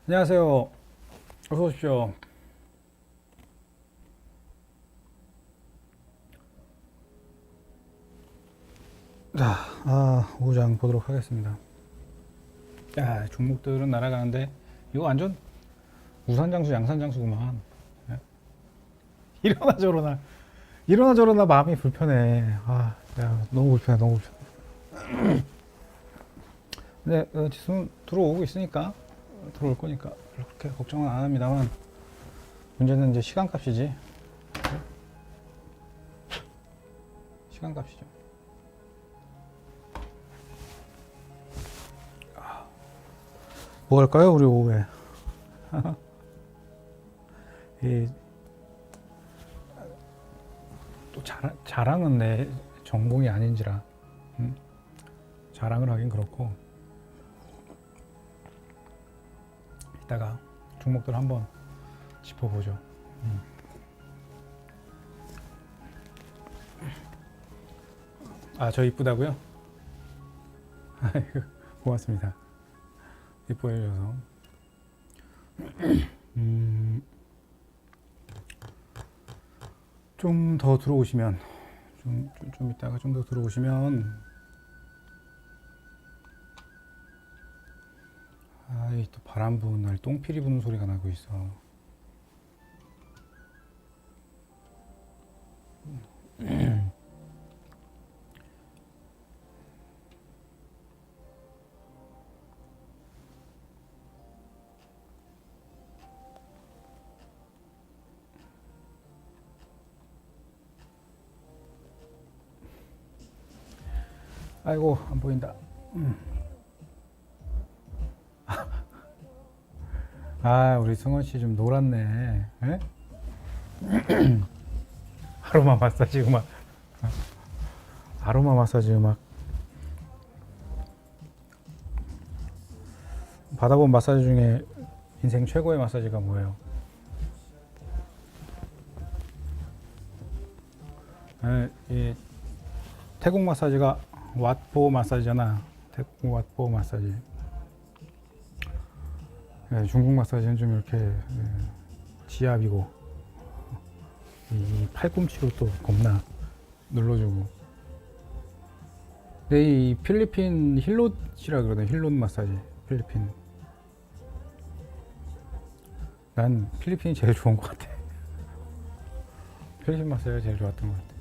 안녕하세요. 어서 오십시오. 자, 오장 보도록 하겠습니다. 야, 종목들은 날아가는데 이거 완전 우산장수, 양산장수구만. 예? 이러나 저러나 마음이 불편해. 야, 너무 불편해, 너무 불편해. 근데 지수는 들어오고 있으니까 들어올 거니까 그렇게 걱정은 안 합니다만 문제는 이제 시간값이지. 시간값이죠. 뭐 할까요, 우리 오후에? 이, 또 자랑은 내 전공이 아닌지라 자랑을 하긴 그렇고 이따가 종목들 한번 짚어보죠. 저 이쁘다고요? 아이고, 고맙습니다. 이뻐해 주셔서. 좀 더 들어오시면, 좀 이따가 좀 더 들어오시면, 또 바람 부는 날 똥피리 부는 소리가 나고 있어. 아이고, 안 보인다. 우리 승원 씨 좀 놀았네. 에? 아로마 마사지 음악. 아로마 마사지 음악. 받아본 마사지 중에 인생 최고의 마사지가 뭐예요? 이 태국 마사지가 왓보 마사지잖아. 태국 왓보 마사지. 중국 마사지는 좀 이렇게 지압이고 이 팔꿈치로 또 겁나 눌러주고. 근데 이 필리핀 힐롯이라 그러네. 힐롯 마사지. 필리핀. 난 필리핀이 제일 좋은 것 같아. 필리핀 마사지가 제일 좋았던 것 같아.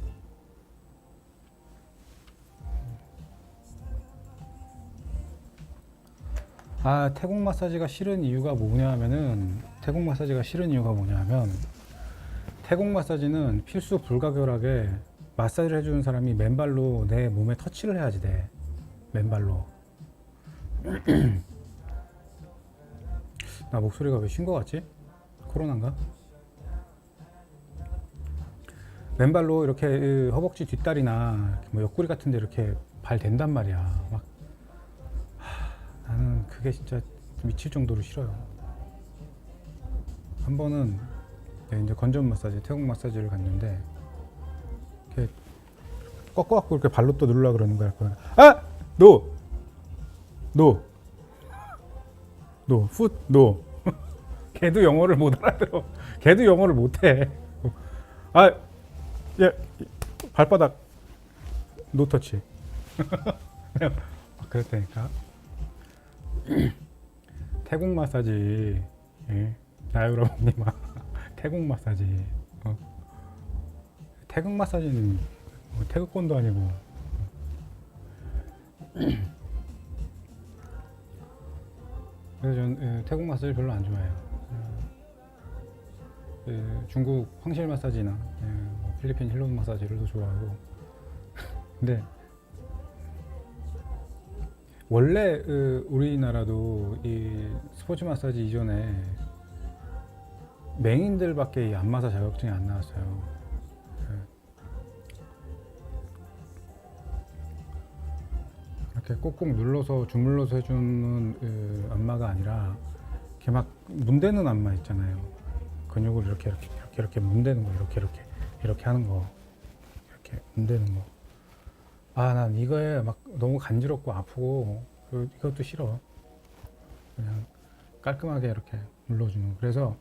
태국 마사지가 싫은 이유가 뭐냐면은, 태국 마사지가 싫은 이유가 뭐냐면, 태국 마사지는 필수 불가결하게 마사지를 해주는 사람이 맨발로 내 몸에 터치를 해야지 돼. 맨발로. 나 목소리가 왜 쉰 것 같지? 코로나인가? 맨발로 이렇게 허벅지 뒷다리나 뭐 옆구리 같은 데 이렇게 발 댄단 말이야. 막 나는 그게 진짜 미칠 정도로 싫어요. 한 번은 이제 건전 마사지, 태국 마사지를 갔는데 이렇게 꺾어갖고 이렇게 발로 또 누르려 그러는 거야. 노! 노! 노! 풋! 노! 걔도 영어를 못 알아들어. 걔도 영어를 못해. 예, 발바닥 노터치. 그랬다니까. 태국 마사지, 나유라봉님아. 태국 마사지. 태국 마사지는 태국권도 아니고. 그래서 전 태국 마사지 별로 안 좋아해요. 중국 황실 마사지나 필리핀 힐롯 마사지를 더 좋아하고. 근데 원래 우리나라도 이 스포츠 마사지 이전에 맹인들밖에 이 안마사 자격증이 안 나왔어요. 이렇게 꼭꼭 눌러서 주물러서 해주는 안마가 아니라 이렇게 막 문대는 안마 있잖아요. 근육을 이렇게 문대는 거, 이렇게 하는 거, 이렇게 문대는 거. 난 이거에 막 너무 간지럽고 아프고 이것도 싫어. 그냥 깔끔하게 이렇게 눌러주는 거. 그래서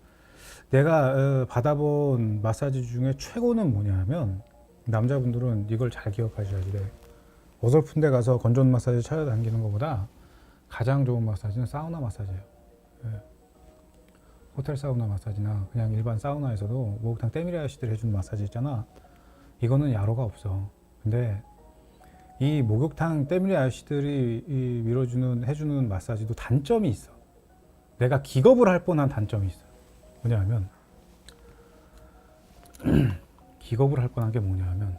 내가 받아본 마사지 중에 최고는 뭐냐면 남자분들은 이걸 잘 기억하셔야 돼. 어설픈 데 가서 건전 마사지 찾아다니는 것보다 가장 좋은 마사지는 사우나 마사지예요. 예. 호텔 사우나 마사지나 그냥 일반 사우나에서도 목욕탕 때밀이 아저씨들이 해주는 마사지 있잖아. 이거는 야로가 없어. 근데 이 목욕탕 때밀이 아저씨들이 해주는 마사지도 단점이 있어. 내가 기겁을 할 뻔한 단점이 있어. 뭐냐면 기겁을 할 뻔한 게 뭐냐면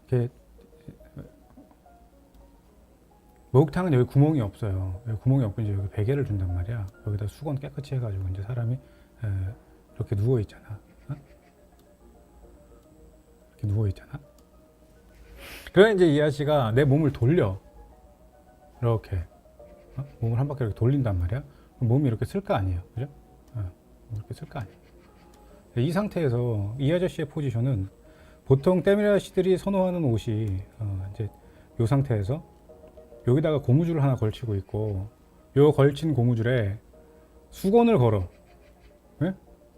이게 목욕탕은 여기 구멍이 없어요. 여기 구멍이 없고 이제 여기 베개를 준단 말이야. 여기다 수건 깨끗이 해가지고 이제 사람이 이렇게 누워 있잖아. 어? 이렇게 누워 있잖아. 그래 이제 이 아저씨가 내 몸을 돌려 이렇게 몸을 한 바퀴 이렇게 돌린단 말이야. 몸이 이렇게 쓸 거 아니에요, 그죠? 이렇게 쓸 거 아니에요. 이 상태에서 이 아저씨의 포지션은 보통 때밀이 아저씨들이 선호하는 옷이 이제 이 상태에서 여기다가 고무줄을 하나 걸치고 있고 요 걸친 고무줄에 수건을 걸어. 네?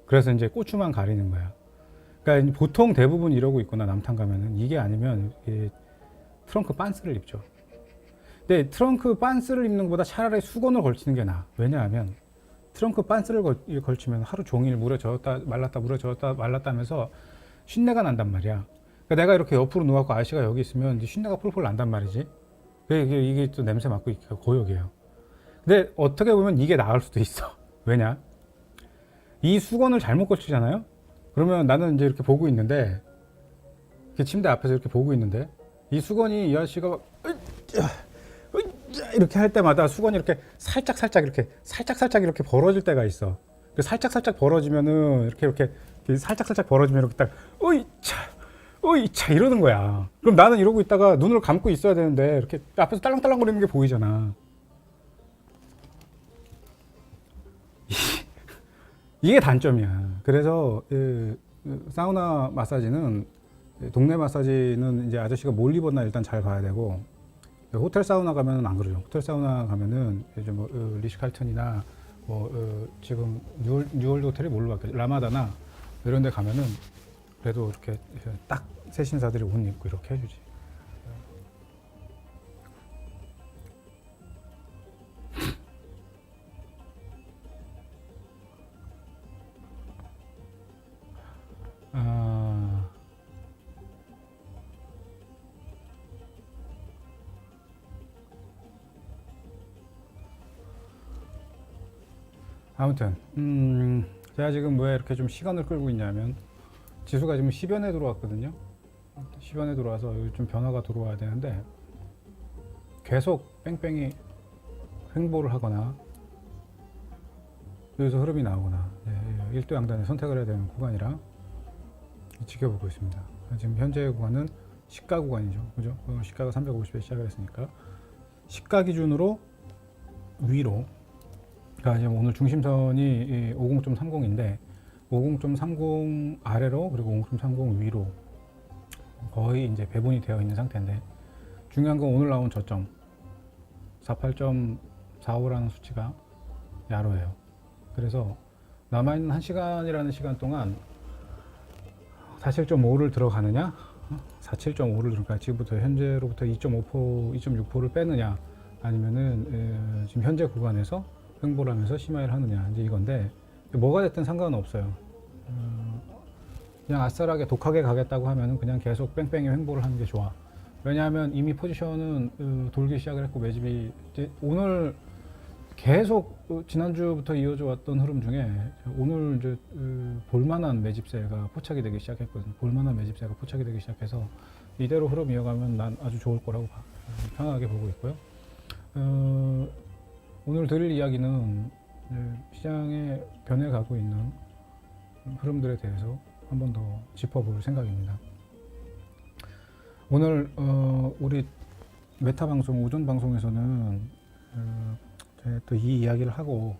그래서 이제 고추만 가리는 거야. 그러니까 보통 대부분 이러고 있거나 남탕 가면은 이게 아니면 트렁크 반스를 입죠. 근데 트렁크 반스를 입는 것보다 차라리 수건을 걸치는 게 나아. 왜냐하면 트렁크 반스를 걸치면 하루 종일 물에 젖었다 말랐다 물에 젖었다 말랐다 하면서 쉰내가 난단 말이야. 그러니까 내가 이렇게 옆으로 누워갖고 아저씨가 여기 있으면 이제 쉰내가 폴폴 난단 말이지. 이게 또 냄새 맡고 있기가 고역이에요. 근데 어떻게 보면 이게 나을 수도 있어. 왜냐? 이 수건을 잘못 걸치잖아요? 그러면 나는 이제 이렇게 보고 있는데, 이렇게 침대 앞에서 이렇게 보고 있는데, 이 수건이 이 아저씨가 막, 이렇게 할 때마다 수건이 이렇게 살짝 이렇게 벌어질 때가 있어. 살짝 벌어지면은 이렇게 살짝 벌어지면 이렇게 딱, 어이차 이러는 거야. 그럼 나는 이러고 있다가 눈을 감고 있어야 되는데 이렇게 앞에서 딸랑딸랑거리는 게 보이잖아. 이게 단점이야. 그래서 사우나 마사지는 동네 마사지는 이제 아저씨가 뭘 입었나 일단 잘 봐야 되고, 호텔 사우나 가면은 안 그러죠. 호텔 사우나 가면은 이제 뭐 리시칼튼이나 지금 뉴월드 호텔이 뭘로 바뀌었지? 라마다나 이런 데 가면은 그래도 이렇게 딱 세신사들이 옷 입고 이렇게 해주지. 아무튼 제가 지금 왜 이렇게 좀 시간을 끌고 있냐면 지수가 지금 10연에 들어왔거든요. 10연에 들어와서 좀 변화가 들어와야 되는데 계속 뺑뺑이 횡보를 하거나 여기서 흐름이 나오거나 일도 양단에 선택을 해야 되는 구간이라 지켜보고 있습니다. 지금 현재 구간은 시가 구간이죠. 그죠? 시가가 350에 시작을 했으니까 시가 기준으로 위로, 그러니까 지금 오늘 중심선이 50.30인데 50.30 아래로 그리고 50.30 위로 거의 이제 배분이 되어 있는 상태인데, 중요한 건 오늘 나온 저점 48.45라는 수치가 야로예요. 그래서 남아있는 1시간이라는 시간 동안 47.5를 들어가느냐 47.5를 들어가 지금부터 현재로부터 2.6%를 빼느냐, 아니면은 지금 현재 구간에서 횡보를 하면서 심화를 하느냐, 이제 이건데 뭐가 됐든 상관은 없어요. 그냥 아싸라게 독하게 가겠다고 하면은 그냥 계속 뺑뺑이 횡보를 하는 게 좋아. 왜냐하면 이미 포지션은 돌기 시작을 했고, 매집이 이제 오늘 계속 지난주부터 이어져 왔던 흐름 중에 오늘 이제 볼만한 매집세가 포착이 되기 시작했거든요. 볼만한 매집세가 포착이 되기 시작해서 이대로 흐름 이어가면 난 아주 좋을 거라고 편하게 보고 있고요. 오늘 드릴 이야기는 시장에 변해가고 있는 흐름들에 대해서 한 번 더 짚어볼 생각입니다. 오늘 우리 메타 방송 오전 방송에서는 제가 또 이 이야기를 하고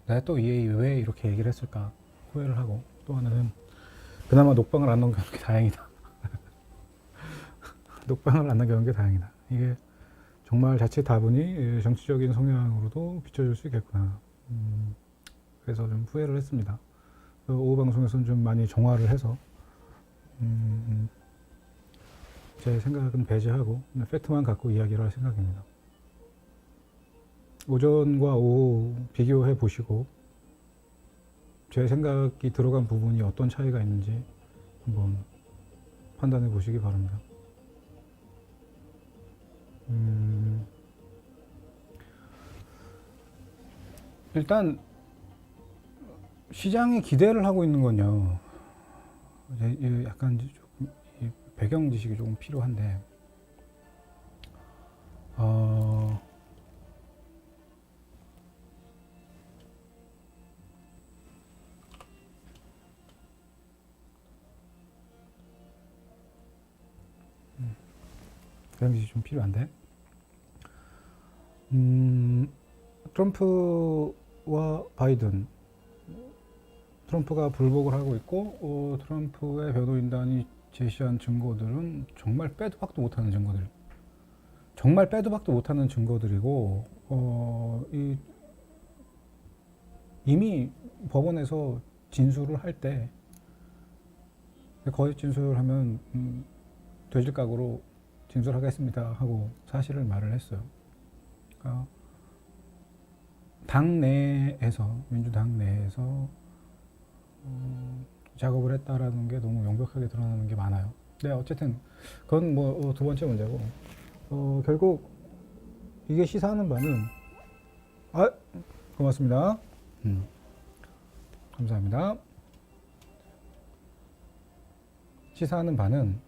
내가 또 왜 이렇게 얘기를 했을까 후회를 하고, 또 하나는 그나마 녹방을 안 넘겨놓은 게 다행이다. 녹방을 안 남겨놓은 게 다행이다. 이게 정말 자칫 다분히 정치적인 성향으로도 비춰질 수 있겠구나. 그래서 좀 후회를 했습니다. 오후 방송에서는 좀 많이 정화를 해서 제 생각은 배제하고 팩트만 갖고 이야기를 할 생각입니다. 오전과 오후 비교해 보시고 제 생각이 들어간 부분이 어떤 차이가 있는지 한번 판단해 보시기 바랍니다. 일단 시장이 기대를 하고 있는 건요. 약간 조금 배경 지식이 조금 필요한데, 배경 지식이 좀 필요한데, 트럼프와 바이든, 트럼프가 불복을 하고 있고 트럼프의 변호인단이 제시한 증거들은 정말 빼도 박도 못하는 증거들, 정말 빼도 박도 못하는 증거들이고 이미 법원에서 진술을 할 때 거짓 진술하면 돼지각으로 진술하겠습니다 하고 사실을 말을 했어요. 그러니까 당 내에서, 민주당 내에서 작업을 했다라는 게 너무 명백하게 드러나는 게 많아요. 네, 어쨌든 그건 뭐 두 번째 문제고, 결국 이게 시사하는 바는, 고맙습니다. 감사합니다. 시사하는 바는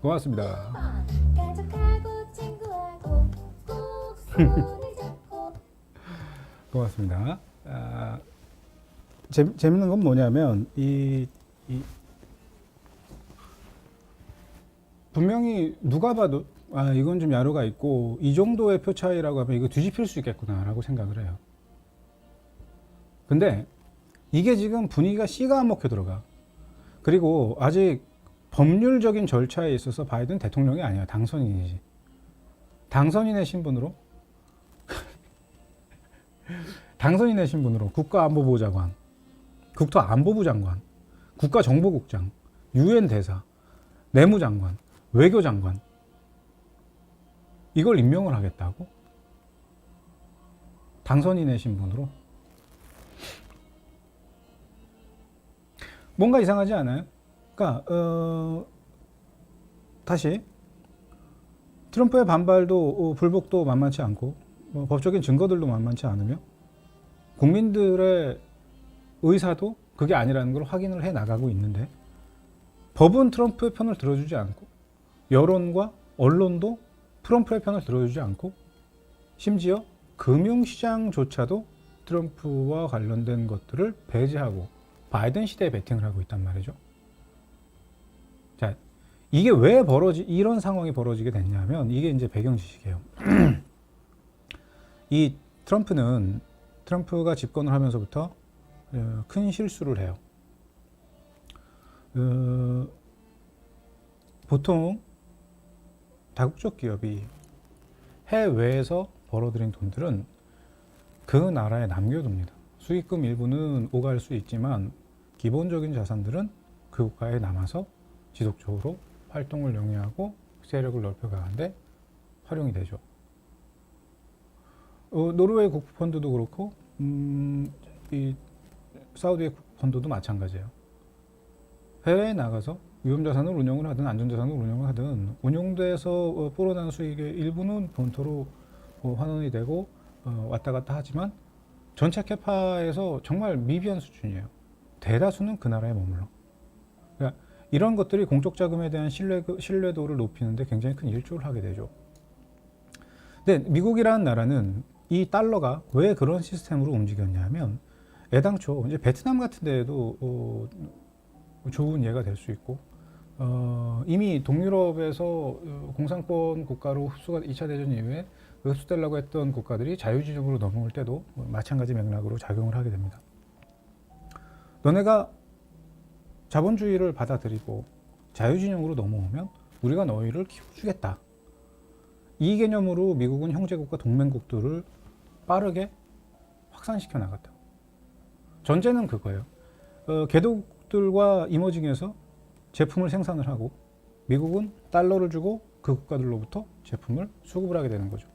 고맙습니다. 고맙습니다. 재밌는 건 뭐냐면 분명히 누가 봐도 이건 좀 야로가 있고 이 정도의 표 차이라고 하면 이거 뒤집힐 수 있겠구나라고 생각을 해요. 근데 이게 지금 분위기가 씨가 안 먹혀 들어가. 그리고 아직 법률적인 절차에 있어서 바이든 대통령이 아니야. 당선인이지. 당선인의 신분으로 당선인의 신분으로 국가안보부 장관, 국토안보부 장관, 국가정보국장, 유엔 대사, 내무장관, 외교장관, 이걸 임명을 하겠다고? 당선인의 신분으로? 뭔가 이상하지 않아요? 그러니까 다시 트럼프의 반발도 불복도 만만치 않고 법적인 증거들도 만만치 않으며 국민들의 의사도 그게 아니라는 걸 확인을 해 나가고 있는데 법은 트럼프의 편을 들어주지 않고 여론과 언론도 트럼프의 편을 들어주지 않고 심지어 금융시장조차도 트럼프와 관련된 것들을 배제하고 바이든 시대에 베팅을 하고 있단 말이죠. 자, 이게 왜 이런 상황이 벌어지게 됐냐면 이게 이제 배경 지식이에요. 이 트럼프가 집권을 하면서부터 큰 실수를 해요. 보통 다국적 기업이 해외에서 벌어들인 돈들은 그 나라에 남겨둡니다. 수익금 일부는 오갈 수 있지만 기본적인 자산들은 그 국가에 남아서 지속적으로 활동을 영위하고 세력을 넓혀가는데 활용이 되죠. 노르웨이 국부펀드도 그렇고 이 사우디의 국부펀드도 마찬가지예요. 해외에 나가서 위험자산을 운영을 하든 안전자산을 운영을 하든 운용돼서 불어난 수익의 일부는 본토로 환원이 되고 왔다 갔다 하지만 전체 캐파에서 정말 미비한 수준이에요. 대다수는 그 나라에 머물러. 그러니까 이런 것들이 공적 자금에 대한 신뢰도를 높이는데 굉장히 큰 일조를 하게 되죠. 근데 미국이라는 나라는 이 달러가 왜 그런 시스템으로 움직였냐면 애당초 이제 베트남 같은 데에도 좋은 예가 될 수 있고 이미 동유럽에서 공산권 국가로 흡수가 2차 대전 이후에 흡수되려고 했던 국가들이 자유진영으로 넘어올 때도 마찬가지 맥락으로 작용을 하게 됩니다. 너네가 자본주의를 받아들이고 자유진영으로 넘어오면 우리가 너희를 키워주겠다. 이 개념으로 미국은 형제국과 동맹국들을 빠르게 확산시켜 나갔다. 전제는 그거예요. 개도국들과 이머징에서 제품을 생산을 하고 미국은 달러를 주고 그 국가들로부터 제품을 수급을 하게 되는 거죠.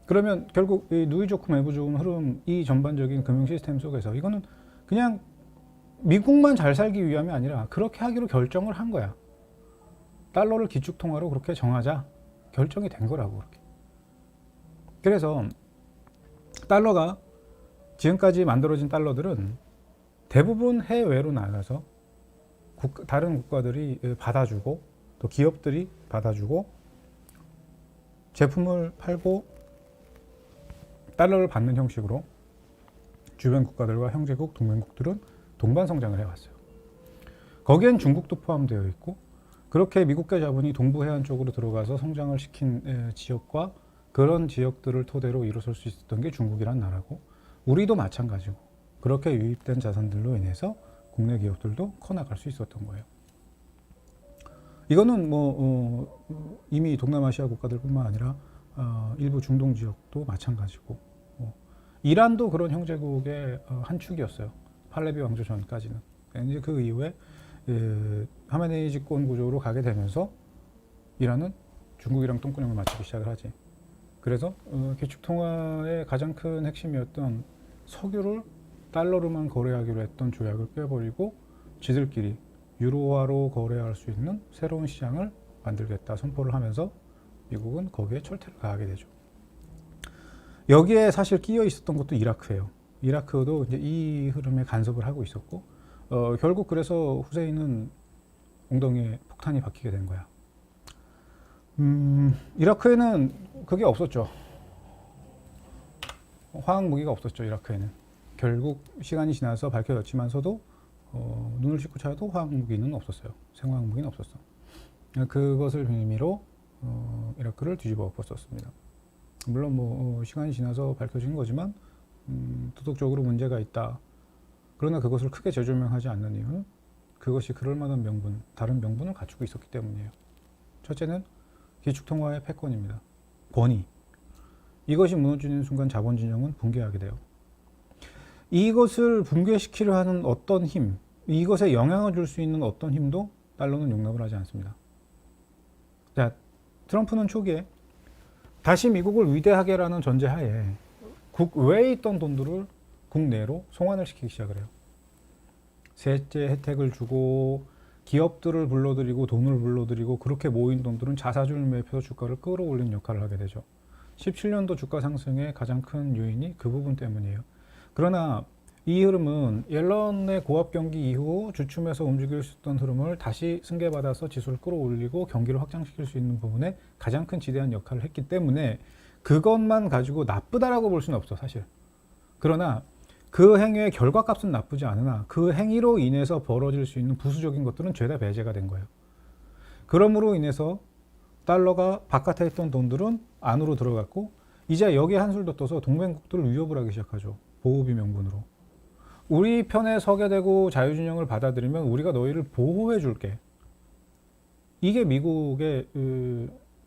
그러면 결국 이 누이 좋고 매부 좋은 흐름, 이 전반적인 금융 시스템 속에서 이거는 그냥 미국만 잘 살기 위함이 아니라 그렇게 하기로 결정을 한 거야. 달러를 기축통화로 그렇게 정하자 결정이 된 거라고. 그렇게. 그래서 달러가 지금까지 만들어진 달러들은 대부분 해외로 나가서 다른 국가들이 받아주고 또 기업들이 받아주고 제품을 팔고 달러를 받는 형식으로 주변 국가들과 형제국, 동맹국들은 동반 성장을 해왔어요. 거기엔 중국도 포함되어 있고 그렇게 미국계 자본이 동부 해안 쪽으로 들어가서 성장을 시킨 지역과 그런 지역들을 토대로 일어설 수 있었던 게 중국이란 나라고 우리도 마찬가지고 그렇게 유입된 자산들로 인해서 국내 기업들도 커나갈 수 있었던 거예요. 이거는 이미 동남아시아 국가들뿐만 아니라 일부 중동 지역도 마찬가지고 이란도 그런 형제국의 한 축이었어요. 팔레비 왕조 전까지는. 이제 그 이후에 하메네이 집권 구조로 가게 되면서 이란은 중국이랑 똥구녕을 맞추기 시작을 하지. 그래서 기축통화의 가장 큰 핵심이었던 석유를 달러로만 거래하기로 했던 조약을 깨버리고 지들끼리 유로화로 거래할 수 있는 새로운 시장을 만들겠다 선포를 하면서 미국은 거기에 철퇴를 가하게 되죠. 여기에 사실 끼어 있었던 것도 이라크예요. 이라크도 이제 이 흐름에 간섭을 하고 있었고 결국 그래서 후세인은 엉덩이에 폭탄이 박히게 된 거야. 이라크에는 그게 없었죠. 화학 무기가 없었죠. 이라크에는. 결국 시간이 지나서 밝혀졌지만서도 눈을 씻고 차도 화학 무기는 없었어요. 생화학 무기는 없었어. 그것을 빌미로 이라크를 뒤집어 엎었었습니다. 물론 시간이 지나서 밝혀진 거지만 도덕적으로 문제가 있다. 그러나 그것을 크게 재조명하지 않는 이유는 그것이 그럴 만한 명분, 다른 명분을 갖추고 있었기 때문이에요. 첫째는 기축통화의 패권입니다. 권위. 이것이 무너지는 순간 자본진영은 붕괴하게 돼요. 이것을 붕괴시키려 하는 어떤 힘, 이것에 영향을 줄 수 있는 어떤 힘도 달러는 용납을 하지 않습니다. 자, 트럼프는 초기에 다시 미국을 위대하게라는 전제하에 국외에 있던 돈들을 국내로 송환을 시키기 시작을 해요. 세제 혜택을 주고 기업들을 불러들이고 돈을 불러들이고 그렇게 모인 돈들은 자사주를 매입해서 주가를 끌어올리는 역할을 하게 되죠. 17년도 주가 상승의 가장 큰 요인이 그 부분 때문이에요. 그러나 이 흐름은 옐런의 고압 경기 이후 주춤해서 움직일 수 있던 흐름을 다시 승계받아서 지수를 끌어올리고 경기를 확장시킬 수 있는 부분에 가장 큰 지대한 역할을 했기 때문에 그것만 가지고 나쁘다라고 볼 수는 없어, 사실. 그러나 그 행위의 결과값은 나쁘지 않으나 그 행위로 인해서 벌어질 수 있는 부수적인 것들은 죄다 배제가 된 거예요. 그러므로 인해서 달러가 바깥에 있던 돈들은 안으로 들어갔고 이제 여기에 한술 더 떠서 동맹국들을 위협을 하기 시작하죠. 보호비 명분으로. 우리 편에 서게 되고 자유진영을 받아들이면 우리가 너희를 보호해 줄게. 이게 미국의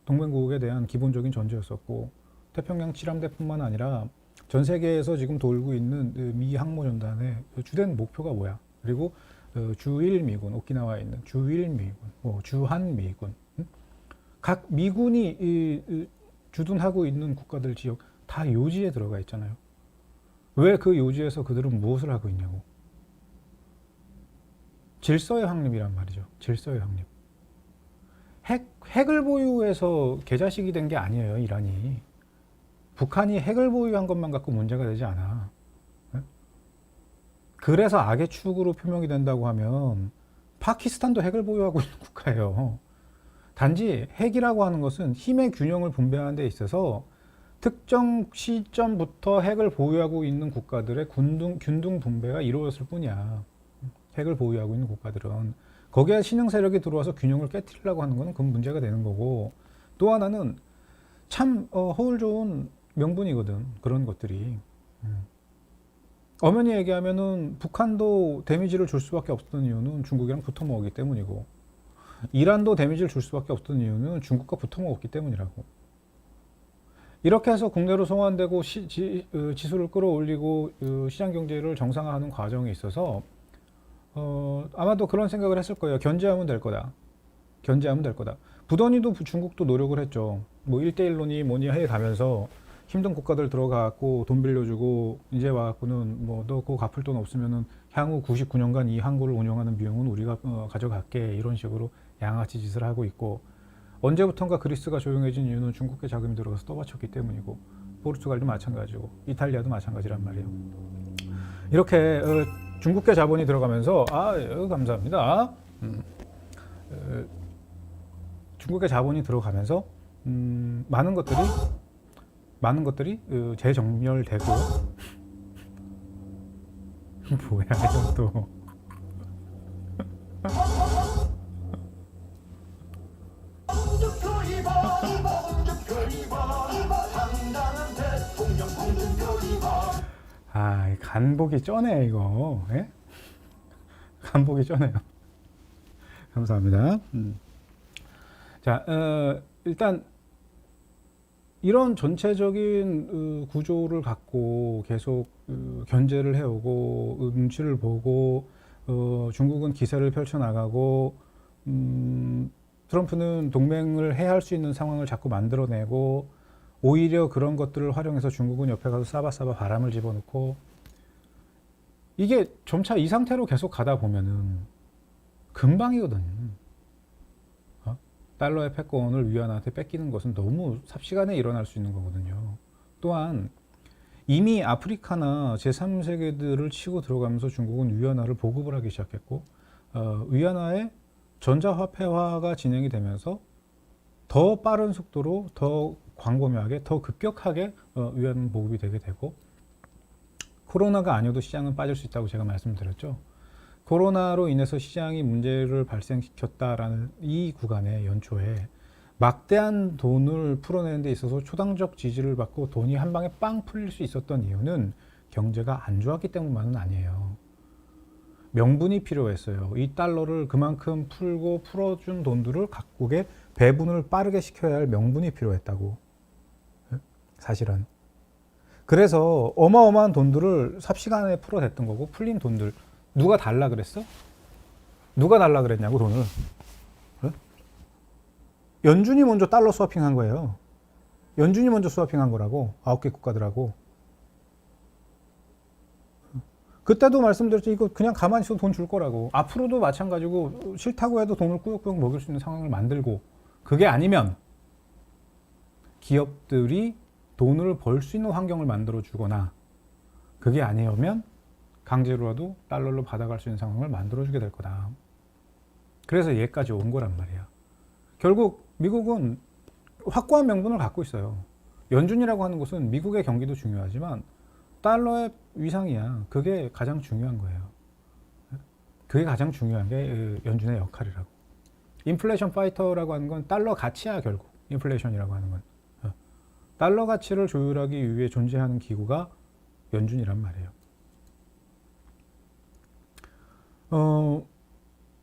동맹국에 대한 기본적인 전제였었고 태평양 칠함대뿐만 아니라 전 세계에서 지금 돌고 있는 미 항모전단의 주된 목표가 뭐야? 그리고 주일미군, 오키나와에 있는 주일미군, 주한미군, 각 미군이 주둔하고 있는 국가들 지역 다 요지에 들어가 있잖아요. 왜 그 요지에서 그들은 무엇을 하고 있냐고. 질서의 확립이란 말이죠. 질서의 확립. 핵을 보유해서 개자식이 된 게 아니에요, 이란이. 북한이 핵을 보유한 것만 갖고 문제가 되지 않아. 그래서 악의 축으로 표명이 된다고 하면 파키스탄도 핵을 보유하고 있는 국가예요. 단지 핵이라고 하는 것은 힘의 균형을 분배하는 데 있어서 특정 시점부터 핵을 보유하고 있는 국가들의 균등 분배가 이루어졌을 뿐이야. 핵을 보유하고 있는 국가들은. 거기에 신흥 세력이 들어와서 균형을 깨트리려고 하는 것은 그건 문제가 되는 거고, 또 하나는 참 허울 좋은 명분이거든. 그런 것들이. 엄연히 얘기하면은 북한도 데미지를 줄 수밖에 없었던 이유는 중국이랑 붙어 먹었기 때문이고, 이란도 데미지를 줄 수밖에 없었던 이유는 중국과 붙어 먹었기 때문이라고. 이렇게 해서 국내로 송환되고 지수를 끌어올리고 시장 경제를 정상화하는 과정에 있어서 아마도 그런 생각을 했을 거예요. 견제하면 될 거다. 견제하면 될 거다. 부더니도 중국도 노력을 했죠. 뭐 1대1론이 뭐니 해 가면서 힘든 국가들 들어가고 돈 빌려주고 이제 와갖고는 뭐 너 그거 갚을 돈 없으면은 향후 99년간 이 항구를 운영하는 비용은 우리가 가져갈게, 이런 식으로 양아치 짓을 하고 있고, 언제부턴가 그리스가 조용해진 이유는 중국의 자금이 들어가서 떠받쳤기 때문이고, 포르투갈도 마찬가지고 이탈리아도 마찬가지란 말이에요. 이렇게 중국계 자본이 들어가면서 감사합니다. 중국의 자본이 들어가면서 많은 것들이 재정렬되고 뭐야 이건 또 간보기 쩌네 이거. 예? 간보기 쩌네요. 감사합니다. 자, 일단 이런 전체적인 구조를 갖고 계속 견제를 해오고 눈치를 보고 중국은 기세를 펼쳐나가고 트럼프는 동맹을 해야 할 수 있는 상황을 자꾸 만들어내고, 오히려 그런 것들을 활용해서 중국은 옆에 가서 싸바싸바 바람을 집어넣고, 이게 점차 이 상태로 계속 가다 보면은 금방이거든. 달러의 패권을 위안한테 뺏기는 것은 너무 삽시간에 일어날 수 있는 거거든요. 또한 이미 아프리카나 제3세계들을 치고 들어가면서 중국은 위안화를 보급을 하기 시작했고, 위안화의 전자화폐화가 진행이 되면서 더 빠른 속도로 더 광범위하게 더 급격하게 위안 보급이 되게 되고, 코로나가 아니어도 시장은 빠질 수 있다고 제가 말씀드렸죠. 코로나로 인해서 시장이 문제를 발생시켰다라는 이 구간의 연초에 막대한 돈을 풀어내는 데 있어서 초당적 지지를 받고 돈이 한 방에 빵 풀릴 수 있었던 이유는 경제가 안 좋았기 때문만은 아니에요. 명분이 필요했어요. 이 달러를 그만큼 풀고 풀어준 돈들을 각국에 배분을 빠르게 시켜야 할 명분이 필요했다고. 사실은. 그래서 어마어마한 돈들을 삽시간에 풀어냈던 거고, 풀린 돈들 누가 달라 그랬어? 누가 달라 그랬냐고 돈을. 연준이 먼저 달러 스와핑한 거예요. 연준이 먼저 스와핑한 거라고. 9개 국가들하고. 그때도 말씀드렸죠. 이거 그냥 가만히 있어도 돈 줄 거라고. 앞으로도 마찬가지고 싫다고 해도 돈을 꾸역꾸역 먹일 수 있는 상황을 만들고, 그게 아니면 기업들이 돈을 벌 수 있는 환경을 만들어 주거나, 그게 아니면 강제로라도 달러로 받아갈 수 있는 상황을 만들어 주게 될 거다. 그래서 얘까지 온 거란 말이야. 결국 미국은 확고한 명분을 갖고 있어요. 연준이라고 하는 것은 미국의 경기도 중요하지만 달러의 위상이야. 그게 가장 중요한 거예요. 그게 가장 중요한 게 연준의 역할이라고. 인플레이션 파이터라고 하는 건 달러 가치야. 결국 인플레이션이라고 하는 건 달러 가치를 조율하기 위해 존재하는 기구가 연준이란 말이에요.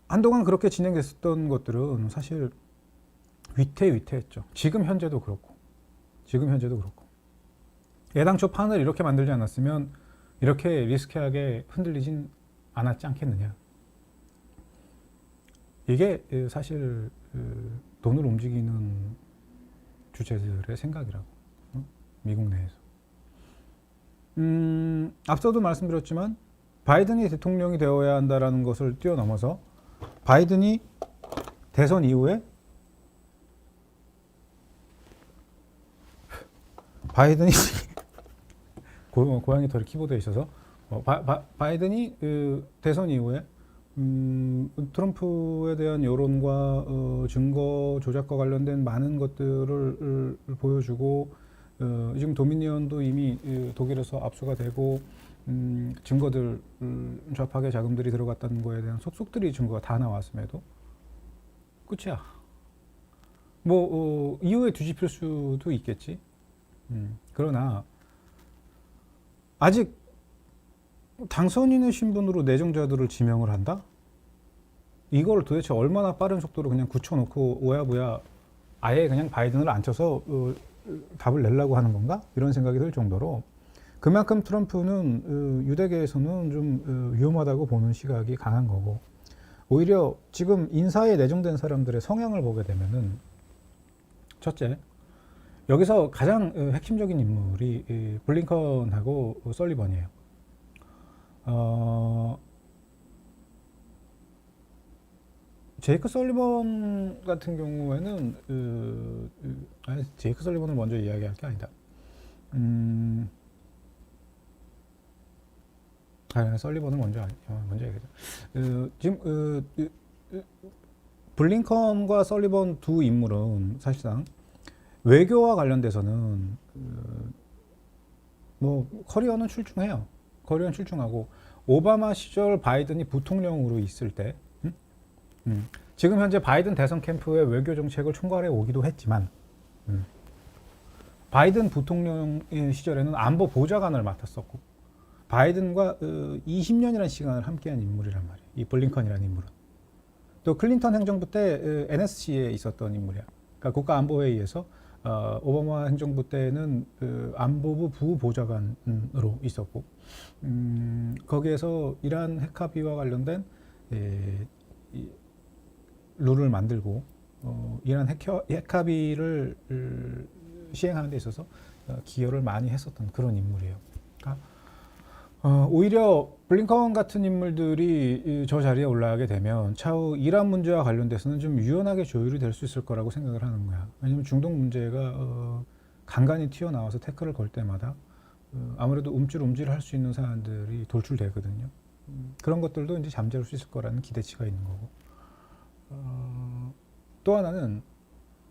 한동안 그렇게 진행됐었던 것들은 사실 위태위태했죠. 지금 현재도 그렇고. 애당초 판을 이렇게 만들지 않았으면 이렇게 리스키하게 흔들리진 않았지 않겠느냐. 이게 사실 돈을 움직이는 주체들의 생각이라고. 미국 내에서. 앞서도 말씀드렸지만 바이든이 대통령이 되어야 한다라는 것을 뛰어넘어서 바이든이 대선 이후에 바이든이 고양이 털이 키보드에 있어서 바이든이 대선 이후에 트럼프에 대한 여론과 증거 조작과 관련된 많은 것들을 보여주고, 지금 도미니언도 이미 독일에서 압수가 되고, 증거들, 좌파계 자금들이 들어갔다는 거에 대한 속속들이 증거가 다 나왔음에도 끝이야. 뭐 이후에 뒤집힐 수도 있겠지. 그러나 아직 당선인의 신분으로 내정자들을 지명을 한다? 이걸 도대체 얼마나 빠른 속도로 그냥 굳혀놓고 오야부야 아예 그냥 바이든을 앉혀서 답을 내려고 하는 건가? 이런 생각이 들 정도로 그만큼 트럼프는 유대계에서는 좀 위험하다고 보는 시각이 강한 거고, 오히려 지금 인사에 내정된 사람들의 성향을 보게 되면은 첫째, 여기서 가장 핵심적인 인물이 블링컨하고 설리번이에요. 제이크 설리번 같은 경우에는 아니, 제이크 설리번을 먼저 이야기할 게 아니다. 설리번을 먼저 얘기하자. 지금 블링컨과 설리번 두 인물은 사실상 외교와 관련돼서는 뭐 커리어는 출중해요. 커리어는 출중하고 오바마 시절 바이든이 부통령으로 있을 때 지금 현재 바이든 대선 캠프의 외교 정책을 총괄해 오기도 했지만 바이든 부통령 시절에는 안보 보좌관을 맡았었고 바이든과 20년이라는 시간을 함께한 인물이란 말이에요. 이 블링컨이라는 인물은. 또 클린턴 행정부 때 NSC에 있었던 인물이야. 그러니까 국가안보회의에서 오바마 행정부 때는 안보부 부보좌관으로 있었고 거기에서 이란 핵합의와 관련된 룰을 만들고 이란 핵합의를 시행하는 데 있어서 기여를 많이 했었던 그런 인물이에요. 그러니까 오히려 블링컨 같은 인물들이 저 자리에 올라가게 되면 차후 이란 문제와 관련돼서는 좀 유연하게 조율이 될 수 있을 거라고 생각을 하는 거야. 왜냐하면 중동 문제가 간간히 튀어나와서 태클을 걸 때마다 아무래도 움찔움찔 할 수 있는 사안들이 돌출되거든요. 그런 것들도 이제 잠재울 수 있을 거라는 기대치가 있는 거고. 또 하나는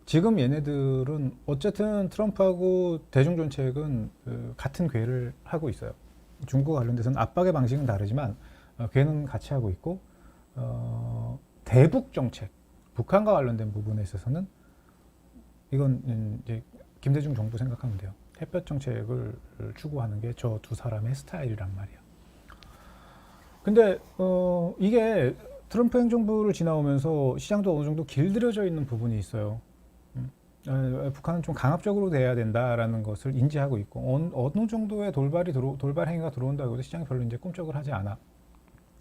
지금 얘네들은 어쨌든 트럼프하고 대중정책은 같은 궤를 하고 있어요. 중국과 관련돼서는 압박의 방식은 다르지만 궤는 같이 하고 있고 대북 정책, 북한과 관련된 부분에 있어서는 이건 이제 김대중 정부 생각하면 돼요. 햇볕 정책을 추구하는 게 저 두 사람의 스타일이란 말이야. 근데 이게 트럼프 행정부를 지나오면서 시장도 어느 정도 길들여져 있는 부분이 있어요. 북한은 좀 강압적으로 돼야 된다라는 것을 인지하고 있고 어느 정도의 돌발 행위가 들어온다고 해도 시장이 별로 이제 꿈쩍을 하지 않아.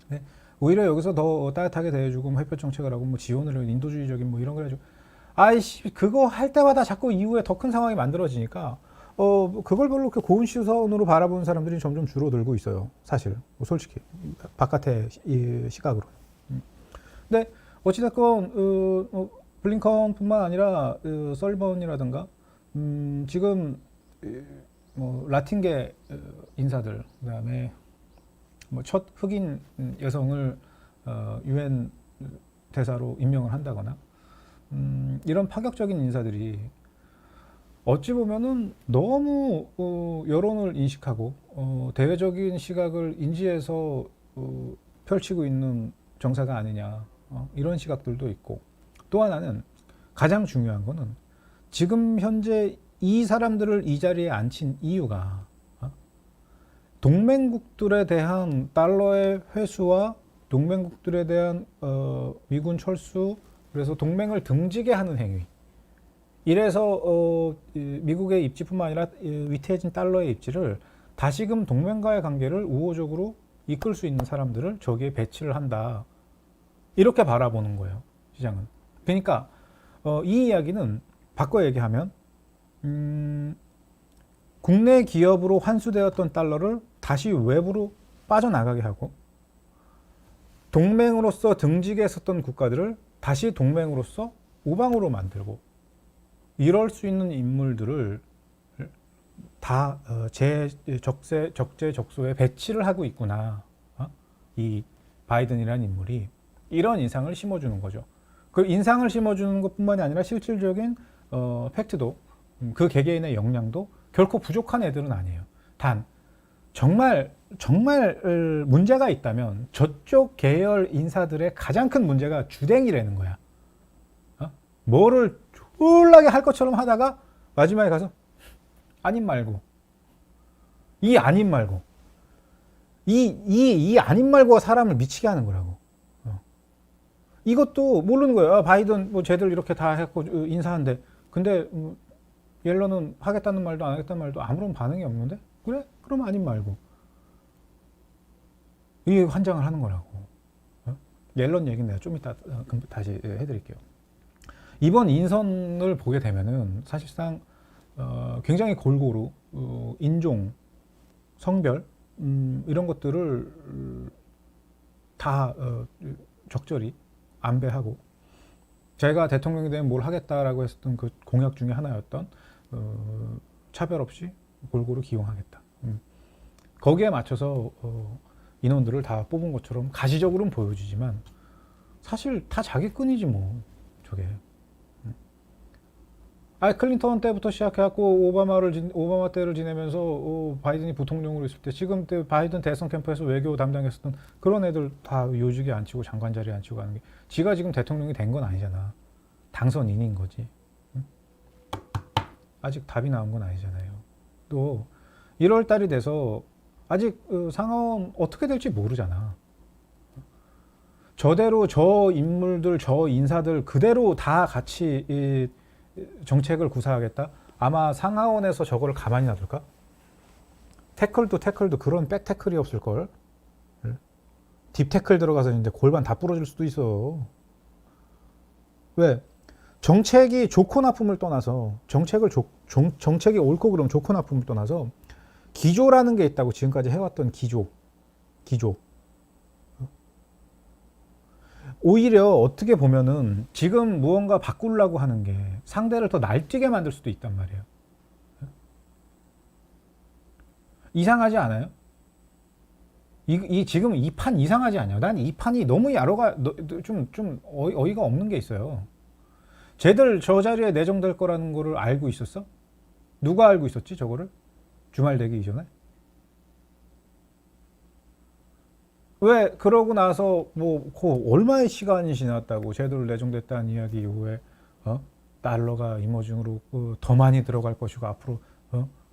네? 오히려 여기서 더 따뜻하게 대해주고 뭐 햇볕 정책을 하고 뭐 지원을 하고 인도주의적인 뭐 이런 걸 해주고 아이씨 그거 할 때마다 자꾸 이후에 더 큰 상황이 만들어지니까 그걸 별로 그렇게 고운 시선으로 바라보는 사람들이 점점 줄어들고 있어요. 사실 뭐 솔직히 바깥의 시각으로. 근데 어찌됐건 블링컨뿐만 아니라 설번이라든가 지금 뭐 라틴계 인사들 그다음에 뭐 첫 흑인 여성을 유엔 대사로 임명을 한다거나 이런 파격적인 인사들이 어찌 보면은 너무 여론을 인식하고 대외적인 시각을 인지해서 펼치고 있는 정사가 아니냐 이런 시각들도 있고, 또 하나는 가장 중요한 거는 지금 현재 이 사람들을 이 자리에 앉힌 이유가 동맹국들에 대한 달러의 회수와 동맹국들에 대한 미군 철수, 그래서 동맹을 등지게 하는 행위. 이래서 미국의 입지뿐만 아니라 위태해진 달러의 입지를 다시금 동맹과의 관계를 우호적으로 이끌 수 있는 사람들을 저기에 배치를 한다. 이렇게 바라보는 거예요, 시장은. 그러니까 이 이야기는 바꿔 얘기하면 국내 기업으로 환수되었던 달러를 다시 외부로 빠져나가게 하고 동맹으로서 등지게 했었던 국가들을 다시 동맹으로서 우방으로 만들고 이럴 수 있는 인물들을 다 적재적소에 배치를 하고 있구나. 이 바이든이라는 인물이 이런 인상을 심어주는 거죠. 그 인상을 심어주는 것뿐만이 아니라 실질적인 팩트도 그 개개인의 역량도 결코 부족한 애들은 아니에요. 단 정말 문제가 있다면 저쪽 계열 인사들의 가장 큰 문제가 주댕이라는 거야. 뭐를 뿔나게 할 것처럼 하다가 마지막에 가서 아님 말고 이 아님 말고 이 아님 말고가 사람을 미치게 하는 거라고. 이것도 모르는 거예요. 아, 바이든 뭐 쟤들 이렇게 다 했고 인사한데 근데 옐런은 하겠다는 말도 안 하겠다는 말도 아무런 반응이 없는데 그래? 그럼 아님 말고 이게 환장을 하는 거라고. 옐런 얘기는 내가 좀 이따 다시 해드릴게요. 이번 인선을 보게 되면은 사실상 굉장히 골고루 인종, 성별 이런 것들을 다 적절히 안배하고 제가 대통령이 되면 뭘 하겠다라고 했었던 그 공약 중에 하나였던 차별 없이 골고루 기용하겠다. 거기에 맞춰서 인원들을 다 뽑은 것처럼 가시적으로는 보여주지만 사실 다 자기 끈이지 뭐 저게. 클린턴 때부터 시작해갖고 오바마 때를 지내면서 바이든이 부통령으로 있을 때 지금 때 바이든 대선 캠프에서 외교 담당했었던 그런 애들 다 요직에 앉히고 장관 자리에 앉히고 가는 게 지가 지금 대통령이 된 건 아니잖아. 당선인인 거지. 아직 답이 나온 건 아니잖아요. 또 1월 달이 돼서 아직 상하원 어떻게 될지 모르잖아. 저대로 저 인물들, 저 인사들 그대로 다 같이 정책을 구사하겠다? 아마 상하원에서 저거를 가만히 놔둘까? 태클도 그런 백 태클이 없을걸? 딥 태클 들어가서 이제 골반 다 부러질 수도 있어. 왜? 정책이 좋고 나쁨을 떠나서 정책이 옳고 그름 좋고 나쁨을 떠나서 기조라는 게 있다고. 지금까지 해왔던 기조. 오히려 어떻게 보면은 지금 무언가 바꾸려고 하는 게 상대를 더 날뛰게 만들 수도 있단 말이에요. 이상하지 않아요? 지금 이 판 이상하지 않아요? 난 이 판이 너무 야로가 좀 어이가 없는 게 있어요. 쟤들 저 자리에 내정될 거라는 거를 알고 있었어? 누가 알고 있었지 저거를? 주말 되기 이전에? 왜 그러고 나서 뭐 얼마의 시간이 지났다고 쟤들 내정됐다는 이야기 이후에 달러가 이머징으로 더 많이 들어갈 것이고 앞으로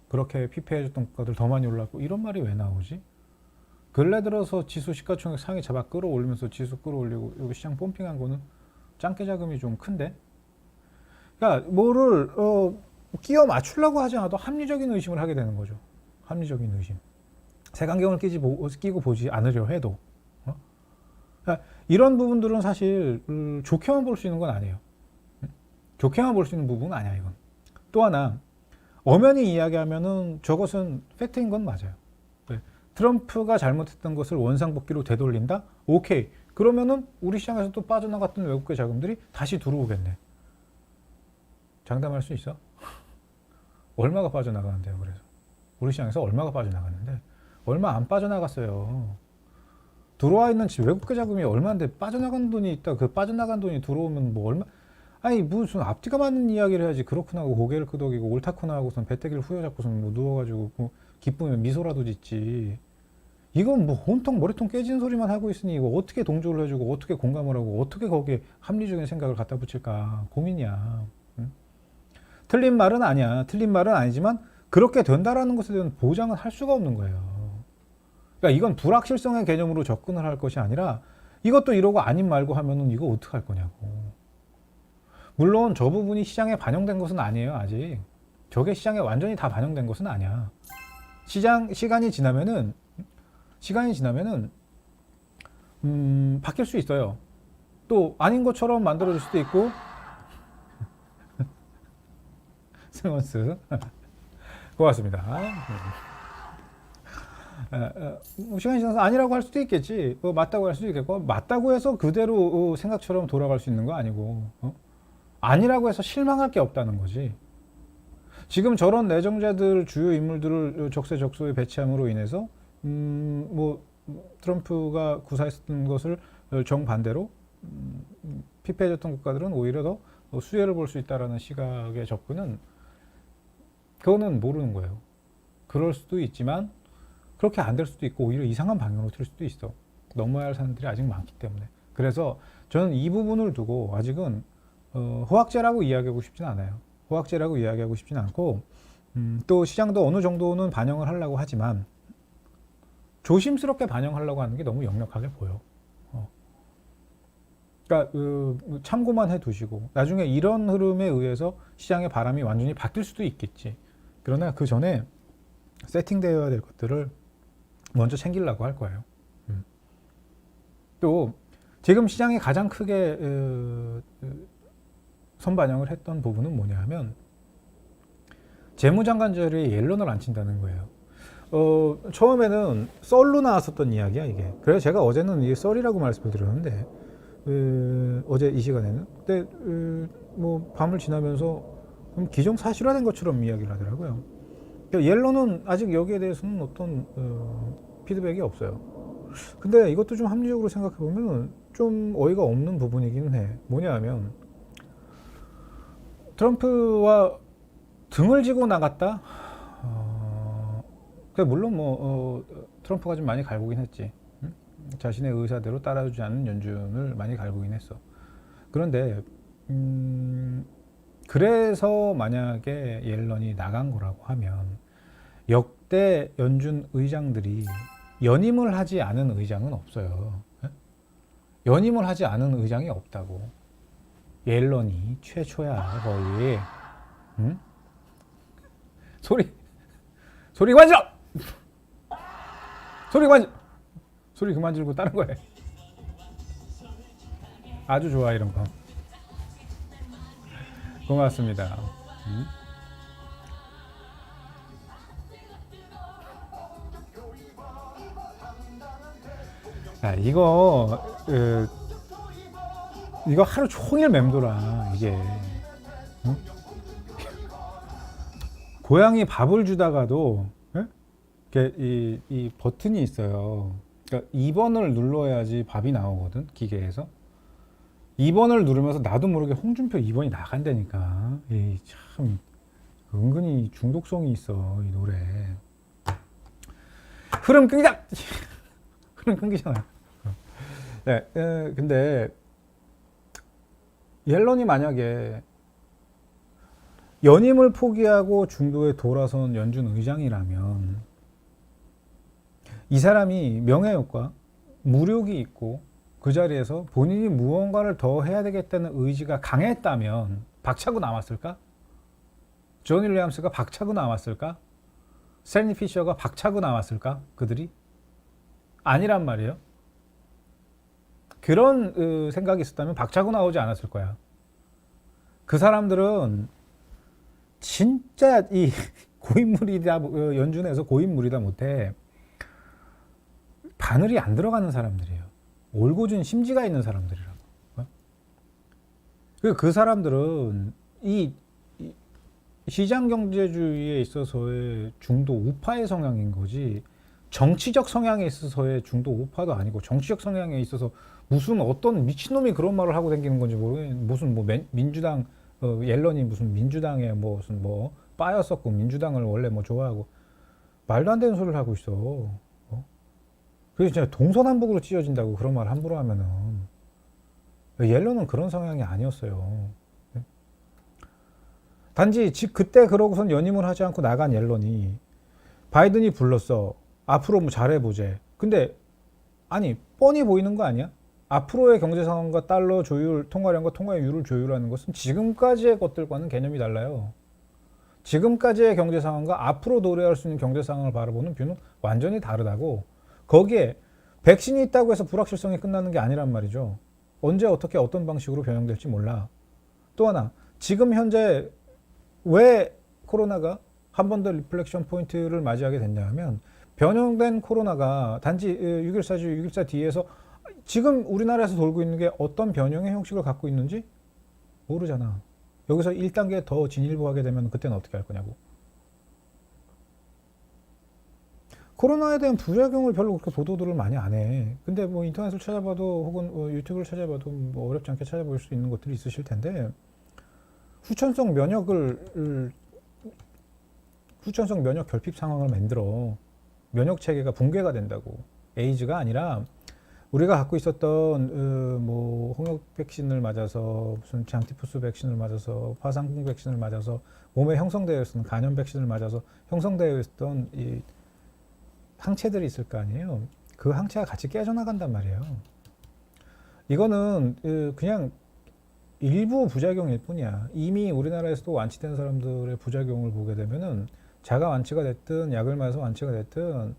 그렇게 피폐해졌던 것들 더 많이 올랐고 이런 말이 왜 나오지? 근래 들어서 지수 시가총액 상위 잡아 끌어올리면서 지수 끌어올리고 여기 시장 펌핑한 거는 짱깨 자금이 좀 큰데? 그러니까 뭐를 끼워 맞추려고 하지 않아도 합리적인 의심을 하게 되는 거죠. 합리적인 의심. 색안경을 끼고 보지 않으려 해도 그러니까 이런 부분들은 사실 좋게만 볼 수 있는 건 아니에요. 좋게만 볼 수 있는 부분은 아니야 이건. 또 하나 엄연히 이야기하면은 저것은 팩트인 건 맞아요. 네. 트럼프가 잘못했던 것을 원상복귀로 되돌린다? 오케이. 그러면은 우리 시장에서 또 빠져나갔던 외국계 자금들이 다시 들어오겠네. 장담할 수 있어? 얼마가 빠져나가는데요 그래서 우리 시장에서 얼마가 빠져나갔는데 얼마 안 빠져나갔어요. 들어와 있는 외국계 자금이 얼마인데 빠져나간 돈이 있다. 그 빠져나간 돈이 들어오면 뭐 얼마? 아니 무슨 앞뒤가 맞는 이야기를 해야지. 그렇구나 하고 고개를 끄덕이고 옳다구나 하고선 배때기를 후려잡고선 뭐 누워가지고 뭐 기쁘면 미소라도 짓지. 이건 뭐 온통 머리통 깨진 소리만 하고 있으니 이거 어떻게 동조를 해주고 어떻게 공감을 하고 어떻게 거기에 합리적인 생각을 갖다 붙일까 고민이야. 응? 틀린 말은 아니야. 틀린 말은 아니지만 그렇게 된다라는 것에 대한 보장은 할 수가 없는 거예요. 그러니까 이건 불확실성의 개념으로 접근을 할 것이 아니라 이것도 이러고 아님 말고 하면은 이거 어떡할 거냐고. 물론 저 부분이 시장에 반영된 것은 아니에요 아직. 저게 시장에 완전히 다 반영된 것은 아니야. 시간이 지나면은 바뀔 수 있어요. 또 아닌 것처럼 만들어질 수도 있고. 스먼스 고맙습니다. 시간이 지나서 아니라고 할 수도 있겠지. 맞다고 할 수도 있겠고 맞다고 해서 그대로 생각처럼 돌아갈 수 있는 거 아니고 아니라고 해서 실망할 게 없다는 거지. 지금 저런 내정자들 주요 인물들을 적세적소에 배치함으로 인해서 뭐 트럼프가 구사했던 것을 정반대로 피폐해졌던 국가들은 오히려 더 수혜를 볼 수 있다라는 시각의 접근은 그거는 모르는 거예요. 그럴 수도 있지만 그렇게 안 될 수도 있고 오히려 이상한 방향으로 튈 수도 있어. 넘어야 할 사람들이 아직 많기 때문에. 그래서 저는 이 부분을 두고 아직은 호황제라고 이야기하고 싶진 않아요. 호황제라고 이야기하고 싶진 않고 또 시장도 어느 정도는 반영을 하려고 하지만 조심스럽게 반영하려고 하는 게 너무 역력하게 보여. 그러니까 참고만 해두시고 나중에 이런 흐름에 의해서 시장의 바람이 완전히 바뀔 수도 있겠지. 그러나 그 전에 세팅되어야 될 것들을 먼저 챙기려고 할 거예요. 또 지금 시장이 가장 크게 선반영을 했던 부분은 뭐냐 하면 재무장관 자리에 옐런을 안 친다는 거예요. 처음에는 썰로 나왔었던 이야기야 이게. 그래서 제가 어제는 이게 썰이라고 말씀을 드렸는데 어제 이 시간에는 근데 뭐 밤을 지나면서 기정사실화된 것처럼 이야기를 하더라고요. 그러니까 옐런은 아직 여기에 대해서는 어떤 피드백이 없어요. 근데 이것도 좀 합리적으로 생각해 보면 좀 어이가 없는 부분이기는 해. 뭐냐 하면 트럼프와 등을 지고 나갔다. 물론 뭐 트럼프가 좀 많이 갈구긴 했지. 자신의 의사대로 따라주지 않는 연준을 많이 갈구긴 했어. 그런데 그래서 만약에 옐런이 나간 거라고 하면 역대 연준 의장들이 연임을 하지 않은 의장은 없어요. 연임을 하지 않은 의장이 없다고. 옐런이 최초야 거의. 응? 소리 그만 질러! 소리 그만 지르고 다른 거 해. 아주 좋아 이런 거. 고맙습니다. 이거 하루 종일 맴돌아 이게. 응? 고양이 밥을 주다가도 이 버튼이 있어요. 그러니까 2번을 눌러야지 밥이 나오거든 기계에서. 2번을 누르면서 나도 모르게 홍준표 2번이 나간다니까. 참 은근히 중독성이 있어 이 노래. 흐름 끊기자. 흐름 끊기잖아요. 네, 근데 옐런이 만약에 연임을 포기하고 중도에 돌아선 연준 의장이라면 이 사람이 명예욕과 무력이 있고 그 자리에서 본인이 무언가를 더 해야 되겠다는 의지가 강했다면 박차고 나왔을까? 존 윌리엄스가 박차고 나왔을까? 스탠리 피셔가 박차고 나왔을까? 그들이? 아니란 말이에요. 그런 생각이 있었다면 박차고 나오지 않았을 거야. 그 사람들은 진짜 이 고인물이다, 연준에서 고인물이다 못해 바늘이 안 들어가는 사람들이에요. 올곧은 심지가 있는 사람들이라고. 그 사람들은 이 시장 경제주의에 있어서의 중도 우파의 성향인 거지 정치적 성향에 있어서의 중도 우파도 아니고 정치적 성향에 있어서 무슨 어떤 미친놈이 그런 말을 하고 다니는 건지 모르겠는데 무슨 뭐 민주당 옐런이 무슨 민주당에 무슨 뭐 빠였었고 민주당을 원래 뭐 좋아하고 말도 안 되는 소리를 하고 있어. 그래서 진짜 동서남북으로 찢어진다고 그런 말 함부로 하면은. 옐런은 그런 성향이 아니었어요. 단지 그때 그러고선 연임을 하지 않고 나간 옐런이 바이든이 불렀어. 앞으로 뭐 잘해보재. 근데 아니 뻔히 보이는 거 아니야? 앞으로의 경제 상황과 달러 조율, 통화량과 통화율을 조율하는 것은 지금까지의 것들과는 개념이 달라요. 지금까지의 경제 상황과 앞으로 도래할 수 있는 경제 상황을 바라보는 뷰는 완전히 다르다고. 거기에 백신이 있다고 해서 불확실성이 끝나는 게 아니란 말이죠. 언제 어떻게 어떤 방식으로 변형될지 몰라. 또 하나, 지금 현재 왜 코로나가 한 번 더 리플렉션 포인트를 맞이하게 됐냐 하면 변형된 코로나가 단지 6.14 뒤에서 지금 우리나라에서 돌고 있는 게 어떤 변형의 형식을 갖고 있는지 모르잖아. 여기서 1단계 더 진일보하게 되면 그때는 어떻게 할 거냐고. 코로나에 대한 부작용을 별로 그렇게 보도들을 많이 안 해. 근데 뭐 인터넷을 찾아봐도 혹은 유튜브를 찾아봐도 뭐 어렵지 않게 찾아볼 수 있는 것들이 있으실 텐데 후천성 면역 결핍 상황을 만들어 면역 체계가 붕괴가 된다고. 에이즈가 아니라 우리가 갖고 있었던 뭐 홍역 백신을 맞아서 무슨 장티푸스 백신을 맞아서 화상풍 백신을 맞아서 몸에 형성되어 있었던 간염 백신을 맞아서 형성되어 있었던 이 항체들이 있을 거 아니에요. 그 항체가 같이 깨져나간단 말이에요. 이거는 그냥 일부 부작용일 뿐이야. 이미 우리나라에서도 완치된 사람들의 부작용을 보게 되면은 자가 완치가 됐든 약을 맞아서 완치가 됐든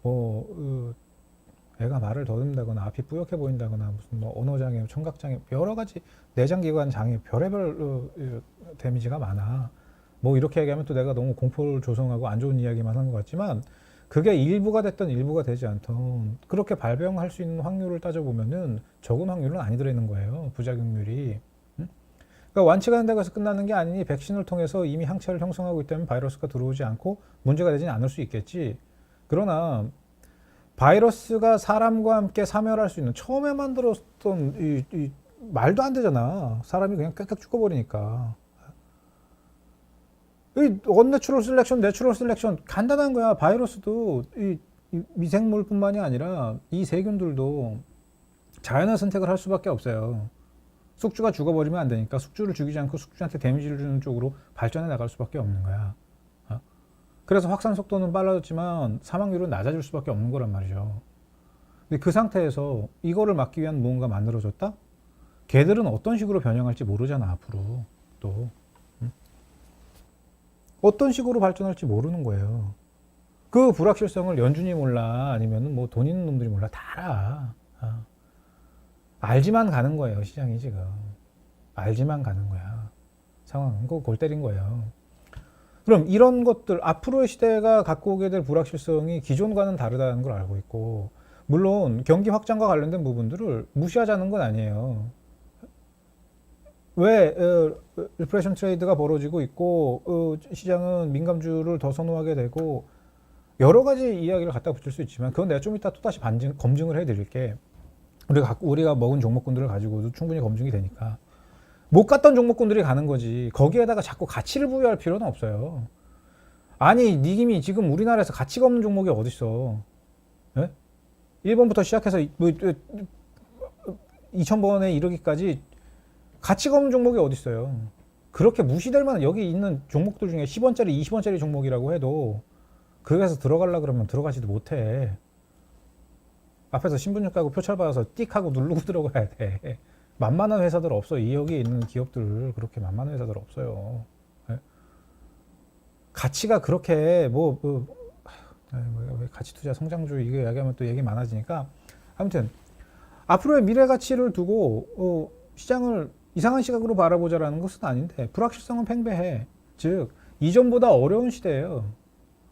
뭐 애가 말을 더듬다거나 앞이 뿌옇게 보인다거나 무슨 뭐 언어장애, 청각장애 여러 가지 내장기관 장애 별의별 데미지가 많아. 뭐 이렇게 얘기하면 또 내가 너무 공포를 조성하고 안 좋은 이야기만 한 것 같지만 그게 일부가 됐든 일부가 되지 않던 그렇게 발병할 수 있는 확률을 따져보면은 적은 확률은 아니 들어있는 거예요. 부작용률이. 그러니까 완치가 된다고 해서 끝나는 게 아니니 백신을 통해서 이미 항체를 형성하고 있다면 바이러스가 들어오지 않고 문제가 되지는 않을 수 있겠지. 그러나 바이러스가 사람과 함께 사멸할 수 있는 처음에 만들었던 이 말도 안 되잖아. 사람이 그냥 깍깍 죽어버리니까. 이 언내추럴 셀렉션, 내추럴 셀렉션 간단한 거야. 바이러스도 이 미생물뿐만이 아니라 이 세균들도 자연의 선택을 할 수밖에 없어요. 숙주가 죽어버리면 안 되니까 숙주를 죽이지 않고 숙주한테 데미지를 주는 쪽으로 발전해 나갈 수밖에 없는 거야. 그래서 확산 속도는 빨라졌지만 사망률은 낮아질 수밖에 없는 거란 말이죠. 근데 그 상태에서 이거를 막기 위한 무언가 만들어졌다? 걔들은 어떤 식으로 변형할지 모르잖아, 앞으로. 또. 어떤 식으로 발전할지 모르는 거예요. 그 불확실성을 연준이 몰라, 아니면 뭐 돈 있는 놈들이 몰라, 다 알아. 알지만 가는 거예요, 시장이 지금. 알지만 가는 거야. 상황은 그거 골 때린 거예요. 그럼 이런 것들, 앞으로의 시대가 갖고 오게 될 불확실성이 기존과는 다르다는 걸 알고 있고, 물론 경기 확장과 관련된 부분들을 무시하자는 건 아니에요. 왜 리프레션 트레이드가 벌어지고 있고 시장은 민감주를 더 선호하게 되고 여러 가지 이야기를 갖다 붙일 수 있지만 그건 내가 좀 이따 또다시 검증을 해드릴게. 우리가 먹은 종목군들을 가지고도 충분히 검증이 되니까. 못 갔던 종목군들이 가는 거지. 거기에다가 자꾸 가치를 부여할 필요는 없어요. 아니 님이 지금 우리나라에서 가치가 없는 종목이 어딨어. 예? 1번부터 시작해서 2000번에 이르기까지 가치가 없는 종목이 어딨어요. 그렇게 무시될 만한 여기 있는 종목들 중에 10원짜리 20원짜리 종목이라고 해도 거기서 들어가려고 그러면 들어가지도 못해. 앞에서 신분증 까고 표철 받아서 띡 하고 누르고 들어가야 돼. 만만한 회사들 없어. 이 여기에 있는 기업들 그렇게 만만한 회사들 없어요. 네? 가치가 그렇게 가치 투자 성장주의 이거 이야기하면 또 얘기 많아지니까 아무튼 앞으로의 미래 가치를 두고 시장을 이상한 시각으로 바라보자라는 것은 아닌데 불확실성은 팽배해. 즉 이전보다 어려운 시대예요.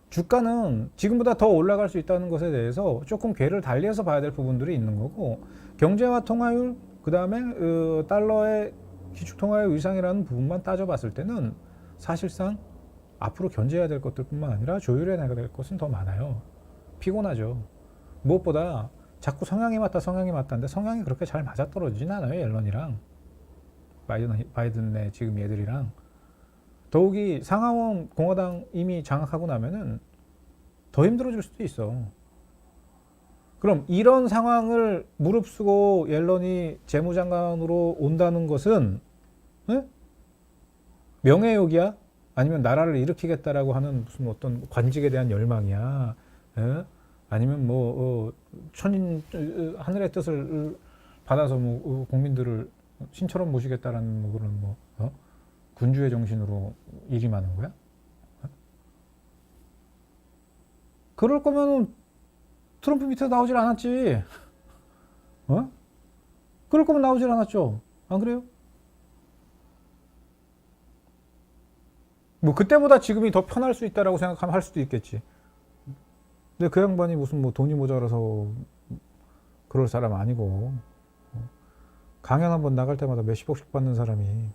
주가는 지금보다 더 올라갈 수 있다는 것에 대해서 조금 궤를 달리해서 봐야 될 부분들이 있는 거고 경제와 통화율 그 다음에 달러의 기축통화의 위상이라는 부분만 따져봤을 때는 사실상 앞으로 견제해야 될 것들 뿐만 아니라 조율해 나가야 될 것은 더 많아요. 피곤하죠. 무엇보다 자꾸 성향이 맞다는데 성향이 그렇게 잘 맞아떨어지진 않아요. 옐런이랑 바이든의 지금 얘들이랑. 더욱이 상하원 공화당 이미 장악하고 나면은 더 힘들어질 수도 있어. 그럼 이런 상황을 무릅쓰고 옐런이 재무장관으로 온다는 것은 명예욕이야? 아니면 나라를 일으키겠다라고 하는 무슨 어떤 관직에 대한 열망이야? 아니면 뭐 천인 하늘의 뜻을 받아서 뭐 국민들을 신처럼 모시겠다라는 뭐 그런 뭐 군주의 정신으로 일임하는 거야? 그럴 거면은 트럼프 밑에 나오질 않았지. 그럴 거면 나오질 않았죠. 안 그래요? 뭐 그때보다 지금이 더 편할 수 있다라고 생각하면 할 수도 있겠지. 근데 그 양반이 무슨 뭐 돈이 모자라서 그럴 사람 아니고 강연 한번 나갈 때마다 몇십억씩 받는 사람이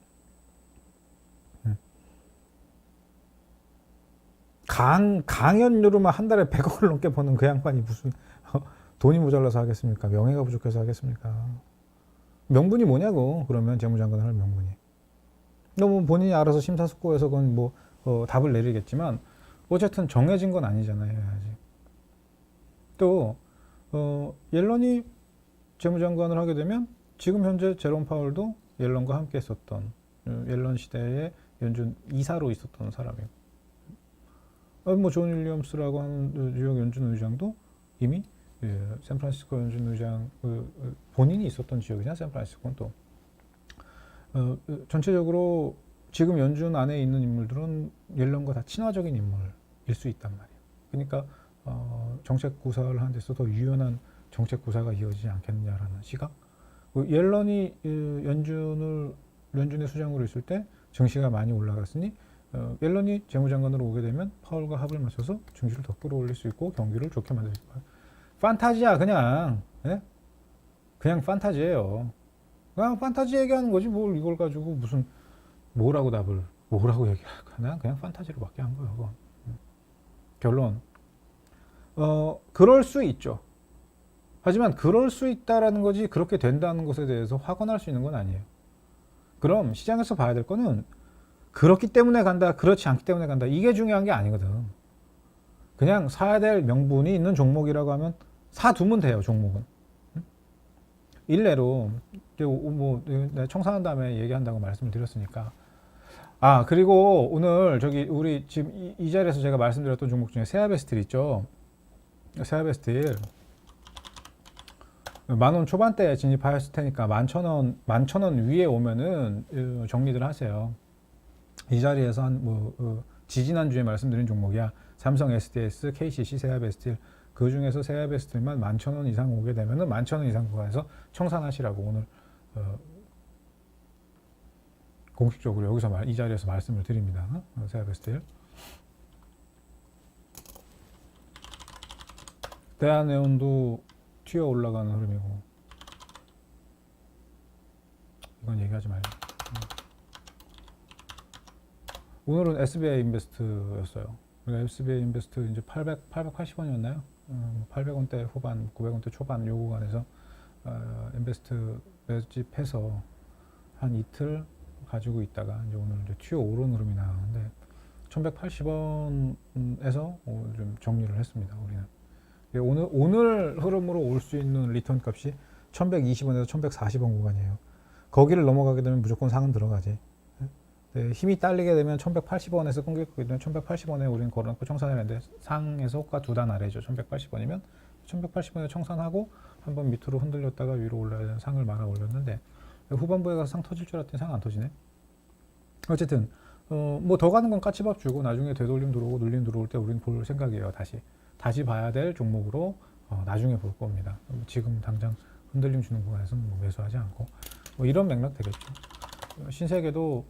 강연료로만 한 달에 100억을 넘게 버는 그 양반이 무슨 돈이 모자라서 하겠습니까? 명예가 부족해서 하겠습니까? 명분이 뭐냐고. 그러면 재무장관을 할 명분이. 너무 본인이 알아서 심사숙고해서 그건 뭐 답을 내리겠지만 어쨌든 정해진 건 아니잖아요. 아직. 또 옐런이 재무장관을 하게 되면 지금 현재 제롬 파월도 옐런과 함께 했었던 옐런 시대에 연준 이사로 있었던 사람이에요. 뭐 존 윌리엄스라고 하는 뉴욕 연준 의장도 이미 샌프란시스코 연준 의장 본인이 있었던 지역이냐 샌프란시스코는 또 전체적으로 지금 연준 안에 있는 인물들은 옐런과 다 친화적인 인물일 수 있단 말이에요. 그러니까 정책 구사를 하는 데서 더 유연한 정책 구사가 이어지지 않겠느냐라는 시각. 옐런이 연준의 수장으로 있을 때 증시가 많이 올라갔으니 옐런이 재무장관으로 오게 되면 파월과 합을 맞춰서 증시를 더 끌어올릴 수 있고 경기를 좋게 만들 수 있고. 판타지야 그냥. 예? 그냥 판타지예요. 그냥 판타지 얘기하는 거지 뭘 이걸 가지고 무슨 뭐라고 얘기할 거야. 그냥 판타지로밖에 한 거예요. 그건. 결론. 그럴 수 있죠. 하지만 그럴 수 있다라는 거지 그렇게 된다는 것에 대해서 확언할 수 있는 건 아니에요. 그럼 시장에서 봐야 될 거는 그렇기 때문에 간다, 그렇지 않기 때문에 간다. 이게 중요한 게 아니거든. 그냥 사야 될 명분이 있는 종목이라고 하면 사두면 돼요, 종목은. 일례로 뭐 내가 청산한 다음에 얘기한다고 말씀을 드렸으니까. 그리고 오늘 우리 지금 이 자리에서 제가 말씀드렸던 종목 중에 세아베스틸 있죠. 세아베스틸 10,000원 초반대에 진입하였을 테니까 11,000원 위에 오면은 정리들 하세요. 이 자리에서 지지난주에 말씀드린 종목이야. 삼성 SDS, KCC, 세아베스틸. 그 중에서 세아베스틸만 11,000원 이상 오게 되면은 11,000원 이상 구간에서 청산하시라고 오늘 공식적으로 여기서 이 자리에서 말씀을 드립니다. 세아베스틸. 대한해운도 튀어 올라가는 흐름이고 이건 얘기하지 말자. 오늘은 SBI 인베스트였어요. 우리가 SBI 인베스트 이제 880원이었나요? 800원대 후반, 900원대 초반 요 구간에서 인베스트 매집해서 한 이틀 가지고 있다가 이제 오늘 이제 튀어 오른 흐름이 나오는데 1180원에서 좀 정리를 했습니다. 우리는. 오늘 흐름으로 올 수 있는 리턴 값이 1120원에서 1140원 구간이에요. 거기를 넘어가게 되면 무조건 상은 들어가지. 네, 힘이 딸리게 되면 1180원에서 끊기게 되면 1180원에 우리는 걸어놓고 청산해야 하는데 상에서 호가 2단 아래죠. 1180원이면 1180원에 청산하고 한번 밑으로 흔들렸다가 위로 올라야 되는 상을 말아 올렸는데 후반부에 가서 상 터질 줄 알았더니 상 안 터지네. 어쨌든 뭐 더 가는 건 까치밥 주고 나중에 되돌림 들어오고 눌림 들어올 때 우리는 볼 생각이에요. 다시 봐야 될 종목으로 나중에 볼 겁니다. 지금 당장 흔들림 주는 구간에서는 뭐 매수하지 않고 뭐 이런 맥락 되겠죠. 신세계도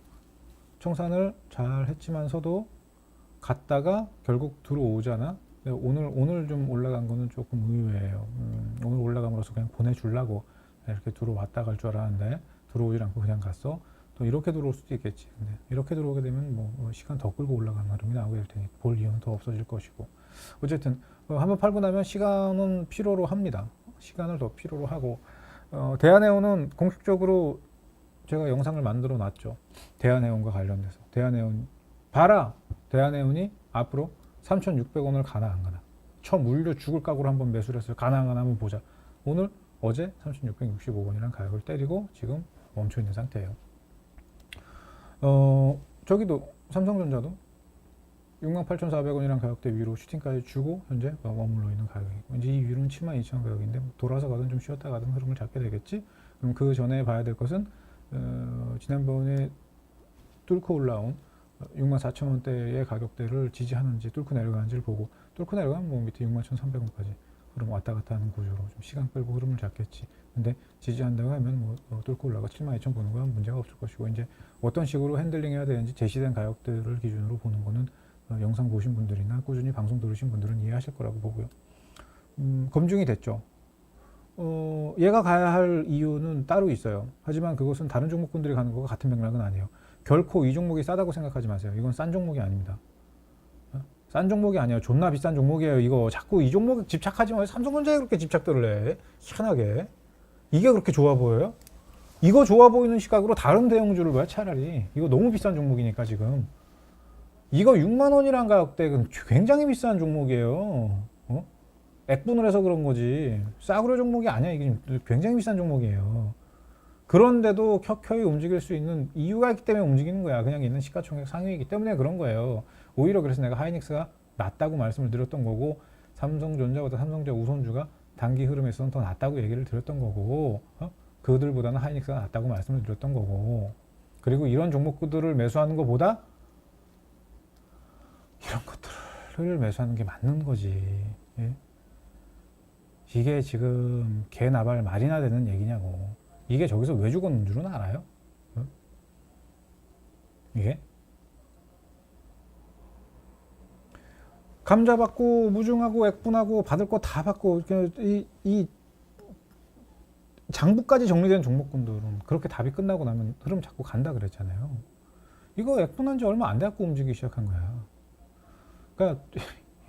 청산을 잘 했지만서도 갔다가 결국 들어오잖아. 오늘 좀 올라간 거는 조금 의외예요. 오늘 올라감으로써 그냥 보내주려고 이렇게 들어왔다 갈 줄 알았는데 들어오질 않고 그냥 갔어. 또 이렇게 들어올 수도 있겠지. 근데 이렇게 들어오게 되면 뭐 시간 더 끌고 올라가는 흐름이 나오게 될 테니 볼 이유는 더 없어질 것이고. 어쨌든 한번 팔고 나면 시간은 필요로 합니다. 시간을 더 필요로 하고 대한해운은 공식적으로 제가 영상을 만들어 놨죠. 대한해운과 관련돼서. 대한해운 봐라. 대한해운이 앞으로 3,600원을 가나 안 가나. 처음 물려 죽을 각오로 한번 매수를 했어요. 가나 안 가나 한번 보자. 오늘 어제 3,665원이라는 가격을 때리고 지금 멈춰 있는 상태예요. 저기도 삼성전자도 68,400원이라는 가격대 위로 슈팅까지 주고 현재 머물러 있는 가격이고 이제 이 위로는 72,000원 가격인데 돌아서 가든 좀 쉬었다 가든 흐름을 잡게 되겠지. 그럼 그 전에 봐야 될 것은 지난번에 뚫고 올라온 64,000원대의 가격대를 지지하는지 뚫고 내려가는지를 보고 뚫고 내려가면 뭐 밑에 61,300원까지 흐름 왔다 갔다 하는 구조로 좀 시간 끌고 흐름을 잡겠지. 근데 지지한다고 하면 뭐 뚫고 올라가 72,000 보는 건 문제가 없을 것이고 이제 어떤 식으로 핸들링 해야 되는지 제시된 가격대를 기준으로 보는 거는 영상 보신 분들이나 꾸준히 방송 들으신 분들은 이해하실 거라고 보고요. 검증이 됐죠. 얘가 가야 할 이유는 따로 있어요. 하지만 그것은 다른 종목군들이 가는 거와 같은 맥락은 아니에요. 결코 이 종목이 싸다고 생각하지 마세요. 이건 싼 종목이 아닙니다. 싼 종목이 아니에요. 존나 비싼 종목이에요. 이거 자꾸 이 종목에 집착하지 마세요. 삼성전자에 그렇게 집착들을 해. 희한하게. 이게 그렇게 좋아 보여요? 이거 좋아 보이는 시각으로 다른 대형주를 봐 차라리. 이거 너무 비싼 종목이니까 지금. 이거 6만 원이란 가격대는 굉장히 비싼 종목이에요. 액분을 해서 그런 거지 싸구려 종목이 아니야. 이게 굉장히 비싼 종목이에요. 그런데도 켜켜이 움직일 수 있는 이유가 있기 때문에 움직이는 거야. 그냥 있는 시가총액 상위이기 때문에 그런 거예요. 오히려 그래서 내가 하이닉스가 낫다고 말씀을 드렸던 거고, 삼성전자보다 삼성전자 우선주가 단기 흐름에서는 더 낫다고 얘기를 드렸던 거고, 그들보다는 하이닉스가 낫다고 말씀을 드렸던 거고, 그리고 이런 종목들을 매수하는 것보다 이런 것들을 매수하는 게 맞는 거지. 예? 이게 지금 개나발 말이나 되는 얘기냐고. 이게 저기서 왜 죽었는 줄은 알아요? 응? 이게 감자 받고 무중하고 액분하고 받을 거 다 받고 이 장부까지 정리된 종목군들은 그렇게 답이 끝나고 나면 흐름 잡고 간다 그랬잖아요. 이거 액분한 지 얼마 안 돼갖고 움직이기 시작한 거야. 그러니까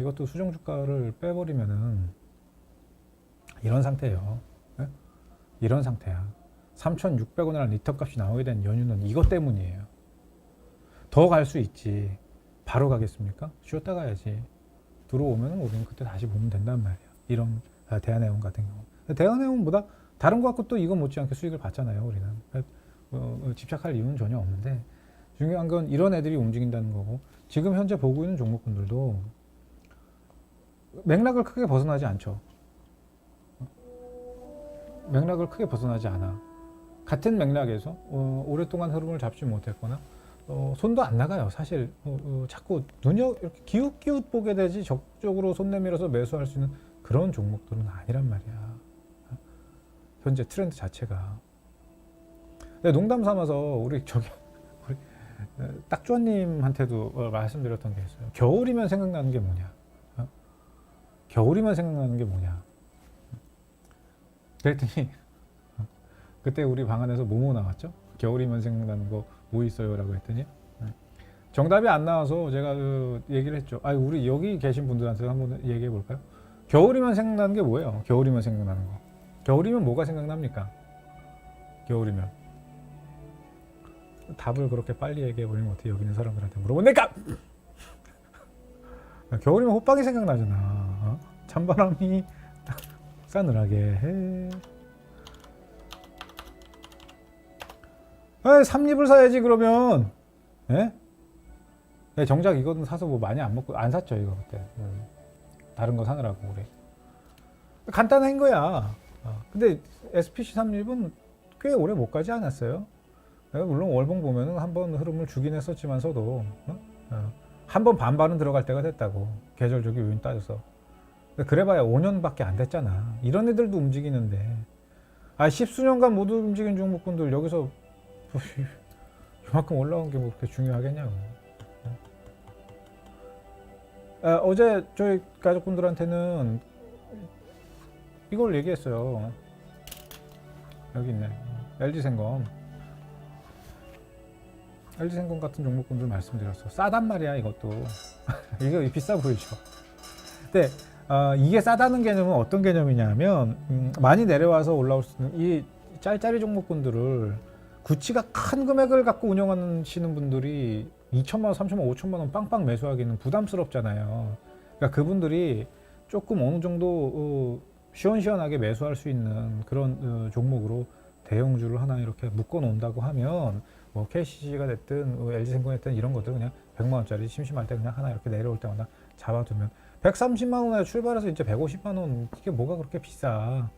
이것도 수정 주가를 빼버리면은 이런 상태예요. 네? 이런 상태야. 3,600원이라는 리터 값이 나오게 된 연유는 이것 때문이에요. 더 갈 수 있지. 바로 가겠습니까? 쉬었다 가야지. 들어오면 우리는 그때 다시 보면 된단 말이야. 이런 대한해운 같은 경우. 대한해운보다 다른 거 갖고 또 이거 못지않게 수익을 받잖아요. 우리는 집착할 이유는 전혀 없는데, 중요한 건 이런 애들이 움직인다는 거고, 지금 현재 보고 있는 종목군들도 맥락을 크게 벗어나지 않죠. 맥락을 크게 벗어나지 않아. 같은 맥락에서 오랫동안 흐름을 잡지 못했거나 손도 안 나가요. 사실 자꾸 이렇게 기웃기웃 보게 되지 적극적으로 손 내밀어서 매수할 수 있는 그런 종목들은 아니란 말이야. 현재 트렌드 자체가. 근데 농담 삼아서 우리 딱조님한테도 말씀드렸던 게 있어요. 겨울이면 생각나는 게 뭐냐? 겨울이면 생각나는 게 뭐냐? 그랬더니 그때 우리 방 안에서 뭐뭐 나왔죠? 겨울이면 생각나는 거 뭐 있어요? 라고 했더니 정답이 안 나와서 제가 얘기를 했죠. 우리 여기 계신 분들한테 한번 얘기해 볼까요? 겨울이면 생각나는 게 뭐예요? 겨울이면 생각나는 거. 겨울이면 뭐가 생각납니까? 겨울이면. 답을 그렇게 빨리 얘기해 버리면 어떻게 여기 있는 사람들한테 물어보니까! 겨울이면 호빵이 생각나잖아. 찬바람이 싸늘하게 해. 삼립을 사야지 그러면. 예? 정작 이거는 사서 뭐 많이 안 먹고 안 샀죠 이거 그때. 다른 거 사느라고 우리. 간단한 거야. 근데 SPC 삼립은 꽤 오래 못 가지 않았어요. 물론 월봉 보면은 한번 흐름을 주긴 했었지만서도 한 번 반반은 들어갈 때가 됐다고. 계절적인 요인 따져서. 그래봐야 5년밖에 안 됐잖아. 이런 애들도 움직이는데 10수년간 모두 움직인 종목군들 여기서 이만큼 올라온 게 뭐 그렇게 중요하겠냐고. 어제 저희 가족분들한테는 이걸 얘기했어요. 여기 있네. LG생건 같은 종목군들 말씀드렸어. 싸단 말이야 이것도. 이거 비싸 보이죠. 근데 이게 싸다는 개념은 어떤 개념이냐면 많이 내려와서 올라올 수 있는 이 짤짤이 종목군들을 구치가 큰 금액을 갖고 운영하시는 분들이 2천만 원, 3천만 원, 5천만 원 빵빵 매수하기는 부담스럽잖아요. 그러니까 그분들이 조금 어느 정도 시원시원하게 매수할 수 있는 그런 종목으로 대형주를 하나 이렇게 묶어 놓는다고 하면 뭐 KCC가 됐든 LG생건이 됐든 이런 것들 그냥 100만 원짜리 심심할 때 그냥 하나 이렇게 내려올 때마다 잡아두면 130만 원에 출발해서 이제 150만 원 이게 뭐가 그렇게 비싸?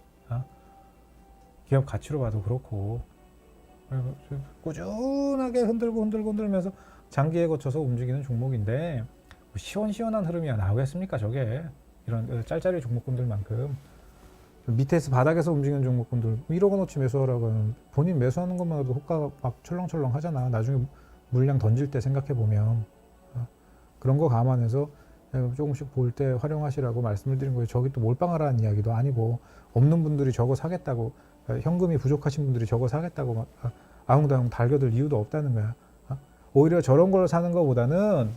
기업 가치로 봐도 그렇고 꾸준하게 흔들면서 장기에 거쳐서 움직이는 종목인데 시원시원한 흐름이 나오겠습니까? 저게 이런 짤짤이 종목군들만큼 밑에서 바닥에서 움직이는 종목군들 1억 원어치 매수하라고 하면 본인 매수하는 것만 해도 호가가 막 철렁철렁 하잖아. 나중에 물량 던질 때 생각해 보면 그런 거 감안해서 조금씩 볼 때 활용하시라고 말씀을 드린 거예요. 저기 또 몰빵하라는 이야기도 아니고 없는 분들이 저거 사겠다고 현금이 부족하신 분들이 저거 사겠다고 막 아웅다웅 달겨들 이유도 없다는 거야. 오히려 저런 걸 사는 것보다는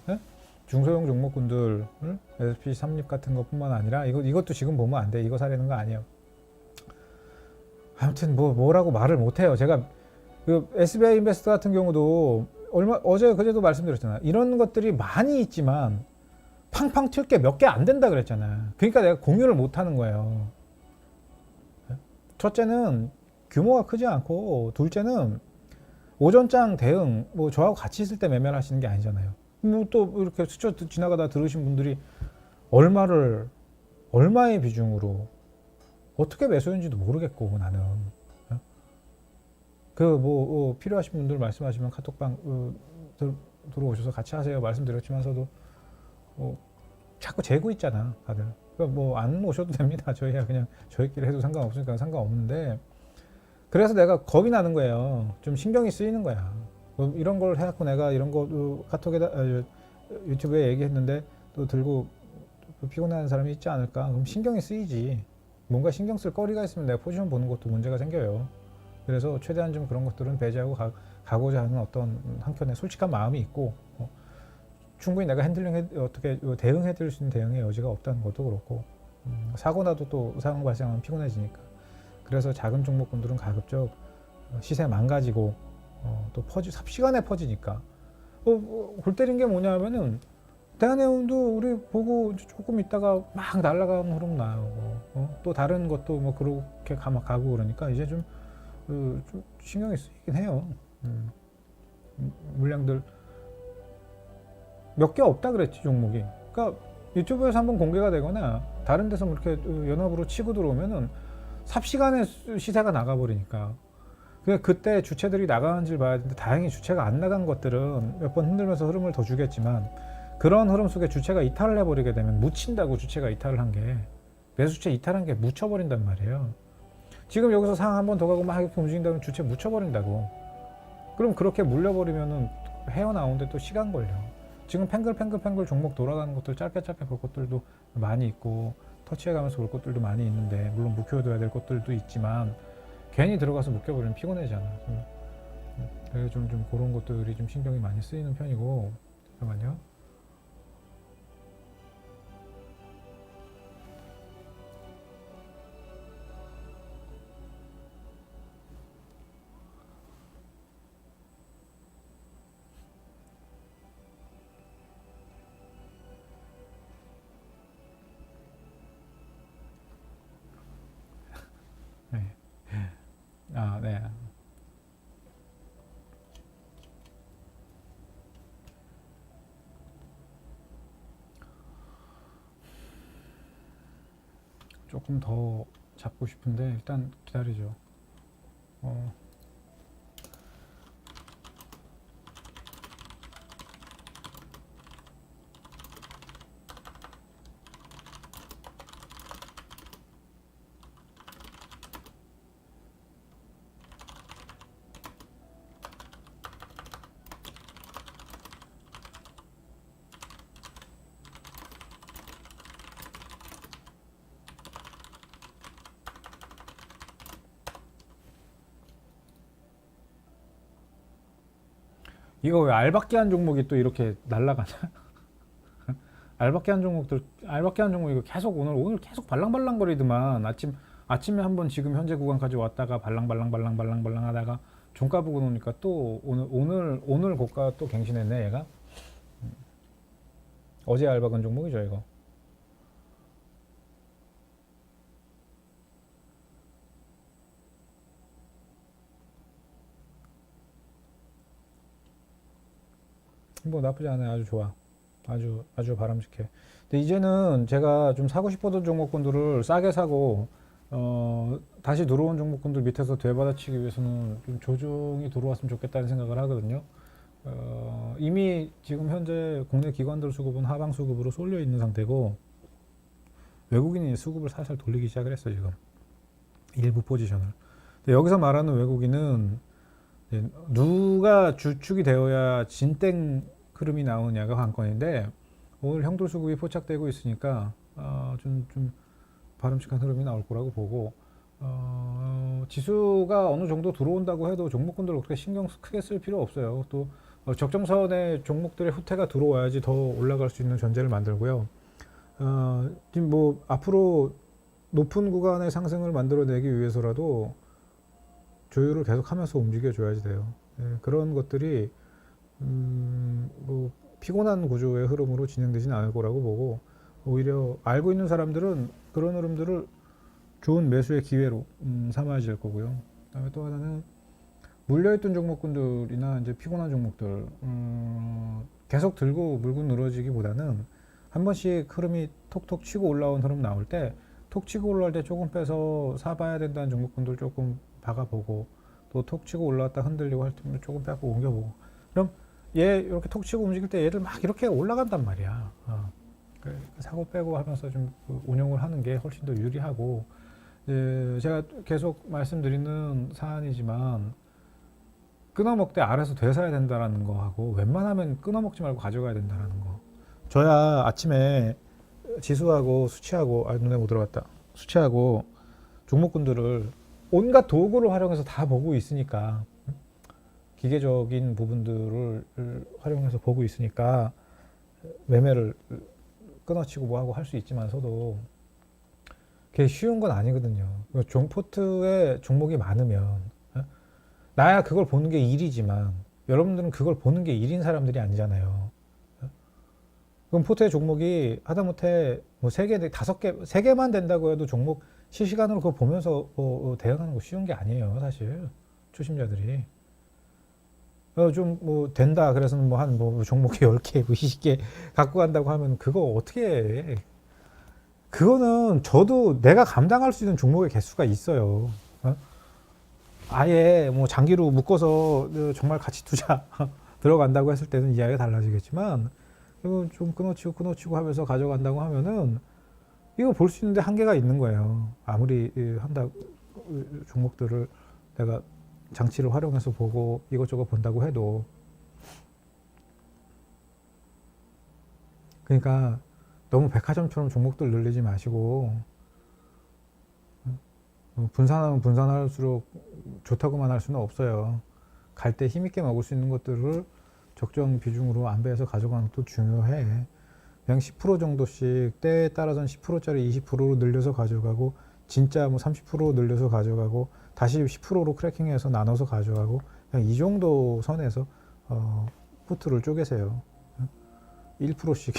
중소형 종목군들 SP 삼립 같은 것뿐만 아니라 이것도 지금 보면 안 돼. 이거 사려는 거 아니에요. 아무튼 뭐라고 말을 못해요. 제가 그 SBI 인베스트 같은 경우도 어제 그제도 말씀드렸잖아요. 이런 것들이 많이 있지만 팡팡 튈 게 몇 개 안 된다 그랬잖아. 그러니까 내가 공유를 못 하는 거예요. 첫째는 규모가 크지 않고, 둘째는 오전장 대응, 뭐 저하고 같이 있을 때 매매를 하시는 게 아니잖아요. 뭐 또 이렇게 스쳐 지나가다 들으신 분들이 얼마의 비중으로 어떻게 매수했는지도 모르겠고, 나는. 필요하신 분들 말씀하시면 카톡방 들어오셔서 같이 하세요 말씀드렸지만서도 자꾸 재고 있잖아, 다들. 그러니까 뭐 안 오셔도 됩니다. 저희야 그냥 저희끼리 해도 상관없으니까 상관없는데, 그래서 내가 겁이 나는 거예요. 좀 신경이 쓰이는 거야. 이런 걸 해갖고 내가 이런 거 카톡에다 유튜브에 얘기했는데 또 들고 또 피곤해하는 사람이 있지 않을까? 그럼 신경이 쓰이지. 뭔가 신경 쓸 거리가 있으면 내가 포지션 보는 것도 문제가 생겨요. 그래서 최대한 좀 그런 것들은 배제하고 가고자 하는 어떤 한켠에 솔직한 마음이 있고, 충분히 내가 어떻게 대응해 드릴 수 있는 대응의 여지가 없다는 것도 그렇고, 사고 나도 또 상황 발생하면 피곤해지니까. 그래서 작은 종목군들은 가급적 시세 망가지고 또 삽시간에 퍼지니까. 골 때린 게 뭐냐면은 대한해운도 우리 보고 조금 있다가 막 날아가는 흐름 나오고, 또 다른 것도 뭐 그렇게 가고 그러니까 이제 좀 신경이 쓰이긴 해요. 물량들 몇 개 없다 그랬지, 종목이. 그러니까 유튜브에서 한번 공개가 되거나 다른 데서 뭐 이렇게 연합으로 치고 들어오면은 삽시간에 시세가 나가버리니까. 그때 주체들이 나가는지를 봐야 되는데, 다행히 주체가 안 나간 것들은 몇 번 흔들면서 흐름을 더 주겠지만, 그런 흐름 속에 주체가 이탈을 해버리게 되면, 묻힌다고 주체가 이탈을 한 게, 매수주체 이탈한 게 묻혀버린단 말이에요. 지금 여기서 상황 한 번 더 가고 막 이렇게 움직인다면 주체 묻혀버린다고. 그럼 그렇게 물려버리면은 헤어나오는데 또 시간 걸려. 지금 팽글팽글 종목 돌아가는 것들, 짧게 볼 것들도 많이 있고, 터치해가면서 볼 것들도 많이 있는데, 물론 묵혀둬야 될 것들도 있지만, 괜히 들어가서 묶여버리면 피곤해지잖아. 그래서 좀 그런 것들이 좀 신경이 많이 쓰이는 편이고. 잠깐만요. 네. 네. 조금 더 잡고 싶은데 일단 기다리죠. 이거 왜 알박기 한 종목이 또 이렇게 날아가냐? 알박기 한 종목 이거 계속 오늘 계속 발랑발랑거리더만. 아침에 한번 지금 현재 구간까지 왔다가 발랑발랑 하다가 종가 보고 놓으니까 또 오늘 고가 또 갱신했네, 얘가. 어제 알박은 종목이죠, 이거. 뭐 나쁘지 않아요. 아주 좋아. 아주 바람직해. 근데 이제는 제가 좀 사고 싶었던 종목군들을 싸게 사고, 다시 들어온 종목군들 밑에서 되받아치기 위해서는 좀 조정이 들어왔으면 좋겠다는 생각을 하거든요. 이미 지금 현재 국내 기관들 수급은 하방 수급으로 쏠려 있는 상태고, 외국인이 수급을 살살 돌리기 시작을 했어요, 지금. 일부 포지션을. 근데 여기서 말하는 외국인은 누가 주축이 되어야 진땡 흐름이 나오냐가 관건인데, 오늘 형들 수급이 포착되고 있으니까 좀 바람직한 흐름이 나올 거라고 보고, 지수가 어느 정도 들어온다고 해도 종목군들 그렇게 신경 크게 쓸 필요 없어요. 또 적정선에 종목들의 후퇴가 들어와야지 더 올라갈 수 있는 전제를 만들고요. 지금 뭐 앞으로 높은 구간의 상승을 만들어내기 위해서라도 조율을 계속하면서 움직여줘야지 돼요. 그런 것들이 뭐 피곤한 구조의 흐름으로 진행되지는 않을 거라고 보고, 오히려 알고 있는 사람들은 그런 흐름들을 좋은 매수의 기회로 삼아야 될 거고요. 그다음에 또 하나는 물려있던 종목군들이나 이제 피곤한 종목들 계속 들고 물고 늘어지기보다는 한 번씩 흐름이 톡톡 치고 올라온 흐름 나올 때 톡 치고 올라올 때 조금 빼서 사봐야 된다는 종목군들 조금 박아보고, 또 톡 치고 올라왔다 흔들리고 할 때 조금 빼고 옮겨보고, 그럼 얘 이렇게 톡 치고 움직일 때 얘를 막 이렇게 올라간단 말이야. 사고 빼고 하면서 좀 운용을 하는 게 훨씬 더 유리하고, 제가 계속 말씀드리는 사안이지만 끊어먹되 알아서 되사야 된다라는 거 하고, 웬만하면 끊어먹지 말고 가져가야 된다라는 거. 저야 아침에 지수하고 수치하고 눈에 못 들어갔다. 수치하고 종목군들을 온갖 도구를 활용해서 다 보고 있으니까, 기계적인 부분들을 활용해서 보고 있으니까 매매를 끊어치고 뭐하고 할 수 있지만서도 그게 쉬운 건 아니거든요. 종포트에 종목이 많으면 나야 그걸 보는 게 일이지만 여러분들은 그걸 보는 게 일인 사람들이 아니잖아요. 그럼 포트의 종목이 하다못해 뭐 3개, 5개, 3개만 된다고 해도 종목 실시간으로 그거 보면서 대응하는 거 쉬운 게 아니에요, 사실. 초심자들이. 좀 뭐 된다 그래서 뭐 한 뭐 종목이 10개, 뭐 20개 갖고 간다고 하면 그거 어떻게 해. 그거는 저도 내가 감당할 수 있는 종목의 개수가 있어요. 아예 뭐 장기로 묶어서 정말 가치 투자 들어간다고 했을 때는 이야기가 달라지겠지만, 이거 좀 끊어치고 하면서 가져간다고 하면은 이거 볼 수 있는데 한계가 있는 거예요. 아무리 한다 종목들을 내가 장치를 활용해서 보고 이것저것 본다고 해도. 그러니까 너무 백화점처럼 종목들 늘리지 마시고, 분산하면 분산할수록 좋다고만 할 수는 없어요. 갈 때 힘있게 먹을 수 있는 것들을 적정 비중으로 안배해서 가져가는 것도 중요해. 그냥 10% 정도씩 때에 따라서는 10%짜리 20%로 늘려서 가져가고, 진짜 뭐 30% 늘려서 가져가고, 다시 10%로 크래킹해서 나눠서 가져가고, 그냥 이 정도 선에서 포트를 쪼개세요. 1%씩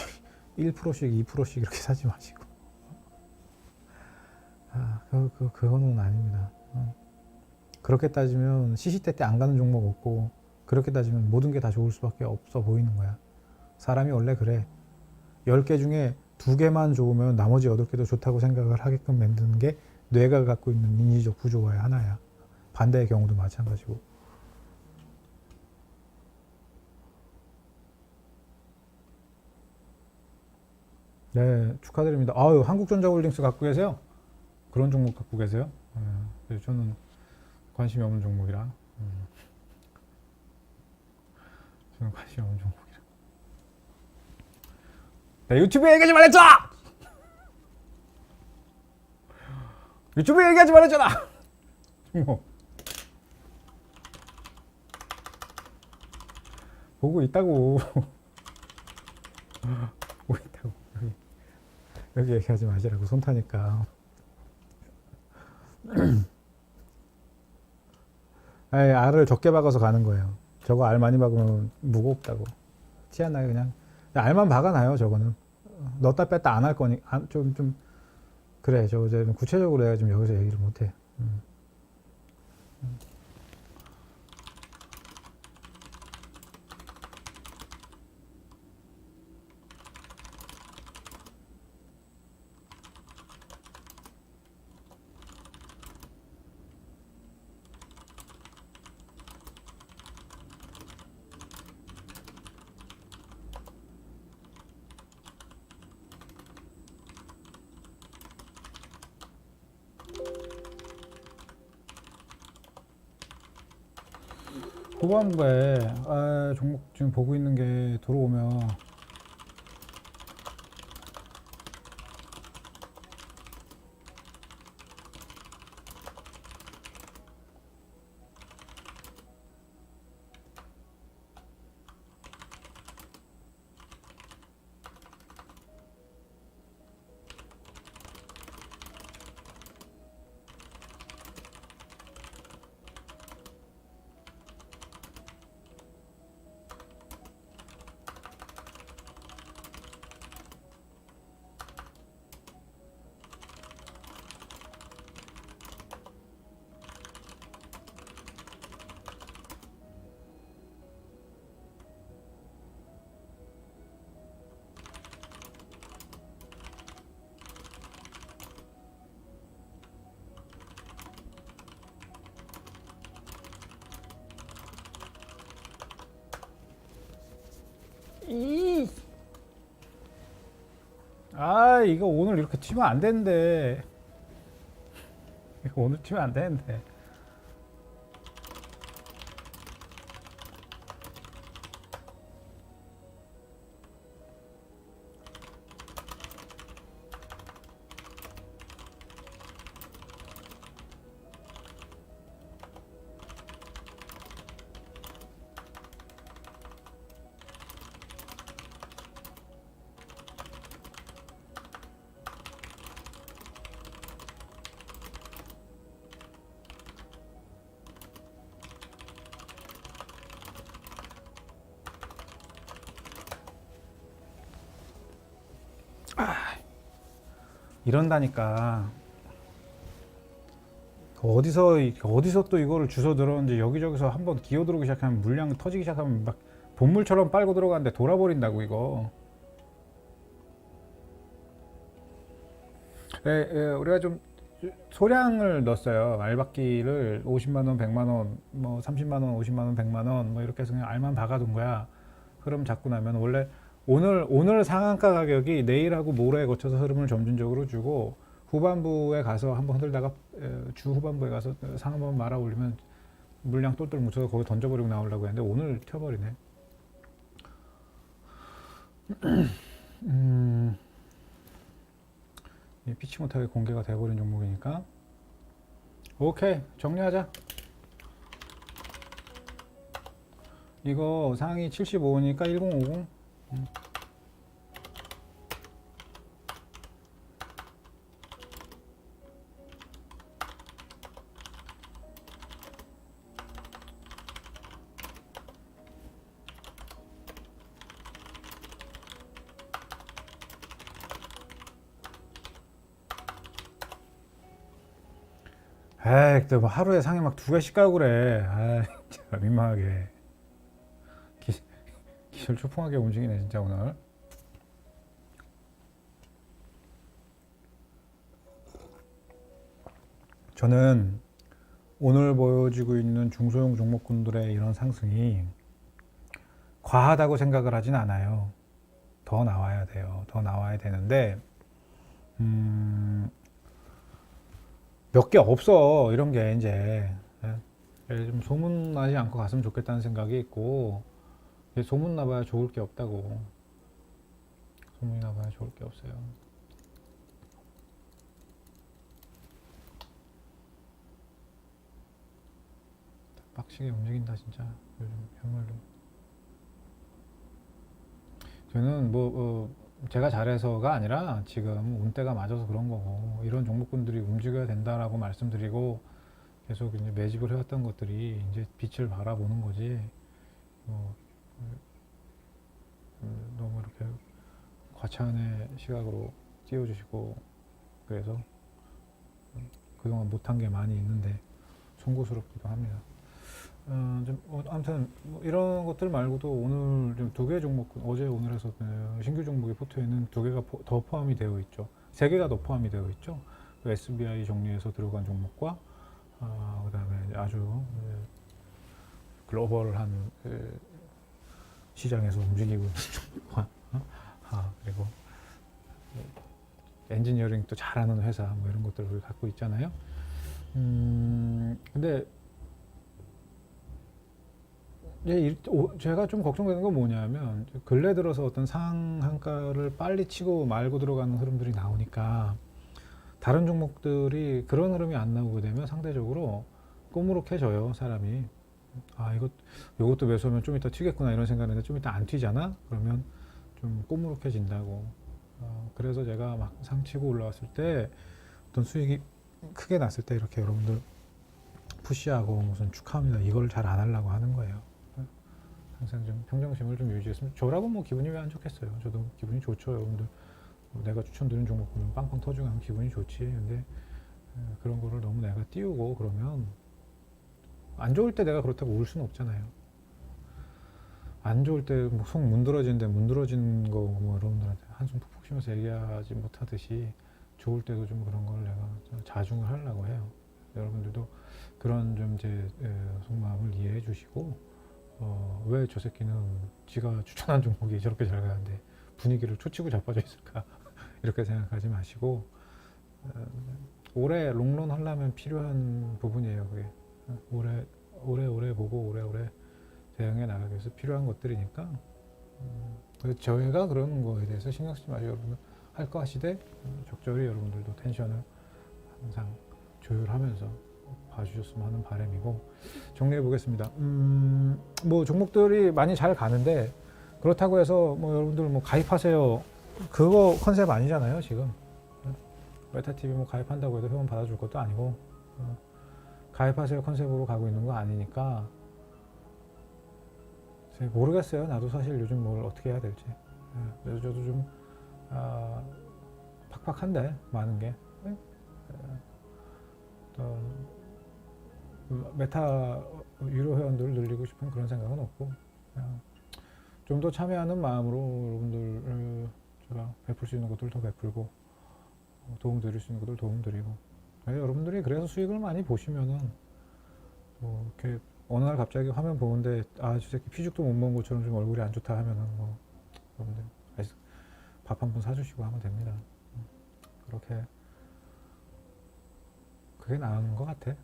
1%씩 2%씩 이렇게 사지 마시고. 그거는 아닙니다. 그렇게 따지면 시시때때 안 가는 종목 없고, 그렇게 따지면 모든 게 다 좋을 수밖에 없어 보이는 거야. 사람이 원래 그래. 10개 중에 2개만 좋으면 나머지 8개도 좋다고 생각을 하게끔 만드는 게 뇌가 갖고 있는 인지적 구조와의 하나야. 반대의 경우도 마찬가지고. 네, 축하드립니다. 아유, 한국전자홀딩스 갖고 계세요? 그런 종목 갖고 계세요? 네, 저는 관심이 없는 종목이라. 저는 관심이 없는 종목이라. 나 유튜브에 얘기하지 말랬잖아! 유튜브에 얘기하지 말랬잖아! 뭐. 보고 있다고. 보고 있다고. 여기 얘기하지 마시라고, 손 타니까. 아니, 알을 적게 박아서 가는 거예요. 저거 알 많이 박으면 무겁다고. 티 안 나게 그냥 알만 박아놔요. 저거는 넣었다 뺐다 안 할 거니. 좀 그래. 저 이제 구체적으로 내가 지금 여기서 얘기를 못해. 후반부에 종목 지금 보고 있는 게 들어오면 아 이거 오늘 이렇게 치면 안 되는데. 이거 오늘 치면 안 되는데. 이런다니까. 어디서 또 이거를 주워 들었는지 여기저기서 한번 기어 들어오기 시작하면 물량 터지기 시작하면 막 본물처럼 빨고 들어가는데 돌아버린다고 이거. 우리가 좀 소량을 넣었어요. 알박기를 50만 원, 100만 원, 뭐 30만 원, 50만 원, 100만 원 뭐 이렇게 해서 그냥 알만 박아둔 거야. 흐름 잡고 나면 원래 오늘 상한가 가격이 내일하고 모레에 거쳐서 흐름을 점진적으로 주고 후반부에 가서 한번 흔들다가 주 후반부에 가서 상 한번 말아 올리면 물량 똘똘 묻혀서 거기 던져버리고 나오려고 했는데 오늘 튀어버리네. 피치 못하게 공개가 돼버린 종목이니까. 오케이, 정리하자. 이거 상위 75니까 1050. 에이, 또 뭐 하루에 상에 막 2개씩 가고 그래. 아, 진짜 민망하게. 기술 초풍하게 움직이네, 진짜 오늘. 저는 오늘 보여지고 있는 중소형 종목군들의 이런 상승이 과하다고 생각을 하진 않아요. 더 나와야 돼요. 더 나와야 되는데, 몇 개 없어. 이런 게 이제. 좀 소문나지 않고 갔으면 좋겠다는 생각이 있고, 소문 나봐야 좋을 게 없다고. 소문이 나봐야 좋을 게 없어요. 빡시게 움직인다 진짜 요즘 정말로. 저는 제가 잘해서가 아니라 지금 운때가 맞아서 그런 거고 이런 종목군들이 움직여야 된다라고 말씀드리고 계속 이제 매집을 해왔던 것들이 이제 빛을 바라보는 거지. 뭐, 너무 이렇게 과찬의 시각으로 띄워주시고 그래서 그동안 못한 게 많이 있는데 송구스럽기도 합니다. 아무튼 뭐 이런 것들 말고도 오늘 좀 2개 종목, 어제 오늘 해서 신규 종목의 포트에는 2개가 더 포함이 되어 있죠. 3개가 더 포함이 되어 있죠. SBI 정리해서 들어간 종목과 그다음에 아주 글로벌한 시장에서 움직이고 있는 종목과 그리고 엔지니어링 또 잘하는 회사 뭐 이런 것들을 갖고 있잖아요. 근데 제가 좀 걱정되는 건 뭐냐면 근래 들어서 어떤 상한가를 빨리 치고 말고 들어가는 흐름들이 나오니까 다른 종목들이 그런 흐름이 안 나오게 되면 상대적으로 꼬무룩해져요, 사람이. 요것도 매수하면 좀 이따 튀겠구나 이런 생각했는데 좀 이따 안 튀잖아? 그러면 좀 꼬무룩해진다고. 그래서 제가 막 상치고 올라왔을 때 어떤 수익이 크게 났을 때 이렇게 여러분들 푸시하고 무슨 축하합니다 이걸 잘 안 하려고 하는 거예요. 항상 좀 평정심을 좀 유지했으면. 저라고 뭐 기분이 왜 안 좋겠어요. 저도 기분이 좋죠. 여러분들 내가 추천드린 종목 보면 빵빵 터지고 하면 기분이 좋지. 근데 그런 거를 너무 내가 띄우고 그러면 안 좋을 때 내가 그렇다고 울 수는 없잖아요. 안 좋을 때 뭐 속 문드러지는데 문드러진 거 뭐 여러분들한테 한숨 푹푹 쉬면서 얘기하지 못하듯이 좋을 때도 좀 그런 걸 내가 좀 자중을 하려고 해요. 여러분들도 그런 좀 제 속마음을 이해해 주시고 왜 저 새끼는 지가 추천한 종목이 저렇게 잘 가는데 분위기를 초치고 자빠져 있을까 이렇게 생각하지 마시고 오래 롱런 하려면 필요한 부분이에요. 그게 오래 보고 오래 대응해 나가기 위해서 필요한 것들이니까 그래서 저희가 그런 거에 대해서 신경 쓰지 마시고 여러분들 할 거 하시되 적절히 여러분들도 텐션을 항상 조율하면서 봐주셨으면 하는 바람이고 정리해 보겠습니다. 뭐 종목들이 많이 잘 가는데 그렇다고 해서 뭐 여러분들 뭐 가입하세요 그거 컨셉 아니잖아요 지금. 메타TV 뭐 가입한다고 해도 회원 받아줄 것도 아니고 가입하세요 컨셉으로 가고 있는 거 아니니까 모르겠어요. 나도 사실 요즘 뭘 어떻게 해야 될지. 그래서 저도 좀 팍팍한데 많은 게 메타 유료 회원들을 늘리고 싶은 그런 생각은 없고 좀 더 참여하는 마음으로 여러분들 제가 베풀 수 있는 것들 더 베풀고 도움 드릴 수 있는 것들 도움 드리고 여러분들이 그래서 수익을 많이 보시면은 뭐 이렇게 어느 날 갑자기 화면 보는데 저 새끼 피죽도 못 먹은 것처럼 좀 얼굴이 안 좋다 하면은 뭐 여러분들 밥 한 번 사주시고 하면 됩니다. 그렇게 그게 나은 것 같아.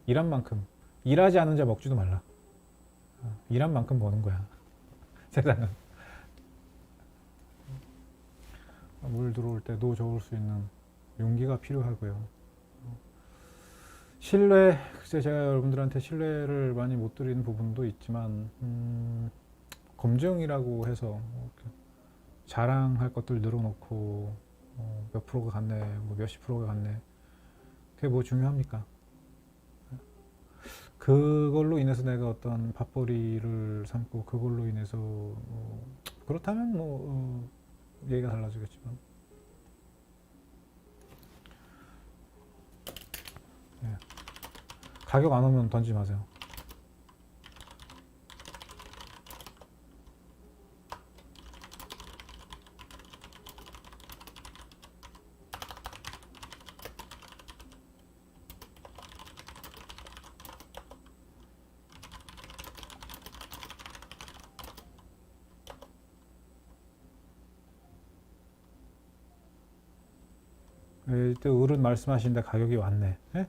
일한 만큼 일하지 않은 자 먹지도 말라. 일한 만큼 버는 거야. 세상은. 물 들어올 때 노 저을 수 있는 용기가 필요하고요. 신뢰, 글쎄 제가 여러분들한테 신뢰를 많이 못 드리는 부분도 있지만 검증이라고 해서 자랑할 것들 늘어놓고 몇 프로가 갔네, 뭐 몇십 프로가 갔네. 그게 뭐 중요합니까? 그걸로 인해서 내가 어떤 밥벌이를 삼고 그걸로 인해서 그렇다면 뭐 얘기가 달라지겠지만 가격 안 오면 던지지 마세요. 이때 어른 말씀하시는데 가격이 왔네. 예?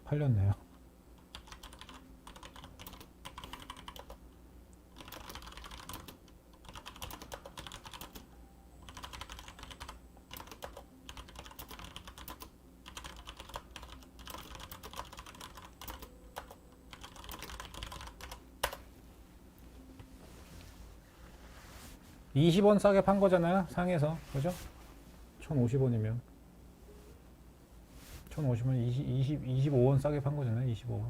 팔렸네요. $20 싸게 판 거잖아요. 상에서. 그죠? 1,050원이면. 1,050원, 25원 싸게 판 거잖아요. 25원.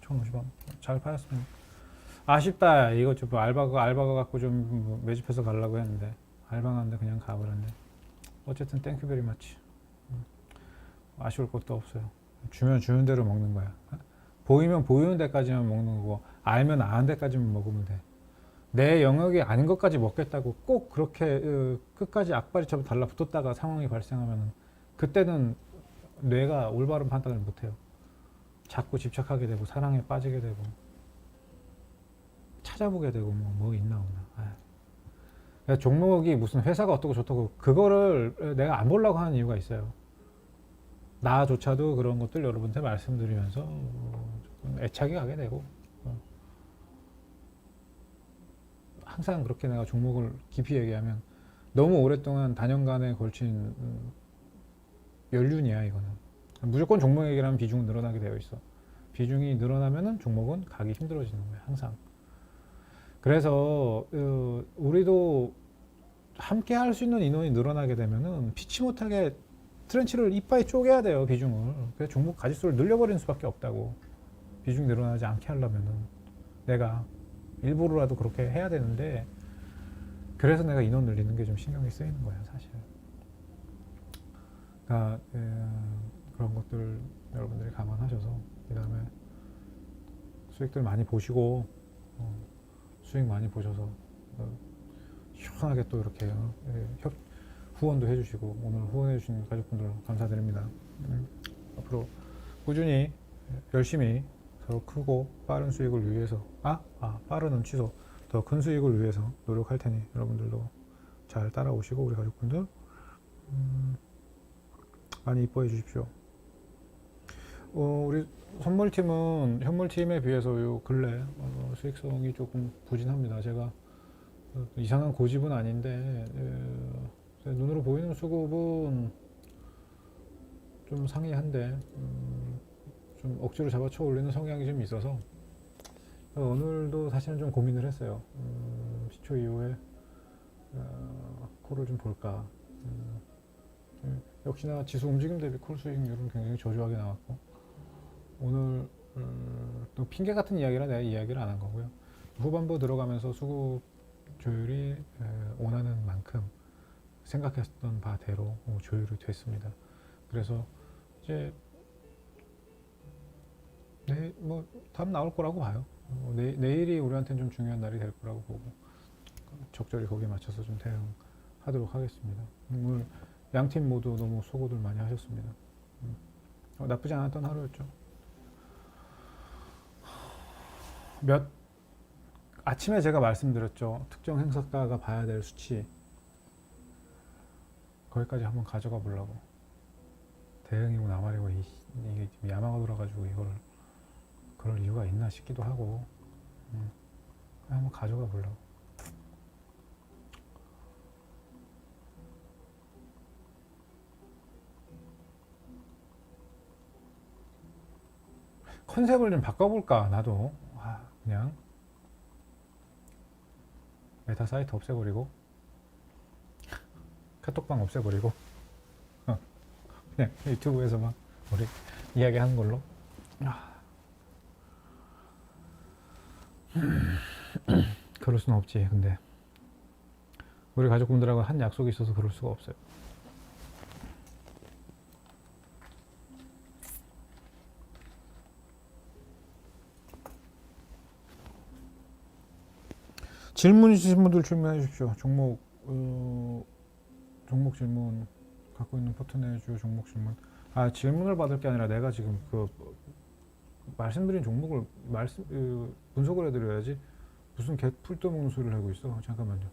1,050원. 잘 팔았습니다. 아쉽다. 이거 좀 알바가 갖고 좀 매집해서 가려고 했는데. 알바한데 그냥 가버렸네. 어쨌든 땡큐 베리 마치. 아쉬울 것도 없어요. 주면 주는 대로 먹는 거야. 보이면 보이는 데까지만 먹는 거고, 알면 아는 데까지만 먹으면 돼. 내 영역이 아닌 것까지 먹겠다고 꼭 그렇게 끝까지 악바리처럼 달라붙었다가 상황이 발생하면 그때는 뇌가 올바른 판단을 못해요. 자꾸 집착하게 되고 사랑에 빠지게 되고 찾아보게 되고 뭐 있나 없나. 그러니까 종목이 무슨 회사가 어떻고 좋다고 그거를 내가 안 보려고 하는 이유가 있어요. 나조차도 그런 것들 여러분한테 말씀드리면서 조금 애착이 가게 되고 항상 그렇게 내가 종목을 깊이 얘기하면 너무 오랫동안 단연간에 걸친 연륜이야 이거는. 무조건 종목 얘기를 하면 비중은 늘어나게 되어 있어. 비중이 늘어나면은 종목은 가기 힘들어지는 거야 항상. 그래서 우리도 함께 할 수 있는 인원이 늘어나게 되면은 피치 못하게 트렌치를 이빠이 쪼개야 돼요 비중을. 그래서 종목 가짓수를 늘려버리는 수밖에 없다고. 비중이 늘어나지 않게 하려면은 내가 일부러라도 그렇게 해야 되는데 그래서 내가 인원 늘리는 게 좀 신경이 쓰이는 거야 사실. 그러니까 그런 것들 여러분들이 감안하셔서 그 다음에 수익들 많이 보시고 수익 많이 보셔서 시원하게 또 이렇게 후원도 해주시고 오늘 후원해 주신 가족분들 감사드립니다. 앞으로 꾸준히 열심히 더 크고 빠른 수익을 위해서 빠른은 취소 더 큰 수익을 위해서 노력할 테니 여러분들도 잘 따라오시고 우리 가족분들 많이 이뻐해 주십시오. 우리 선물팀은 현물팀에 비해서 요 근래 수익성이 조금 부진합니다. 제가 이상한 고집은 아닌데 눈으로 보이는 수급은 좀 상이한데 좀 억지로 잡아쳐 올리는 성향이 좀 있어서 오늘도 사실은 좀 고민을 했어요. 시초 이후에 콜을 좀 볼까. 역시나 지수 움직임 대비 콜 수익률은 굉장히 저조하게 나왔고 오늘 또 핑계 같은 이야기라 내가 이야기를 안 한 거고요. 후반부 들어가면서 수급 조율이 원하는 만큼 생각했던 바대로 조율이 됐습니다. 그래서 이제 뭐 답 나올 거라고 봐요. 내일이 우리한테는 좀 중요한 날이 될 거라고 보고 적절히 거기에 맞춰서 좀 대응하도록 하겠습니다. 오늘 양팀 모두 너무 수고들 많이 하셨습니다. 나쁘지 않았던 하루였죠. 아침에 제가 말씀드렸죠. 특정 행사가가 봐야 될 수치 거기까지 한번 가져가 보려고. 대응이고 나발이고 이게 좀 야마가 돌아가지고 이걸 그럴 이유가 있나 싶기도 하고 한번 가져가 보려고. 컨셉을 좀 바꿔볼까 나도. 그냥 메타 사이트 없애버리고 카톡방 없애버리고 그냥 유튜브에서만 우리 이야기하는 걸로. 그럴 수는 없지. 근데 우리 가족분들하고 한 약속이 있어서 그럴 수가 없어요. 질문 있으신 분들 질문해 주십시오. 종목 질문 갖고 있는 파트너주 종목 질문. 질문을 받을 게 아니라 내가 지금 말씀드린 종목을 분석을 해드려야지. 무슨 개풀 떠먹는 소리를 하고 있어. 잠깐만요.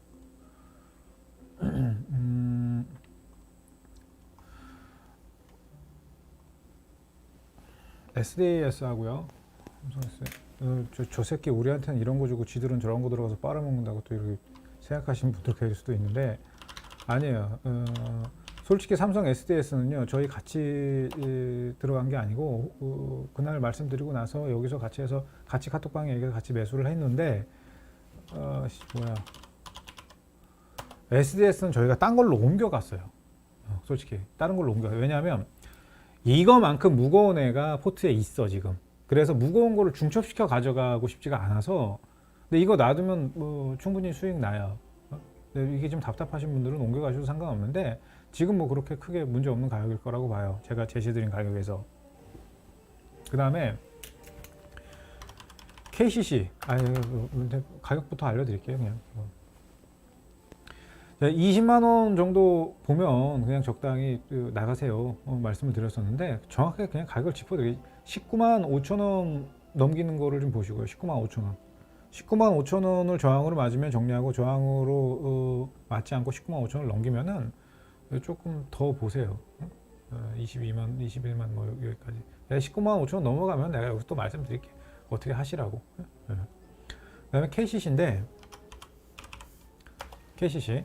SDS 하고요. 저 새끼 우리한테는 이런 거 주고 지들은 저런 거 들어가서 빨아먹는다고 또 이렇게 생각하시는 분들 계실 수도 있는데 아니에요. 솔직히 삼성 SDS는요 저희 같이 들어간 게 아니고 그날 말씀드리고 나서 여기서 같이 해서 같이 카톡방에 얘기해서 같이 매수를 했는데 SDS는 저희가 딴 걸로 옮겨갔어요. 솔직히 다른 걸로 옮겨갔어요. 왜냐하면 이거만큼 무거운 애가 포트에 있어 지금. 그래서 무거운 거를 중첩시켜 가져가고 싶지가 않아서. 근데 이거 놔두면 뭐 충분히 수익 나요. 근데 이게 좀 답답하신 분들은 옮겨가셔도 상관없는데 지금 뭐 그렇게 크게 문제 없는 가격일 거라고 봐요. 제가 제시드린 가격에서. 그 다음에 KCC 가격부터 알려드릴게요. 그냥 20만 원 정도 보면 그냥 적당히 나가세요. 말씀을 드렸었는데 정확하게 그냥 가격을 짚어드리겠습니다. 19만 5천 원 넘기는 거를 좀 보시고요. 19만 5천 원. 19만 5천 원을 저항으로 맞으면 정리하고 저항으로 맞지 않고 19만 5천 원을 넘기면은 조금 더 보세요. 22만, 21만 뭐 여기까지. 내가 19만 5천 원 넘어가면 내가 여기서 또 말씀드릴게. 어떻게 하시라고. 그 다음에 KCC인데 KCC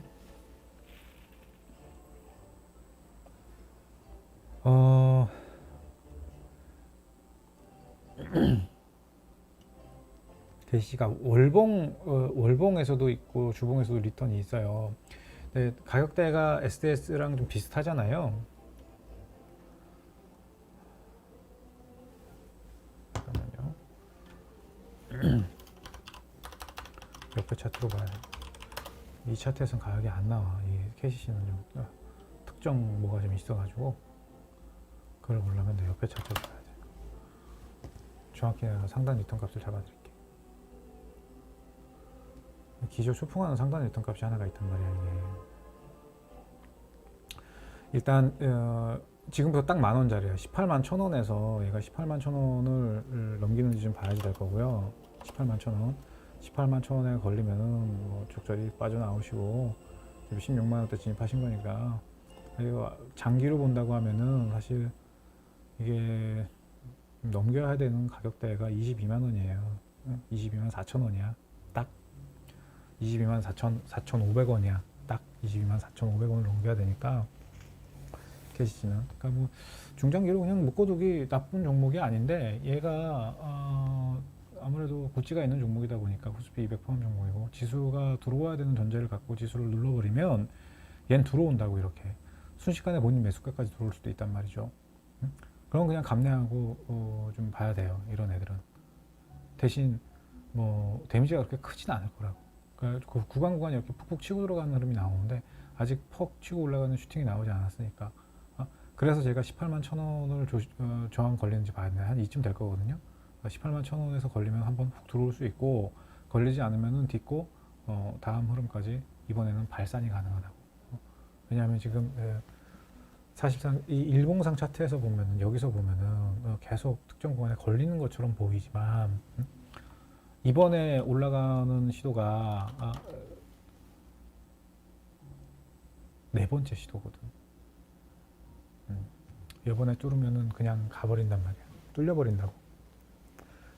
KCC가 월봉에서도 있고 주봉에서도 리턴이 있어요. 근데 가격대가 SDS랑 좀 비슷하잖아요. 잠깐만요. 옆에 차트로 봐야 돼. 이 차트에서는 가격이 안 나와. 이 KCC는 좀 특정 뭐가 좀 있어가지고 그걸 보려면 옆에 차트로 봐야 돼. 정확히 내가 상단 리턴 값을 잡아드릴게. 기저 초풍하는 상단 리턴 값이 하나가 있단 말이야. 이게 일단 지금부터 딱 10,000원짜리야. 18만 1,000원에서 얘가 18만 1,000원을 넘기는지 좀 봐야지 될 거고요. 18만 1,000원 18만 1,000원에 걸리면은 뭐 적절히 빠져나오시고 16만 원대 진입하신 거니까 이거 장기로 본다고 하면은 사실 이게 넘겨야 되는 가격대가 22만 원이에요. 22만 4천 원이야. 딱 22만 4,500원이야. 딱 22만 4,500원을 넘겨야 되니까 캐시지는. 그러니까 뭐 중장기로 그냥 묶어두기 나쁜 종목이 아닌데 얘가 아무래도 고치가 있는 종목이다 보니까 코스피 200 포함 종목이고 지수가 들어와야 되는 전제를 갖고 지수를 눌러버리면 얘는 들어온다고 이렇게 순식간에 본인 매수가까지 들어올 수도 있단 말이죠. 그럼 그냥 감내하고 좀 봐야 돼요. 이런 애들은 대신 뭐 데미지가 그렇게 크진 않을 거라고. 그러니까 그 구간이 이렇게 푹푹 치고 들어가는 흐름이 나오는데 아직 퍽 치고 올라가는 슈팅이 나오지 않았으니까. 그래서 제가 18만 1,000원을 저항 걸리는지 봐야 돼. 한 이쯤 될 거거든요. 18만 1,000원에서 걸리면 한번 훅 들어올 수 있고 걸리지 않으면은 딛고 다음 흐름까지 이번에는 발산이 가능하다고. 왜냐하면 지금 사실상 이 일봉상 차트에서 보면은 여기서 보면은 계속 특정 구간에 걸리는 것처럼 보이지만 이번에 올라가는 시도가 네 번째 시도거든. 이번에 뚫으면은 그냥 가버린단 말이야. 뚫려버린다고.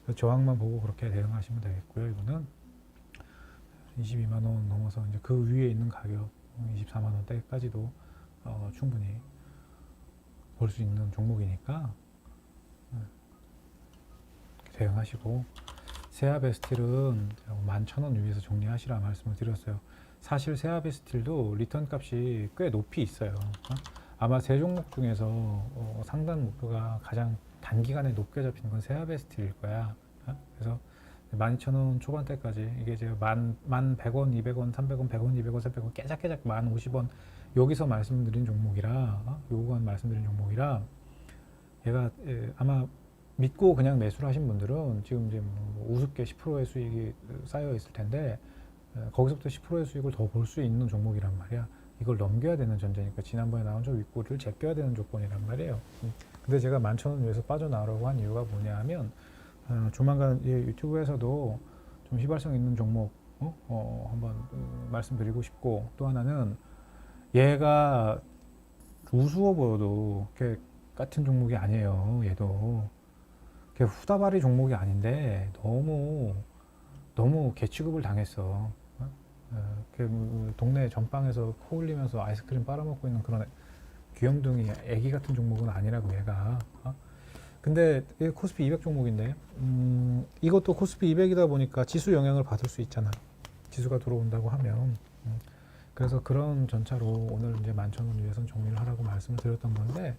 그래서 저항만 보고 그렇게 대응하시면 되겠고요. 이거는 22만 원 넘어서 이제 그 위에 있는 가격 24만 원대까지도 충분히 볼 수 있는 종목이니까 대응하시고 세아베스틸은 11,000원 위에서 정리하시라 말씀을 드렸어요. 사실 세아베스틸도 리턴 값이 꽤 높이 있어요. 아마 세 종목 중에서 상단 목표가 가장 단기간에 높게 잡히는 건 세아베스틸일 거야. 그래서 12,000원 초반대까지 이게 제가 1,100원, 200원, 300원, 100원, 200원, 300원 깨작깨작 1,050원 여기서 말씀드린 종목이라 요 구간 말씀드린 종목이라 얘가 아마 믿고 그냥 매수를 하신 분들은 지금 이제 뭐 우습게 10%의 수익이 쌓여 있을 텐데 거기서부터 10%의 수익을 더 볼 수 있는 종목이란 말이야. 이걸 넘겨야 되는 전제니까 지난번에 나온 저 윗골을 제껴야 되는 조건이란 말이에요. 근데 제가 11,000원 위에서 빠져나오라고 한 이유가 뭐냐 하면 조만간 유튜브에서도 좀 휘발성 있는 종목 한번 말씀드리고 싶고 또 하나는 얘가 우스워 보여도 이렇게 같은 종목이 아니에요. 얘도 후다발이 종목이 아닌데 너무 개취급을 당했어. 동네 전방에서 코 흘리면서 아이스크림 빨아먹고 있는 그런 귀염둥이 애기 같은 종목은 아니라고 얘가. 근데 이게 코스피 200 종목인데 이것도 코스피 200이다 보니까 지수 영향을 받을 수 있잖아. 지수가 들어온다고 하면. 그래서 그런 전차로 오늘 이제 11,000원 위에선 정리를 하라고 말씀을 드렸던 건데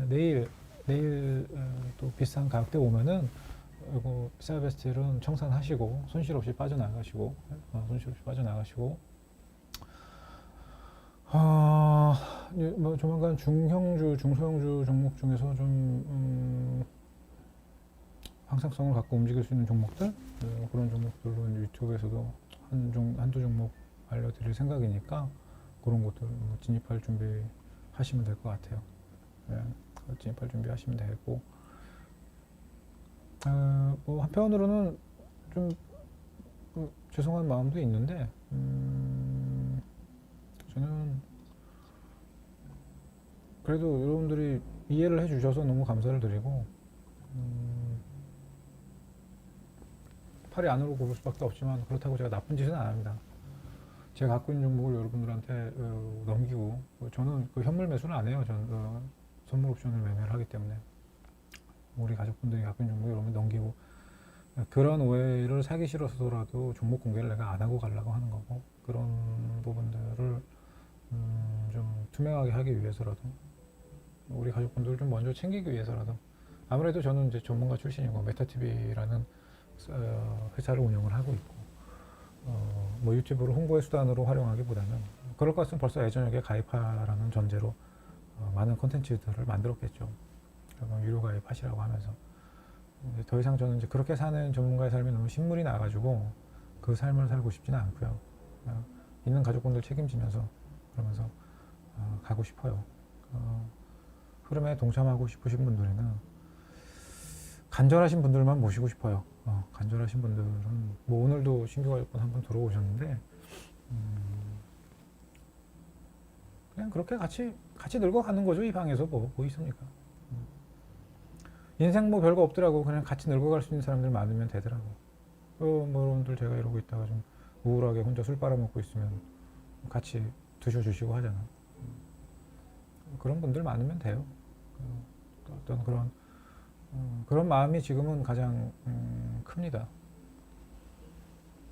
내일 또 비싼 가격대 오면은 이거 세아베스틸은 청산하시고 손실 없이 빠져나가시고 뭐 조만간 중형주, 중소형주 종목 중에서 좀 방향성을 갖고 움직일 수 있는 종목들 그런 종목들은 유튜브에서도 한두 종목 알려드릴 생각이니까 그런 것들 진입할 준비 하시면 될 것 같아요. 진입할 준비 하시면 되고 뭐 한편으로는 좀 죄송한 마음도 있는데 저는 그래도 여러분들이 이해를 해주셔서 너무 감사를 드리고 팔이 안으로 굽을 수밖에 없지만 그렇다고 제가 나쁜 짓은 안 합니다. 제가 갖고 있는 종목을 여러분들한테 넘기고 저는 그 현물 매수는 안 해요. 저는 선물 옵션을 매매를 하기 때문에 우리 가족분들이 갖고 있는 종목을 여러분 넘기고 그런 오해를 사기 싫어서라도 종목 공개를 내가 안 하고 가려고 하는 거고 그런 부분들을 좀 투명하게 하기 위해서라도 우리 가족분들을 좀 먼저 챙기기 위해서라도 아무래도 저는 이제 전문가 출신이고 메타TV라는 회사를 운영을 하고 있고 뭐 유튜브를 홍보의 수단으로 활용하기보다는 그럴 것 같으면 벌써 예전에 가입하라는 전제로 많은 콘텐츠들을 만들었겠죠. 유료 가입하시라고 하면서 더 이상 저는 이제 그렇게 사는 전문가의 삶이 너무 신물이 나가지고 그 삶을 살고 싶지는 않고요. 있는 가족분들 책임지면서 그러면서 가고 싶어요. 흐름에 동참하고 싶으신 분들은 간절하신 분들만 모시고 싶어요. 간절하신 분들은 뭐 오늘도 신규 가족분 한 분 들어오셨는데 그냥 그렇게 같이 늙어가는 거죠. 이 방에서 뭐 있습니까? 인생 뭐 별거 없더라고. 그냥 같이 늙어갈 수 있는 사람들 많으면 되더라고. 뭐 여러분들 제가 이러고 있다가 좀 우울하게 혼자 술 빨아먹고 있으면 같이 드셔주시고 하잖아. 그런 분들 많으면 돼요. 어떤 그런 마음이 지금은 가장 큽니다.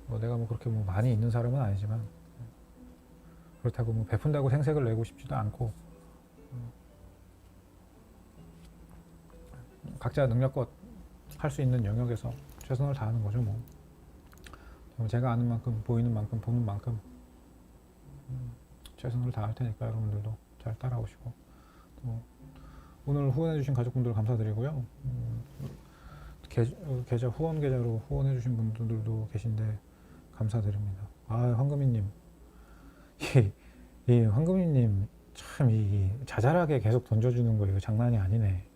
뭐 내가 뭐 그렇게 뭐 많이 있는 사람은 아니지만 그렇다고 뭐 베푼다고 생색을 내고 싶지도 않고 각자 능력껏 할 수 있는 영역에서 최선을 다하는 거죠 뭐. 제가 아는 만큼 보이는 만큼 보는 만큼 최선을 다할 테니까 여러분들도 잘 따라오시고 또 오늘 후원해주신 가족분들 감사드리고요. 계좌 후원 계좌로 후원해주신 분들도 계신데 감사드립니다. 아 황금이님, 이 황금이님 참 이 자잘하게 계속 던져주는 거 이거 장난이 아니네.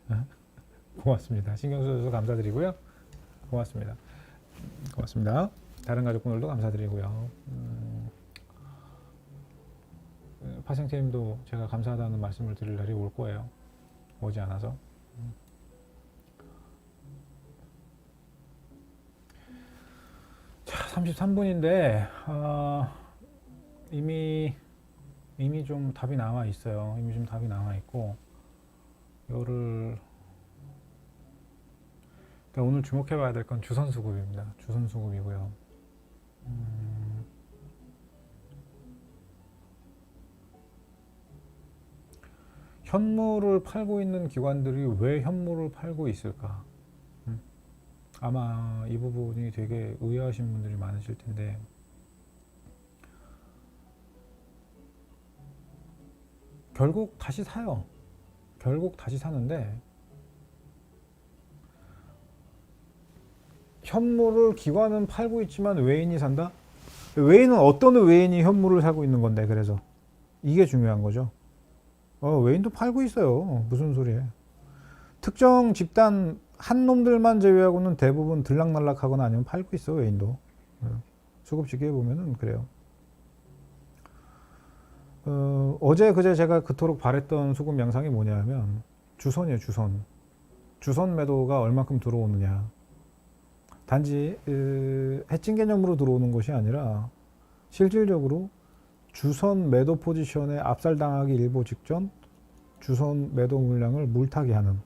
고맙습니다. 신경 써주셔서 감사드리고요. 고맙습니다. 고맙습니다. 다른 가족분들도 감사드리고요. 파생팀도 제가 감사하다는 말씀을 드릴 날이 올 거예요. 오지 않아서. 자, 33분인데 이미 좀 답이 나와 있어요. 이미 좀 답이 나와 있고 이거를 그러니까 오늘 주목해봐야 될 건 주선수급입니다. 주선수급이고요. 현물을 팔고 있는 기관들이 왜 현물을 팔고 있을까? 아마 이 부분이 되게 의아하신 분들이 많으실 텐데 결국 다시 사요. 결국 다시 사는데 현물을 기관은 팔고 있지만 외인이 산다? 외인은 어떤 외인이 현물을 사고 있는 건데 그래서 이게 중요한 거죠. 외인도 팔고 있어요. 무슨 소리예요. 특정 집단 한 놈들만 제외하고는 대부분 들락날락하거나 아니면 팔고 있어 외인도. 수급시기에 보면은 그래요. 어제 그제 제가 그토록 바랬던 수급 양상이 뭐냐면 주선이에요. 주선 매도가 얼마큼 들어오느냐. 단지 해칭 개념으로 들어오는 것이 아니라 실질적으로 주선 매도 포지션에 압살당하기 일보 직전 주선 매도 물량을 물타기 하는,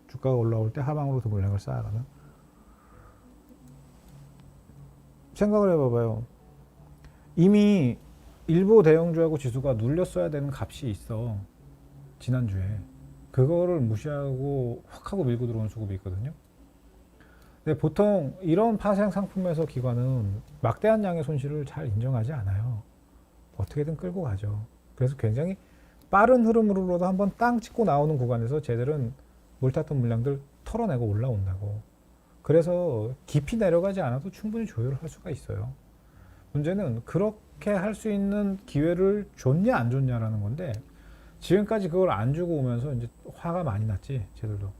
주가가 올라올 때 하방으로 그 물량을 쌓아가는. 생각을 해봐봐요. 이미 일부 대형주하고 지수가 눌렸어야 되는 값이 있어. 지난주에. 그거를 무시하고 확 하고 밀고 들어온 수급이 있거든요. 근데 보통 이런 파생 상품에서 기관은 막대한 양의 손실을 잘 인정하지 않아요. 어떻게든 끌고 가죠. 그래서 굉장히 빠른 흐름으로라도 한번 땅 찍고 나오는 구간에서 쟤들은 물 탔던 물량들 털어내고 올라온다고. 그래서 깊이 내려가지 않아도 충분히 조율을 할 수가 있어요. 문제는 그렇게 할 수 있는 기회를 줬냐 안 줬냐라는 건데 지금까지 그걸 안 주고 오면서 이제 화가 많이 났지 쟤들도.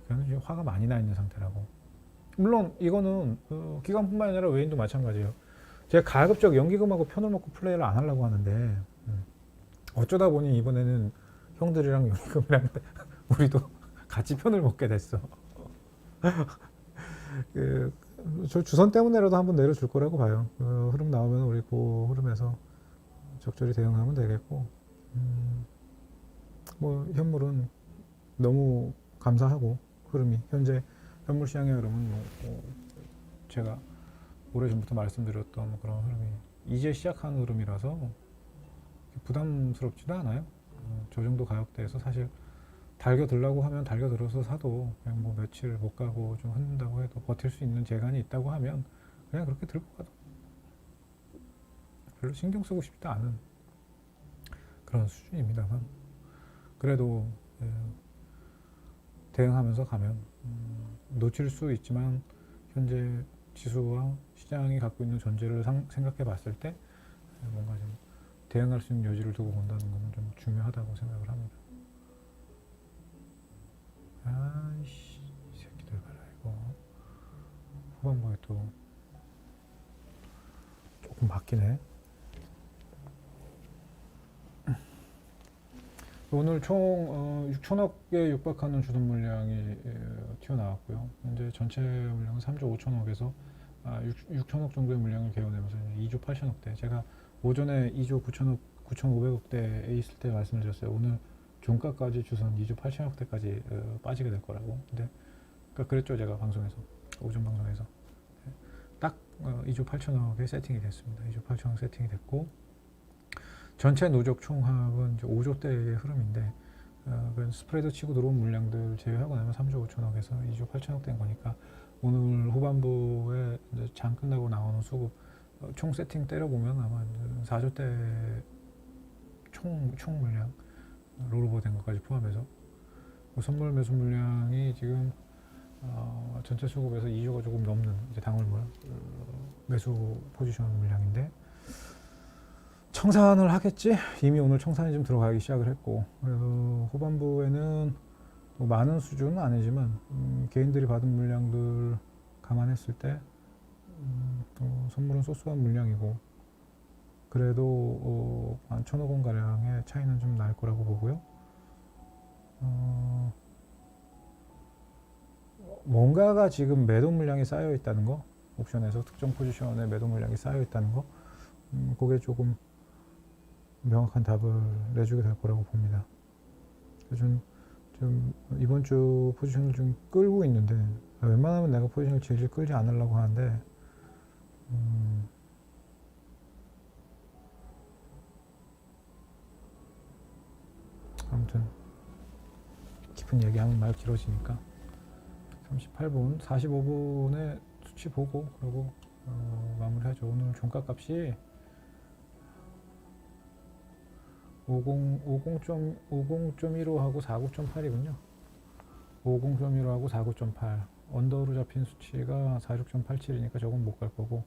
그냥 이제 화가 많이 나 있는 상태라고. 물론 이거는 기관뿐만 아니라 외인도 마찬가지예요. 제가 가급적 연기금하고 편을 먹고 플레이를 안 하려고 하는데 어쩌다 보니 이번에는 형들이랑 연기금이랑 우리도 같이 편을 먹게 됐어. 저 주선 때문에라도 한번 내려줄 거라고 봐요. 흐름 나오면 우리 그 흐름에서 적절히 대응하면 되겠고, 뭐 현물은 너무 감사하고 흐름이 현재 현물 시장의 흐름은 뭐 제가 오래전부터 말씀드렸던 그런 흐름이 이제 시작한 흐름이라서 부담스럽지도 않아요. 저 정도 가격대에서 사실 달겨들라고 하면 달겨들어서 사도 그냥 뭐 며칠 못 가고 좀 흔든다고 해도 버틸 수 있는 재간이 있다고 하면 그냥 그렇게 들고 가도 별로 신경 쓰고 싶지 않은 그런 수준입니다만 그래도 대응하면서 가면 놓칠 수 있지만 현재 지수와 시장이 갖고 있는 전제를 생각해 봤을 때 뭔가 좀 대응할 수 있는 여지를 두고 본다는 것은 좀 중요하다고 생각을 합니다. 아이씨, 이 새끼들 봐라 이거. 후반부에 또 조금 바뀌네. 오늘 총 6천억에 육박하는 주선 물량이 튀어나왔고요. 현재 전체 물량은 3조 5천억에서 6천억 정도의 물량을 개요내면서 2조 8천억대. 제가 오전에 2조 9천억, 9,500억대에 있을 때 말씀을 드렸어요. 오늘 종가까지 주선 2조 8천억대까지 빠지게 될 거라고. 근데 그러니까 그랬죠, 제가 방송에서, 오전 방송에서. 딱 2조 8천억에 세팅이 됐습니다. 2조 8천억 세팅이 됐고, 전체 누적 총합은 이제 5조대의 흐름인데, 그 스프레드 치고 들어온 물량들 제외하고 나면 3조 5천억에서 2조 8천억 된 거니까, 오늘 후반부에 이제 장 끝나고 나오는 수급 총 세팅 때려보면 아마 4조대 총 물량 롤오버 된 것까지 포함해서 선물 매수 물량이 지금 전체 수급에서 2조가 조금 넘는 이제 당월물 매수 포지션 물량인데, 청산을 하겠지? 이미 오늘 청산이 좀 들어가기 시작을 했고, 그래서 후반부에는 뭐 많은 수준은 아니지만 개인들이 받은 물량들 감안했을 때 선물은 소소한 물량이고, 그래도 한 1,000억 원 가량의 차이는 좀 날 거라고 보고요. 뭔가가 지금 매도 물량이 쌓여 있다는 거, 옵션에서 특정 포지션에 매도 물량이 쌓여 있다는 거, 그게 조금 명확한 답을 내주게 될 거라고 봅니다. 좀 이번 주 포지션을 좀 끌고 있는데, 웬만하면 내가 포지션을 질질 끌지 않으려고 하는데, 아무튼 깊은 얘기하면 말 길어지니까 38분, 45분에 수치 보고 그리고 마무리하죠. 오늘 종가 값이 50.15하고 49.8이군요. 50.15하고 49.8. 언더로 잡힌 수치가 46.87이니까 저건 못 갈 거고,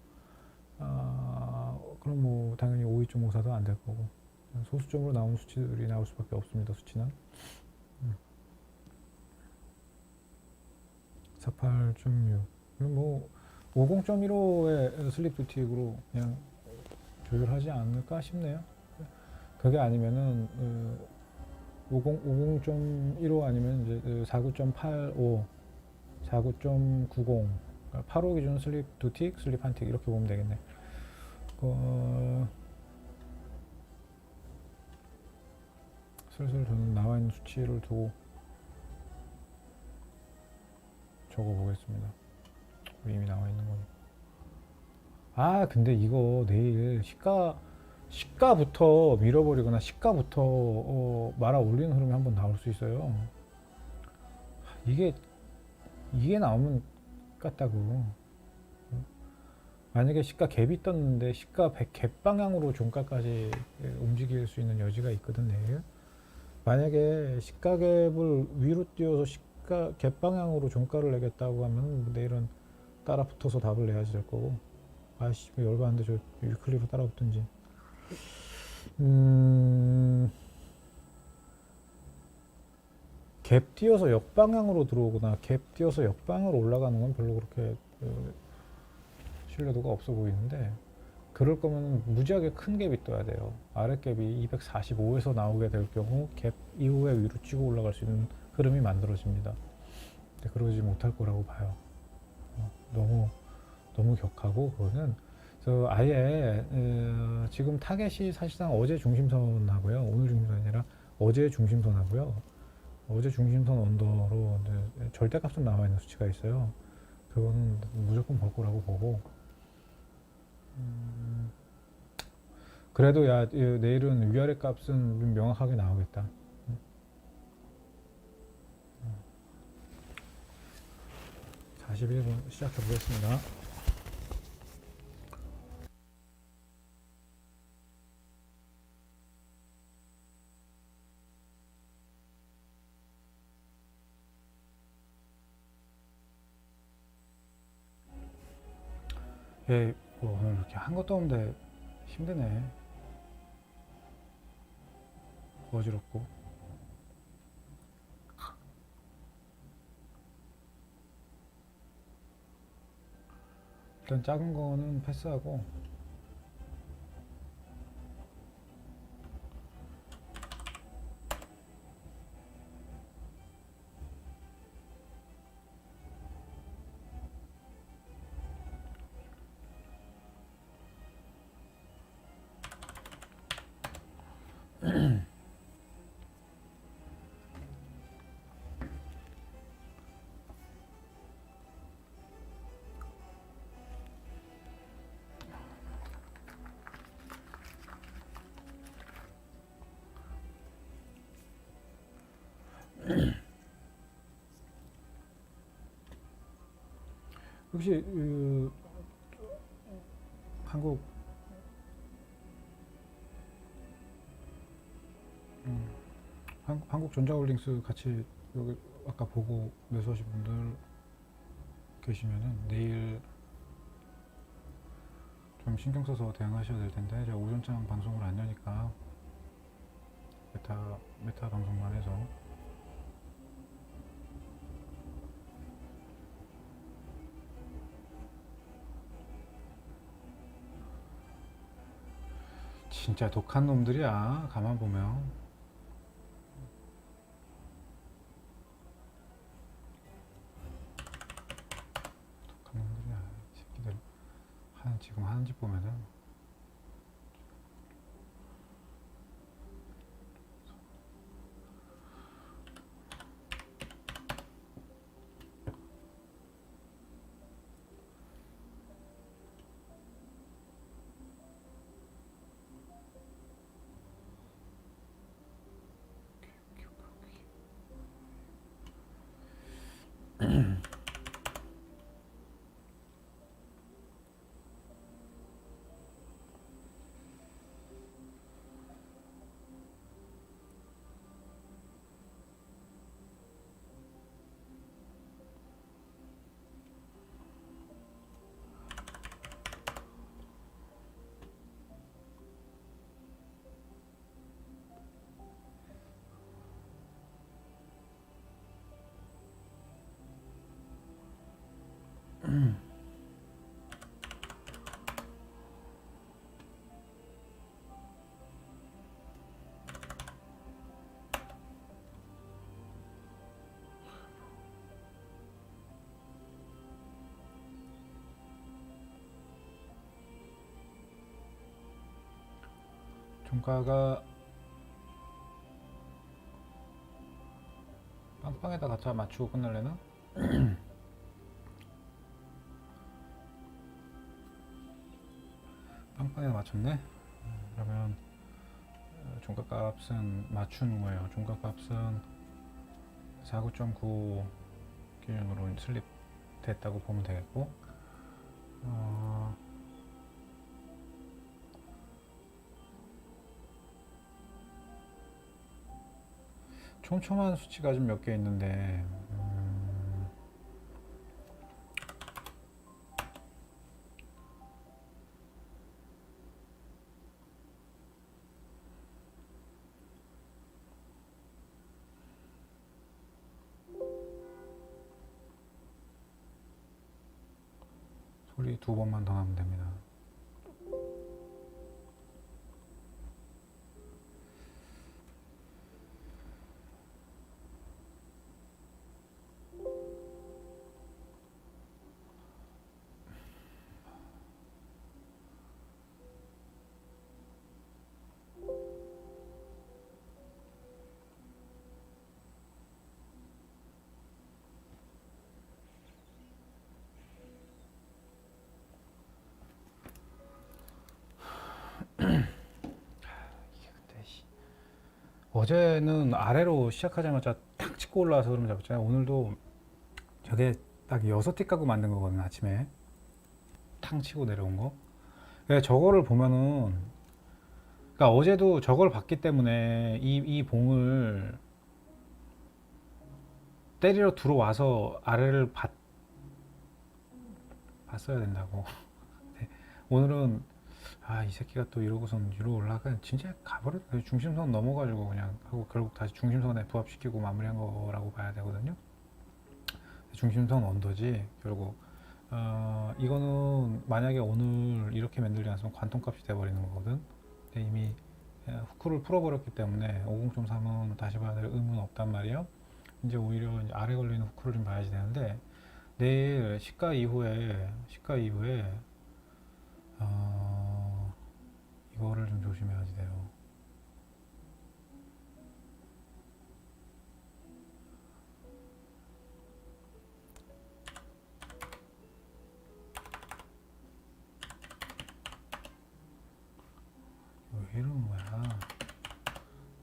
그럼 뭐 당연히 52.54도 안 될 거고, 소수점으로 나온 수치들이 나올 수밖에 없습니다. 수치는 48.6. 뭐 50.15의 슬립 두틱으로 그냥 조율하지 않을까 싶네요. 그게 아니면은 50.15 아니면 이제 49.85, 49.90, 85 기준 슬립 두틱, 슬립 한틱 이렇게 보면 되겠네. 슬슬 저는 나와 있는 수치를 두고 적어 보겠습니다. 이미 나와 있는 거니. 근데 이거 내일 시가부터 밀어버리거나 시가부터 말아 올리는 흐름이 한번 나올 수 있어요. 이게 나오면 같다고. 만약에 시가 갭이 떴는데 시가 갭 방향으로 종가까지 움직일 수 있는 여지가 있거든 내일. 만약에 시가 갭을 위로 띄워서 시가 갭 방향으로 종가를 내겠다고 하면 내일은 따라 붙어서 답을 내야지 될 거고, 아이씨 열받는데 저 위클리로 따라 붙든지. 갭 띄어서 역방향으로 들어오거나 갭 띄어서 역방향으로 올라가는 건 별로 그렇게 신뢰도가 없어 보이는데, 그럴 거면 무지하게 큰 갭이 떠야 돼요. 아래 갭이 245에서 나오게 될 경우 갭 이후에 위로 치고 올라갈 수 있는 흐름이 만들어집니다. 근데 그러지 못할 거라고 봐요. 너무 격하고, 그거는 그래서 아예 지금 타겟이 사실상 어제 중심선하고요, 오늘 중심선이 아니라 어제 중심선하고요, 어제 중심선 언더로 절대값은 나와 있는 수치가 있어요. 그거는 무조건 볼 거라고 보고, 그래도 내일은 위아래 값은 좀 명확하게 나오겠다. 41분 시작해 보겠습니다. 뭐 오늘 이렇게 한 것도 없는데 힘드네. 어지럽고. 일단 작은 거는 패스하고, 혹시 한국 한국 전자홀딩스 같이 여기 아까 보고 매수하신 분들 계시면은 내일 좀 신경 써서 대응하셔야 될 텐데 제가 오전장 방송을 안 여니까 메타 방송만 해서 진짜 독한 놈들이야 가만 보면. 독한 놈들이야 이 새끼들. 지금 하는 짓 보면은 종가가 빵빵에다 갖다 맞추고 끝날래나? 빵빵에다 맞췄네? 그러면 종가값은 맞추는 거예요. 종가값은 49.9 기준으로 슬립 됐다고 보면 되겠고 촘촘한 수치가 좀 몇 개 있는데 소리 2번만 더 하면 됩니다. 어제는 아래로 시작하자마자 탁 찍고 올라와서 그러면 잡았잖아요. 오늘도 저게 딱 6티 까고 만든 거거든요. 아침에 탕 치고 내려온 거. 그러니까 저거를 보면은 그러니까 어제도 저걸 봤기 때문에 이 봉을 때리러 들어와서 아래를 봤어야 된다고. 오늘은 이 새끼가 또 이러고선 위로 올라가 진짜 가버렸다. 중심선 넘어가지고 그냥 하고 결국 다시 중심선에 부합시키고 마무리한 거라고 봐야 되거든요. 중심선 언더지 결국. 이거는 만약에 오늘 이렇게 만들지 않았으면 관통값이 돼버리는 거거든. 근데 이미 후크를 풀어버렸기 때문에 50.3은 다시 봐야 될 의무는 없단 말이에요. 이제 오히려 이제 아래 걸리는 후크를 좀 봐야지 되는데 내일 시가 이후에 이거를 좀 조심해야지 돼요. 왜 이러는 거야?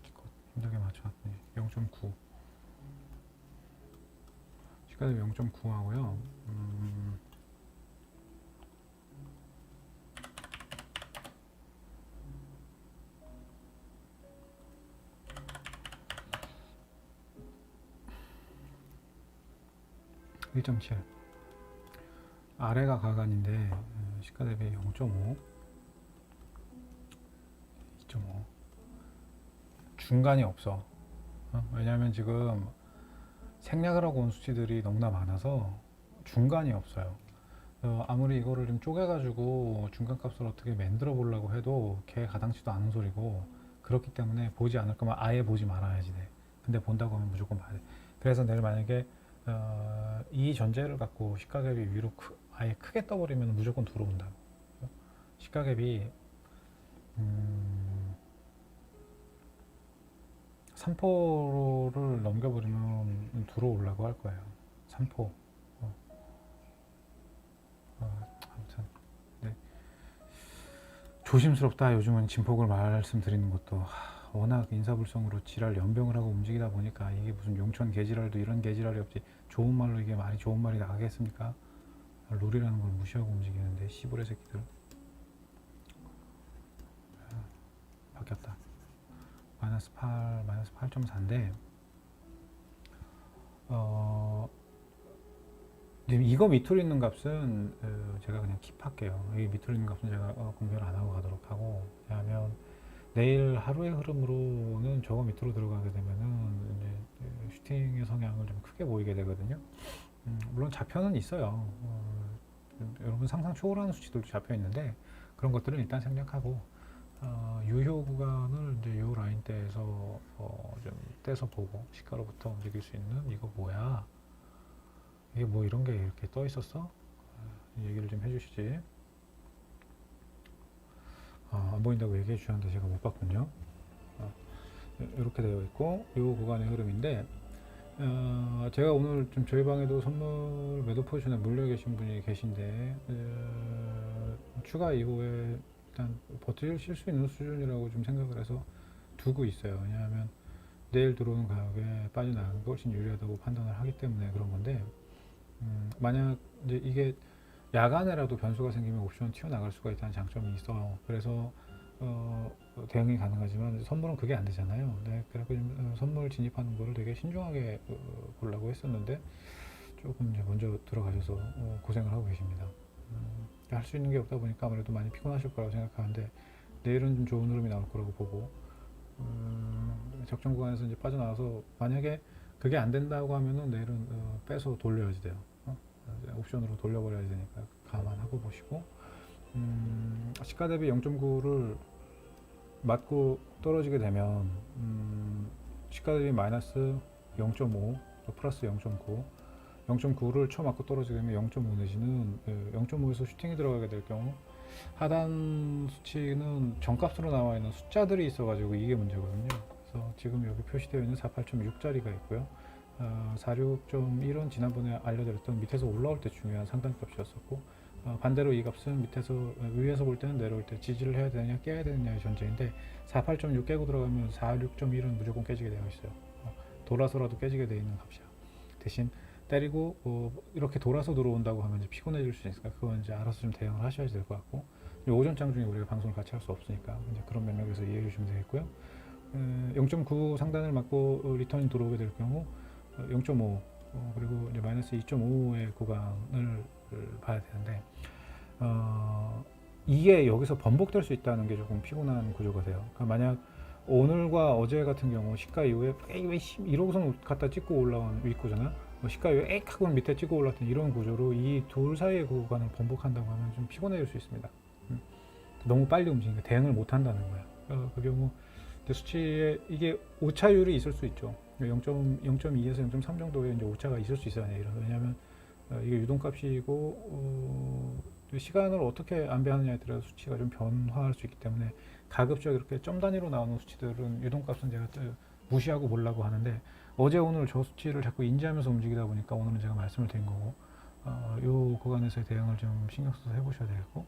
기껏 힘들게 맞춰놨더니 0.9 시가도 0.9 하고요. 1.7. 아래가 가간인데 시가 대비 0.5, 2.5. 중간이 없어. 왜냐하면 지금 생략을 하고 온 수치들이 너무나 많아서 중간이 없어요. 아무리 이거를 좀 쪼개가지고 중간값을 어떻게 만들어 보려고 해도 걔 가당치도 않은 소리고, 그렇기 때문에 보지 않을 거면 아예 보지 말아야지 돼. 근데 본다고 하면 무조건 봐야 돼. 그래서 내일 만약에 이 전제를 갖고 시가갭이 위로 아예 크게 떠버리면 무조건 들어온다고. 시가갭이 3%를 넘겨버리면 들어오려고 할 거예요. 3%. 아무튼 네. 조심스럽다. 요즘은 진폭을 말씀드리는 것도 워낙 인사불성으로 지랄 연병을 하고 움직이다 보니까 이게 무슨 용천 개지랄도 이런 개지랄이 없지. 좋은 말로 이게 말이 좋은 말이 나가겠습니까? 룰이라는 걸 무시하고 움직이는데 시부레 새끼들. 바뀌었다. 마이너스 8, 마이너스 8.4인데 이거 밑으로 있는 값은 제가 그냥 킵할게요. 이 밑으로 있는 값은 제가 공개를 안 하고 가도록 하고, 왜냐하면 내일 하루의 흐름으로는 저거 밑으로 들어가게 되면은 이제 슈팅의 성향을 좀 크게 보이게 되거든요. 물론 좌표는 있어요. 여러분 상상 초월하는 수치들도 잡혀 있는데 그런 것들은 일단 생략하고, 유효 구간을 이제 요 라인대에서 좀 떼서 보고 시가로부터 움직일 수 있는, 이거 뭐야? 이게 뭐 이런 게 이렇게 떠 있었어? 얘기를 좀 해주시지. 안 보인다고 얘기해 주셨는데 제가 못 봤군요. 이렇게 되어 있고, 이 구간의 흐름인데, 제가 오늘 좀 저희 방에도 선물 매도 포지션에 물려 계신 분이 계신데, 추가 이후에 일단 버티실 수 있는 수준이라고 좀 생각을 해서 두고 있어요. 왜냐하면 내일 들어오는 가격에 빠져나가는 게 훨씬 유리하다고 판단을 하기 때문에 그런 건데, 만약 이제 이게 야간에라도 변수가 생기면 옵션 튀어나갈 수가 있다는 장점이 있어요. 그래서 대응이 가능하지만 선물은 그게 안 되잖아요. 네, 그래서 선물 진입하는 거를 되게 신중하게 보려고 했었는데 조금 이제 먼저 들어가셔서 고생을 하고 계십니다. 할 수 있는 게 없다 보니까 아무래도 많이 피곤하실 거라고 생각하는데, 내일은 좀 좋은 흐름이 나올 거라고 보고, 적정 구간에서 이제 빠져나와서 만약에 그게 안 된다고 하면은 내일은 빼서 돌려야지 돼요. 옵션으로 돌려버려야 되니까 감안하고 보시고, 시가 대비 0.9를 맞고 떨어지게 되면 시가 대비 마이너스 0.5, 또 플러스 0.9, 0.9를 쳐맞고 떨어지게 되면 0.5 내지는 0.5에서 슈팅이 들어가게 될 경우 하단 수치는 정값으로 나와 있는 숫자들이 있어가지고 이게 문제거든요. 그래서 지금 여기 표시되어 있는 48.6짜리가 있고요. 46.1은 지난번에 알려드렸던 밑에서 올라올 때 중요한 상단값이었었고, 반대로 이 값은 밑에서 위에서 볼 때는 내려올 때 지지를 해야 되느냐 깨야 되느냐의 전제인데, 48.6 깨고 들어가면 46.1은 무조건 깨지게 되어 있어요. 돌아서라도 깨지게 되어 있는 값이야. 대신 때리고 이렇게 돌아서 들어온다고 하면 이제 피곤해질 수 있으니까 그건 이제 알아서 좀 대응을 하셔야 될 것 같고, 오전장 중에 우리가 방송을 같이 할 수 없으니까 이제 그런 맥락에서 이해해 주시면 되겠고요. 0.9 상단을 맞고 리턴이 들어오게 될 경우 0.5 그리고 이제 마이너스 2.5의 구간을 봐야 되는데, 이게 여기서 번복될 수 있다는 게 조금 피곤한 구조가 돼요. 그러니까 만약 오늘과 어제 같은 경우 시가 이후에 왜 1호선 갖다 찍고 올라온 윗구조나 시가 이후에 에익 하고 밑에 찍고 올랐던 이런 구조로 이 둘 사이의 구간을 번복한다고 하면 좀 피곤해질 수 있습니다. 너무 빨리 움직이니까 대응을 못 한다는 거예요. 그 경우 수치에 이게 오차율이 있을 수 있죠. 0.2에서 0.3 정도의 이제 오차가 있을 수 있어요. 왜냐하면 이게 유동값이고 시간을 어떻게 안배하느냐에 따라 수치가 좀 변화할 수 있기 때문에 가급적 이렇게 점 단위로 나오는 수치들은 유동값은 제가 무시하고 보려고 하는데, 어제 오늘 저 수치를 자꾸 인지하면서 움직이다 보니까 오늘은 제가 말씀을 드린 거고, 이 구간에서의 대응을 좀 신경 써서 해보셔야 되겠고,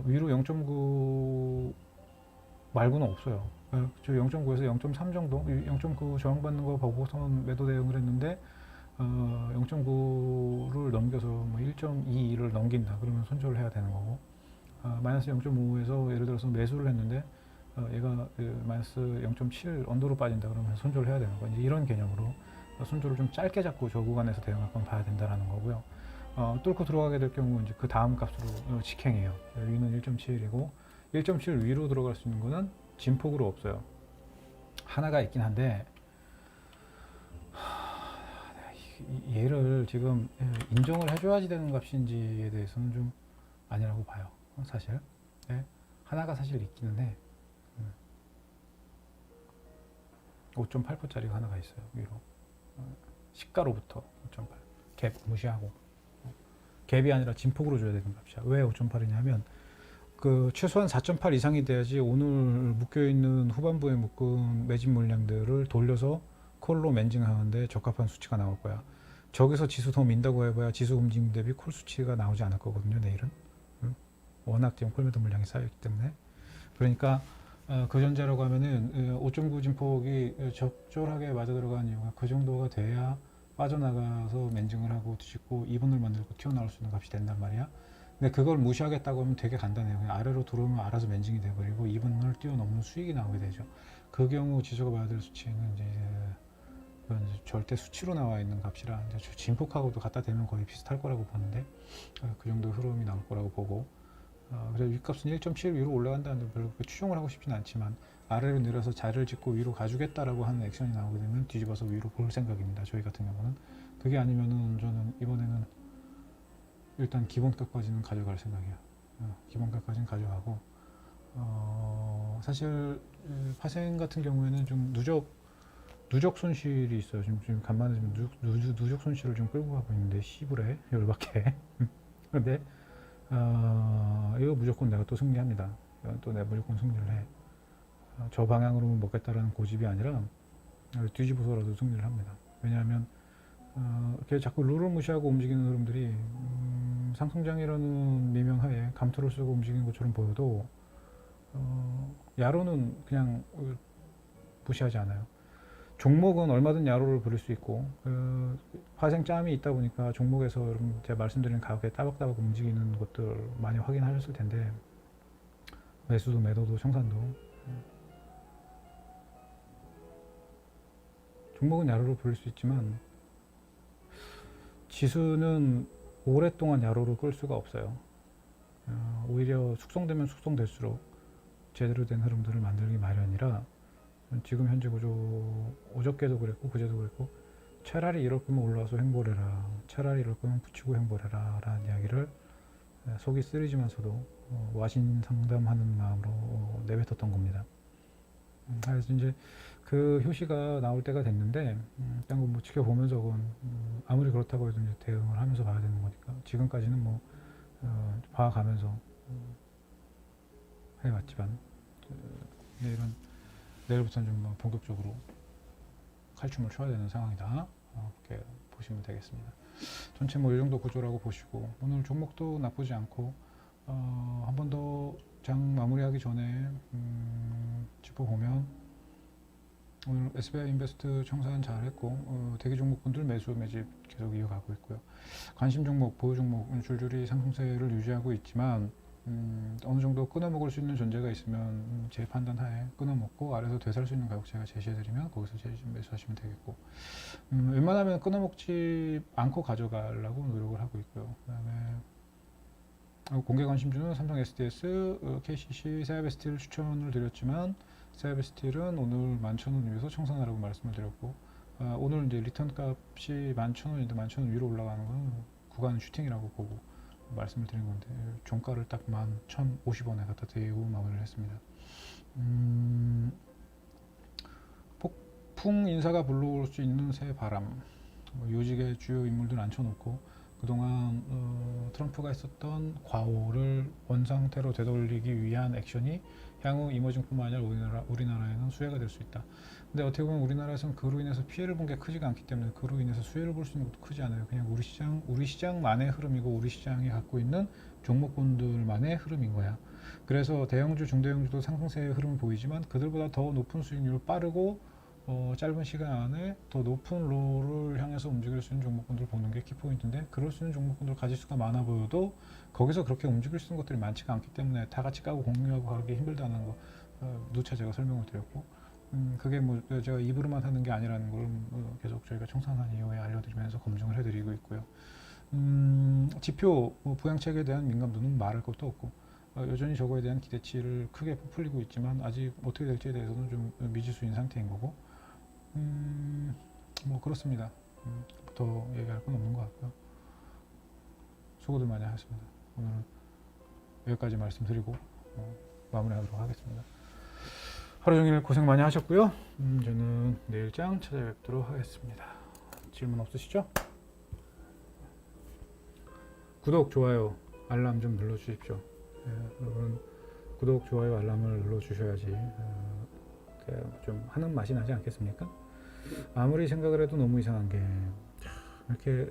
위로 0.9 말고는 없어요. 저 0.9에서 0.3 정도, 0.9 저항받는 거 보고서는 매도 대응을 했는데 0.9를 넘겨서 뭐 1.2를 넘긴다 그러면 손절을 해야 되는 거고, 마이너스 0.5에서 예를 들어서 매수를 했는데 얘가 마이너스 0.7 언더로 빠진다 그러면 손절을 해야 되는 거, 이제 이런 개념으로 순조를 좀 짧게 잡고 저 구간에서 대응할 건 봐야 된다라는 거고요. 뚫고 들어가게 될 경우 이제 그 다음 값으로 직행해요. 위는 1.7이고 1.7 위로 들어갈 수 있는 거는 진폭으로 없어요. 하나가 있긴 한데 얘를 지금 인정을 해줘야지 되는 값인지에 대해서는 좀 아니라고 봐요. 사실 하나가 사실 있기는 해. 5.8%짜리가 하나가 있어요. 위로 시가로부터 5.8 갭 무시하고 갭이 아니라 진폭으로 줘야 되는 값이야. 왜 5.8이냐면 그 최소한 4.8 이상이 돼야지 오늘 묶여있는 후반부에 묶은 매집 물량들을 돌려서 콜로 멘징하는데 적합한 수치가 나올 거야. 저기서 지수 더 민다고 해봐야 지수 움직임 대비 콜 수치가 나오지 않을 거거든요. 내일은 워낙 지금 콜매도 물량이 쌓여있기 때문에. 그러니까 그 전제라고 하면은 5.9 진폭이 적절하게 맞아 들어가는 이유가 그 정도가 돼야 빠져나가서 멘징을 하고 뒤집고 2분을 만들고 튀어나올 수 있는 값이 된단 말이야. 근데 그걸 무시하겠다고 하면 되게 간단해요. 그냥 아래로 들어오면 알아서 멘징이 돼버리고 2분을 뛰어넘는 수익이 나오게 되죠. 그 경우 지수가 봐야 될 수치는 이제 그건 이제 절대 수치로 나와 있는 값이라 이제 진폭하고도 갖다 대면 거의 비슷할 거라고 보는데 그 정도 흐름이 나올 거라고 보고 그래서 윗값은 1.7 위로 올라간다는데 별로 그렇게 추종을 하고 싶진 않지만 아래로 내려서 자리를 짓고 위로 가주겠다라고 하는 액션이 나오게 되면 뒤집어서 위로 볼 생각입니다. 저희 같은 경우는 그게 아니면은 저는 이번에는 일단 기본값까지는 가져갈 생각이에요. 기본값까지는 가져가고 사실 파생 같은 경우에는 좀 누적 손실이 있어요. 지금 간만에 좀 누적 손실을 좀 끌고 가고 있는데 시불에 열받게. 근데 이거 무조건 내가 또 승리합니다. 이건 또 내가 무조건 승리를 해. 저 방향으로만 먹겠다라는 고집이 아니라 뒤집어서라도 승리를 합니다. 왜냐하면 이렇게 자꾸 룰을 무시하고 움직이는 흐름들이 상승장이라는 미명하에 감투를 쓰고 움직이는 것처럼 보여도 야로는 그냥 무시하지 않아요. 종목은 얼마든 야로를 부릴 수 있고 파생 짬이 있다 보니까 종목에서 여러분 제가 말씀드린 가격에 따박따박 움직이는 것들 많이 확인하셨을 텐데 매수도 매도도 청산도 종목은 야로를 부릴 수 있지만 지수는 오랫동안 야로를 끌 수가 없어요. 오히려 숙성되면 숙성될수록 제대로 된 흐름들을 만들기 마련이라 지금 현재 구조 어저께도 그랬고 그제도 그랬고 차라리 이럴 거면 올라와서 횡보해라, 차라리 이럴 거면 붙이고 횡보해라 라는 이야기를 속이 쓰리지만서도 와신 상담하는 마음으로 내뱉었던 겁니다. 그래서 이제 그 효시가 나올 때가 됐는데 일단 뭐 지켜보면서 그건 아무리 그렇다고 해도 이제 대응을 하면서 봐야 되는 거니까 지금까지는 뭐 봐가면서 해왔지만 내일부터는 좀 본격적으로 칼춤을 춰야 되는 상황이다. 그렇게 보시면 되겠습니다. 전체 뭐 이 정도 구조라고 보시고 오늘 종목도 나쁘지 않고 한 번 더 장 마무리하기 전에 짚어보면 오늘 SBI 인베스트 청산 잘했고 대기 종목분들 매수 매집 계속 이어가고 있고요. 관심 종목, 보유 종목 줄줄이 상승세를 유지하고 있지만 어느 정도 끊어먹을 수 있는 존재가 있으면 제 판단하에 끊어먹고 아래서 되살 수 있는 가격 제가 제시해드리면 거기서 매수하시면 되겠고 웬만하면 끊어먹지 않고 가져가려고 노력을 하고 있고요. 그다음에 공개 관심주는 삼성 SDS, KCC, 세아베스틸 추천을 드렸지만 세아베스틸은 오늘 11,000원 위에서 청산하라고 말씀을 드렸고 오늘 이제 리턴 값이 11,000원인데 11,000원 위로 올라가는 건 구간 슈팅이라고 보고 말씀을 드린 건데 종가를 딱 11,050원에 갖다 대고 마무리를 했습니다. 폭풍 인사가 불러올 수 있는 새 바람 요직의 주요 인물들 앉혀놓고 그동안 트럼프가 했었던 과오를 원상태로 되돌리기 위한 액션이 향후 이머징뿐만 아니라 우리나라에는 수혜가 될 수 있다. 근데 어떻게 보면 우리나라에서는 그로 인해서 피해를 본 게 크지가 않기 때문에 그로 인해서 수혜를 볼 수 있는 것도 크지 않아요. 그냥 우리 시장만의 흐름이고 우리 시장이 갖고 있는 종목군들만의 흐름인 거야. 그래서 대형주, 중대형주도 상승세의 흐름을 보이지만 그들보다 더 높은 수익률 빠르고 짧은 시간 안에 더 높은 로를 향해서 움직일 수 있는 종목군들을 보는 게 키포인트인데 그럴 수 있는 종목군들 가지수가 많아 보여도 거기서 그렇게 움직일 수 있는 것들이 많지가 않기 때문에 다 같이 까고 공유하고 가기 힘들다는 거 누차 제가 설명을 드렸고 그게 뭐 제가 입으로만 하는 게 아니라는 걸 계속 저희가 청산한 이후에 알려드리면서 검증을 해드리고 있고요. 지표 부양책에 대한 민감도는 말할 것도 없고 여전히 저거에 대한 기대치를 크게 부풀리고 있지만 아직 어떻게 될지에 대해서는 좀 미지수인 상태인 거고 뭐 그렇습니다. 더 얘기할 건 없는 것 같고요. 수고들 많이 하셨습니다. 오늘은 여기까지 말씀드리고 마무리하도록 하겠습니다. 하루 종일 고생 많이 하셨고요. 저는 내일장 찾아뵙도록 하겠습니다. 질문 없으시죠? 구독, 좋아요, 알람 좀 눌러주십시오. 여러분 구독, 좋아요, 알람을 눌러주셔야지 좀 하는 맛이 나지 않겠습니까? 아무리 생각을 해도 너무 이상한 게 이렇게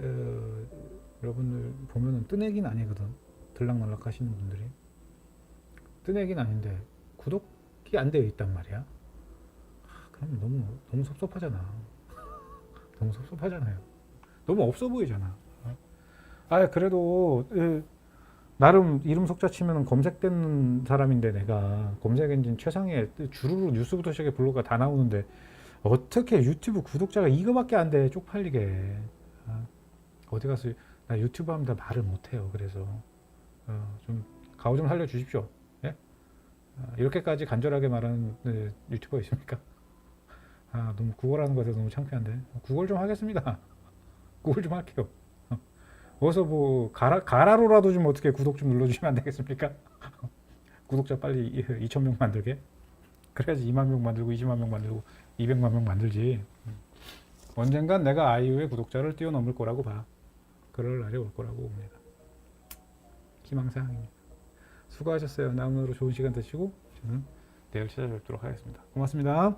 여러분들 보면은 뜨내기는 아니거든. 들락날락 하시는 분들이 뜨내기는 아닌데 구독이 안 되어 있단 말이야. 그럼 너무 섭섭하잖아. 너무 섭섭하잖아요. 너무 없어 보이잖아. 그래도 나름 이름 속자 치면 검색되는 사람인데 내가 검색 엔진 최상의 주루루 뉴스부터 시작해 블로그가 다 나오는데 어떻게 유튜브 구독자가 이거밖에 안 돼. 쪽팔리게. 어디 가서 나 유튜브 합니다 말을 못해요. 그래서 좀 가오 좀 살려주십시오. 예? 이렇게까지 간절하게 말하는 유튜버 있습니까? 너무 구걸하는 것에 너무 창피한데 구걸 좀 하겠습니다. 구걸 좀 할게요. 어서 뭐 가라로라도 좀 어떻게 구독 좀 눌러주시면 안 되겠습니까? 구독자 빨리 2,000명 만들게. 그래야지 2만 명 만들고 20만 명 만들고 200만 명 만들지. 언젠간 내가 아이유의 구독자를 뛰어넘을 거라고 봐. 그럴 날이 올 거라고 봅니다. 희망사항입니다. 수고하셨어요. 남은 하루 좋은 시간 되시고 저는 내일 찾아뵙도록 하겠습니다. 고맙습니다.